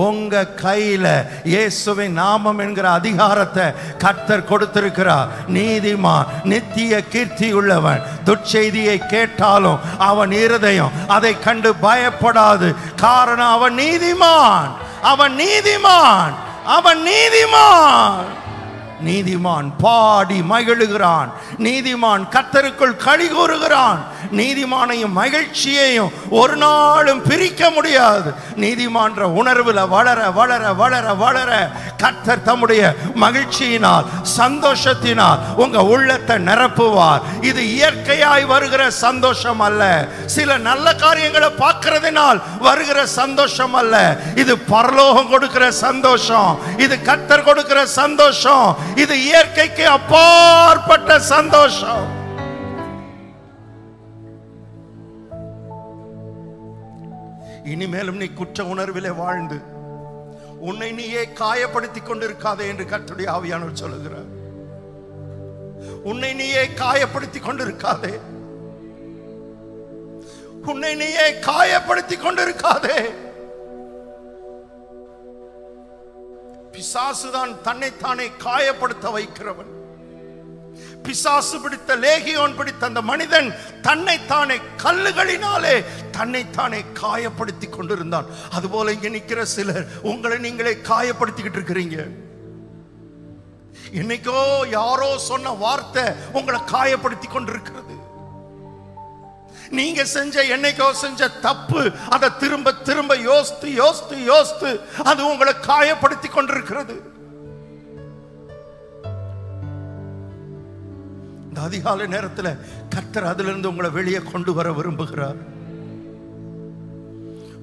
உங்க கையில இயேசுவின் நாமம் என்கிற அதிகாரத்தை கர்த்தர் கொடுத்திருக்கிறார். நீதிமான் நித்திய கீர்த்தி உள்ளவன். துர்ச்செய்தியை கேட்டாலும் அவன் இருதயம் அதை கண்டு பயப்படாது. காரணம் அவன் நீதிமான், அவன் நீதிமான், அவன் நீதிமான். நீதிமான் பாடி மகிழுகிறான். நீதிமான் கர்த்தருக்குள் களி கூறுகிறான். நீதிமானையும் மகிழ்ச்சியையும் ஒரு நாளும் பிரிக்க முடியாது. நீதிமான்ற உணர்வுல வளர வளர வளர வளர கர்த்தர் தம்முடைய மகிழ்ச்சியினால் சந்தோஷத்தினால் உங்க உள்ளத்தை நிரப்புவார். இது இயற்கையாய் வருகிற சந்தோஷம் அல்ல, சில நல்ல காரியங்களை பார்க்கிறதுனால் வருகிற சந்தோஷம் அல்ல. இது பரலோகம் கொடுக்கிற சந்தோஷம், இது கர்த்தர் கொடுக்கிற சந்தோஷம், இது இயற்கைக்கு அப்பாற்பட்ட சந்தோஷம். இனிமேலும் நீ குற்ற உணர்விலே வாழ்ந்து உன்னை நீயே காயப்படுத்திக் கொண்டிருக்காதே என்று கர்த்தருடைய ஆவியானவர் சொல்லுகிறார். உன்னை நீயே காயப்படுத்திக் கொண்டிருக்காதே, உன்னை நீயே காயப்படுத்திக் கொண்டிருக்காதே. பிசாசுதான் தன்னைத்தானே காயப்படுத்த வைக்கிறவன். பிசாசு பிடித்த, லேகியோன் பிடித்த அந்த மனிதன் தன்னைத்தானே கல்லுகளினாலே தன்னைத்தானே காயப்படுத்தி கொண்டிருந்தான். அதுபோல இங்க நிக்கிற சிலர் உங்களை நீங்களே காயப்படுத்திக்கிட்டு இருக்கிறீங்க. இன்னைக்கோ யாரோ சொன்ன வார்த்தை உங்களை காயப்படுத்தி கொண்டிருக்கிறது. நீங்க செஞ்ச என்னைக்கோ செஞ்ச தப்பு அதை திரும்ப திரும்ப யோசித்து யோசித்து யோசித்து அது உங்களை காயப்படுத்தி கொண்டிருக்கிறது. இந்த அதிகாலை நேரத்தில் கர்த்தர் அதிலிருந்து உங்களை வெளியே கொண்டு வர விரும்புகிறார்.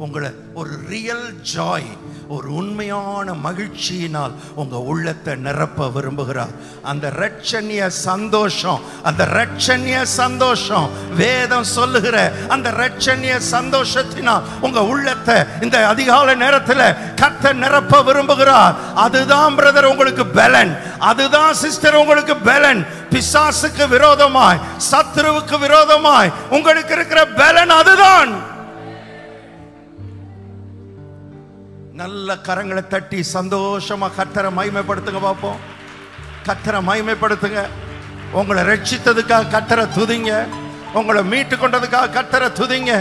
உங்களை ஒரு ரியல் ஜாய், ஒரு உண்மையான மகிழ்ச்சியினால் உங்க உள்ளத்தை நிரப்ப விரும்புகிறார். அந்த இரட்சணிய சந்தோஷம், அந்த இரட்சணிய சந்தோஷம், வேதம் சொல்லுகிற அந்த இரட்சணிய சந்தோஷத்தினால் உங்க உள்ளத்தை இந்த அதிகாலை நேரத்தில் கர்த்தர் நிரப்ப விரும்புகிறார். அதுதான் பிரதர் உங்களுக்கு பலன், அதுதான் சிஸ்டர் உங்களுக்கு பலன். பிசாசுக்கு விரோதமாய், சத்துருவுக்கு விரோதமாய் உங்களுக்கு இருக்கிற பலன் அதுதான். நல்ல கரங்களை தட்டி சந்தோஷமா கர்த்தரை மகிமைப்படுத்துங்க பார்ப்போம். கர்த்தரை மகிமைப்படுத்துங்க. உங்களை ரட்சித்ததுக்காக கர்த்தரை துதிங்க. உங்களை மீட்டு கொண்டதுக்காக கர்த்தரை துதிங்க.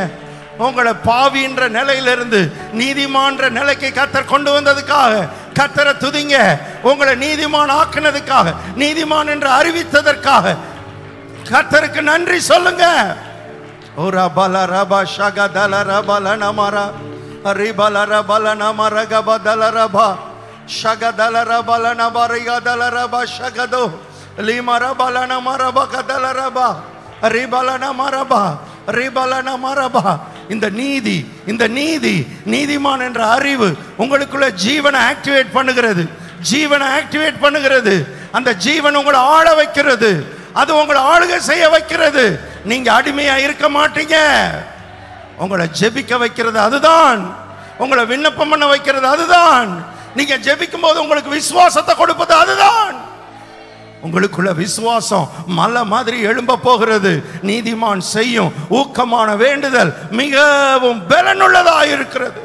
உங்களை பாவின்ற நிலையிலிருந்து நீதிமான்ற நிலைக்கு கர்த்தர் கொண்டு வந்ததுக்காக கர்த்தரை துதிங்க. உங்களை நீதிமான் ஆக்கினதுக்காக, நீதிமான் என்று அறிவித்ததற்காக கர்த்தருக்கு நன்றி சொல்லுங்க. ஓரா பல ரபா ஷகதல ரபல நமரா ரிபலர பலன மரகபதலரப ஷகதலர பலன பரிகதலரப ஷகதோ லிமர பலன மரபகதலரப ரிபலன மரப ரிபலன மரப. இந்த நீதி, இந்த நீதி, நீதிமான் என்ற அறிவு உங்களுக்குள்ள ஜீவனை ஆக்டிவேட் பண்ணுகிறது, ஜீவனை ஆக்டிவேட் பண்ணுகிறது. அந்த ஜீவன் உங்களை ஆள வைக்கிறது, அது உங்களை ஆளுகை செய்ய வைக்கிறது. நீங்க அடிமையா இருக்க மாட்டீங்க. உங்களை ஜெபிக்க வைக்கிறது அதுதான், உங்களை விண்ணப்பம் பண்ண வைக்கிறது அதுதான். நீங்க ஜெபிக்கும் போது உங்களுக்கு விசுவாசத்தை கொடுப்பது அதுதான். உங்களுக்குள்ள விசுவாசம் மலை மாதிரி எழும்ப போகிறது. நீதிமான் செய்யும் ஊக்கமான வேண்டுதல் மிகவும் பலனுள்ளதாக இருக்கிறது.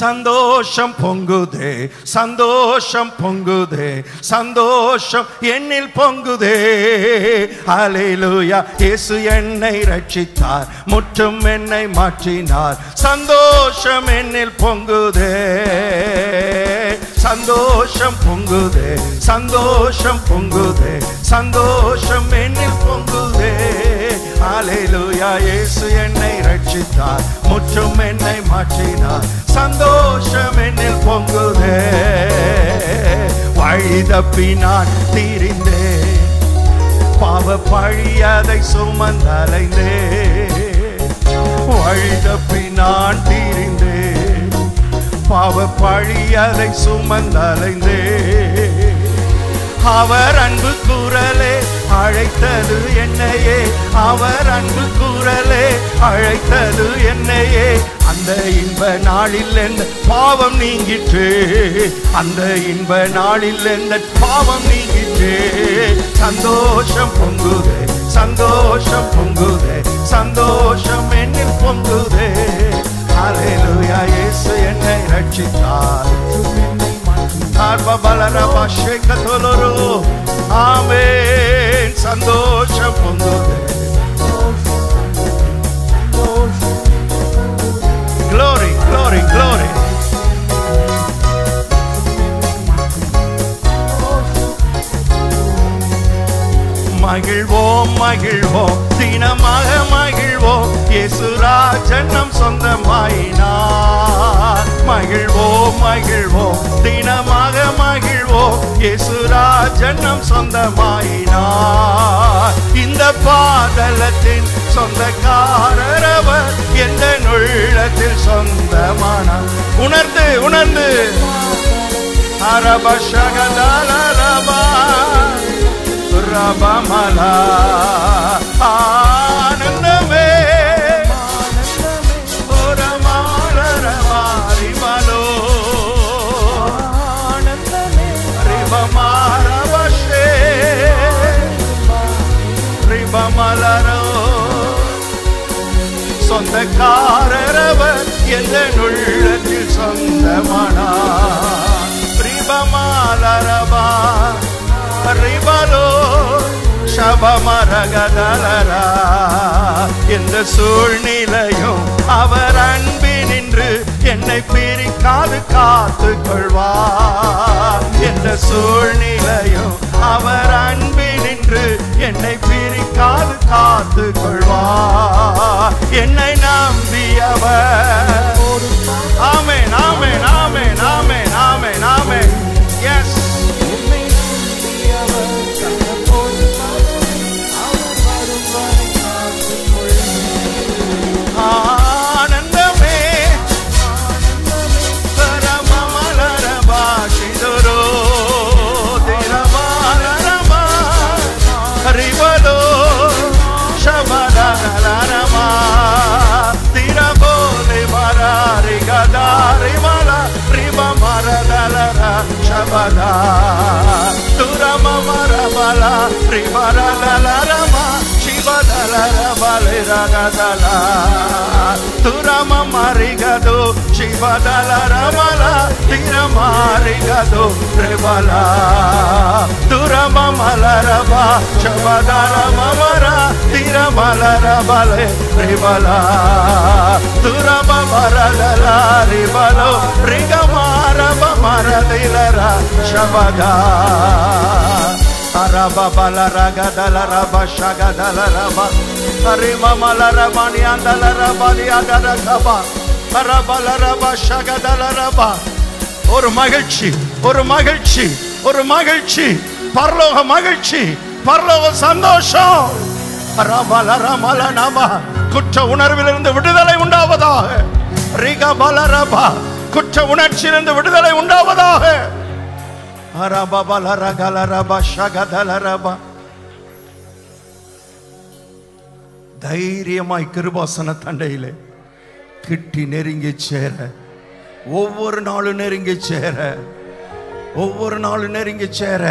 சந்தோஷம் பொங்குதே, சந்தோஷம் பொங்குதே, சந்தோஷம் என்னில் பொங்குதே. ஹல்லேலூயா, இயேசு என்னை ரட்சித்தார், முற்றும் என்னை மாற்றினார். சந்தோஷம் என்னில் பொங்குதே, சந்தோஷம் பொங்குதே, சந்தோஷம் பொங்குதே, சந்தோஷம் என்னில் பொங்குதே. ஹல்லேலூயா, இயேசு என்னை ரட்சித்தார், முற்றும் என்னை மாற்றினார். சந்தோஷம் என்னில் பொங்குதே. வழி தப்பி நான் தீரிந்தேன், பாவ பழியதை சுமந்தலைந்தே. வழி தப்பி நான் தீரிந்தேன், பாவ பழியதை சுமந்தலைந்தே. அவர் அன்பு குரலே அழைத்தது என்னையே, அவர் அன்பு குரலே அழைத்தது என்னையே. அந்த இன்ப நாளில் எந்த பாவம் நீங்கிற்று, அந்த இன்ப நாளில் எந்த பாவம் நீங்கிற்று. சந்தோஷம் பொங்குதே, சந்தோஷம் பொங்குதே, சந்தோஷம் என்னில் பொங்குதே. ஹல்லேலூயா, இயேசு என்னை ரட்சித்தார். ஆமென். சந்தோஷம் பொங்குதே. Glory, glory, glory. மகிழ்வோம், தினமாக மகிழ்வோம், இயேசுராஜன் நம் சொந்தமாயினார். மகிழ்வோம் மகிழ்வோம், தினமாக மகிழ்வோம், இயேசுராஜன் நம் சொந்தமாயினார். இந்த பாதலத்தின் சொந்தக்காரர் அவர், எந்த உள்ளத்தில் சொந்தமானார். உணர்ந்து உணர்ந்து அரபஷகதலரபா ரபமலா ஆனந்தமே ஒரமாரரவாரிமலோ ரிபமாரவஷே ரிபமலரோ. சொந்தக்காரரவர் எந்த உள்ளத்தில் சொந்தமானார். ரிபமாலரபா ரிபலோ சபமரகதலரா. எந்த சூழ்நிலையும் அவர் அன்பினின்று என்னை பிரிக்காது காத்து கொள்வார். எந்த சூழ்நிலையும் அவர் அன்பினின்று என்னை பிரிக்காது காத்து கொள்வார். என்னை நம்பியவர். ஆமென் ஆமென் ஆமென் ஆமென் ஆமென் ஆமென். எஸ், ஆனந்தமே பரமமலரபா சிதரோ திரமலரபா ரிவலோ சபரலரபா திரபோலே மராரி கதாரி மலா ரிபமரதலரா சபதா துரமமரபலா ரிபரதலரமா ಶಿವದಲರಬಲಿರಗದಲ ತುರಮ ಮರಿಗದು ಶಿವದಲರಮಲ ತಿರಮಾರಿಗದು ರಿಬಲ ತುರಮ ಮಲರಬ ಶಬದರಮರ ತಿರಮಲರಬಲೆ ರಿಬಲ ತುರಮ ಮರದಲ ರಿಬಲು ರಿಗಮಾರಬ ಮರದಿಲರ ಶಬದ அரபலரகதலரப ஷகதலரப அரிமமலரமணியந்தலரபலியதரகப அரபலரப ஷகதலரப. ஒரு மகிழ்ச்சி, ஒரு மகிழ்ச்சி, ஒரு மகிழ்ச்சி, பரலோக மகிழ்ச்சி, பரலோக சந்தோஷம். அரபலரமலநம. குற்ற உணர்விலிருந்து விடுதலை உண்டாவதாக. ரிகபலரப. குற்ற உணர்ச்சியிலிருந்து விடுதலை உண்டாவதாக. தைரியமாய் கிருபாசன தண்டையிலே கிட்டி நெருங்கி சேர, ஒவ்வொரு நாளும் நெருங்கி சேர, ஒவ்வொரு நாளும் நெருங்கி சேர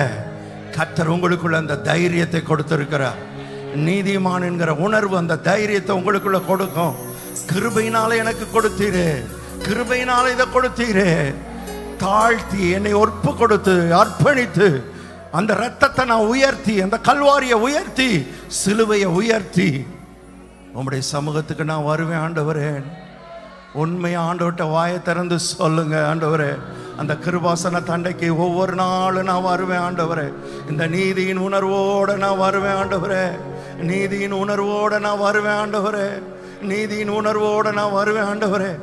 கர்த்தர் உங்களுக்குள்ள அந்த தைரியத்தை கொடுத்திருக்கிறார். நீதிமான் என்கிற உணர்வு அந்த தைரியத்தை உங்களுக்குள்ள கொடுக்கும். கிருபையினால எனக்கு கொடுத்தீரே, கிருபையினால இதை கொடுத்தீரே. தாழ்த்தி என்னை ஒப்பு கொடுத்து அர்ப்பணித்து அந்த ரத்தத்தை நான் உயர்த்தி, அந்த கல்வாரியை உயர்த்தி, சிலுவையை உயர்த்தி உம்முடைய சமூகத்துக்கு நான் வருவேன் ஆண்டவரே. உண்மையா ஆண்டவர்கிட்ட வாயை திறந்து சொல்லுங்க, ஆண்டவரே அந்த கிருபாசன தண்டைக்கு ஒவ்வொரு நாளும் நான் வருவேன் ஆண்டவரே. இந்த நீதியின் உணர்வோட நான் வருவேன் ஆண்டவரே. நீதியின் உணர்வோட நான் வருவேன் ஆண்டவரே. நீதியின் உணர்வோட நான் வருவேன் ஆண்டவரே.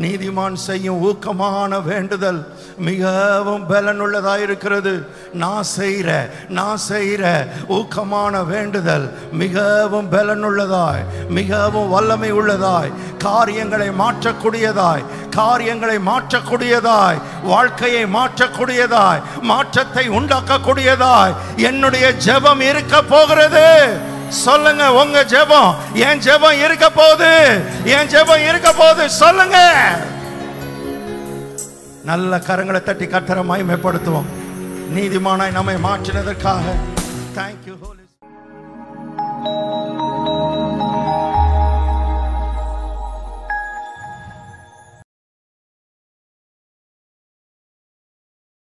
நீதிமான் செய்யும் ஊக்கமான வேண்டுதல் மிகவும் பலனுள்ளதாய் இருக்கிறது. நான் செய்கிற ஊக்கமான வேண்டுதல் மிகவும் பலனுள்ளதாய், மிகவும் வல்லமை உள்ளதாய், காரியங்களை மாற்றக்கூடியதாய், காரியங்களை மாற்றக்கூடியதாய், வாழ்க்கையை மாற்றக்கூடியதாய், மாற்றத்தை உண்டாக்கக்கூடியதாய் என்னுடைய ஜெபம் இருக்க போகிறது. சொல்லுங்க, உங்க ஜெபம், என் ஜெபம் இருக்க போகுது, என் ஜெபம் இருக்க போகுது. சொல்லுங்க. நல்ல கரங்களை தட்டி கர்த்தரை மகிமைப்படுத்துவோம். நீதிமானாய் நம்மை மாற்றினதற்காக தேங்க்யூ.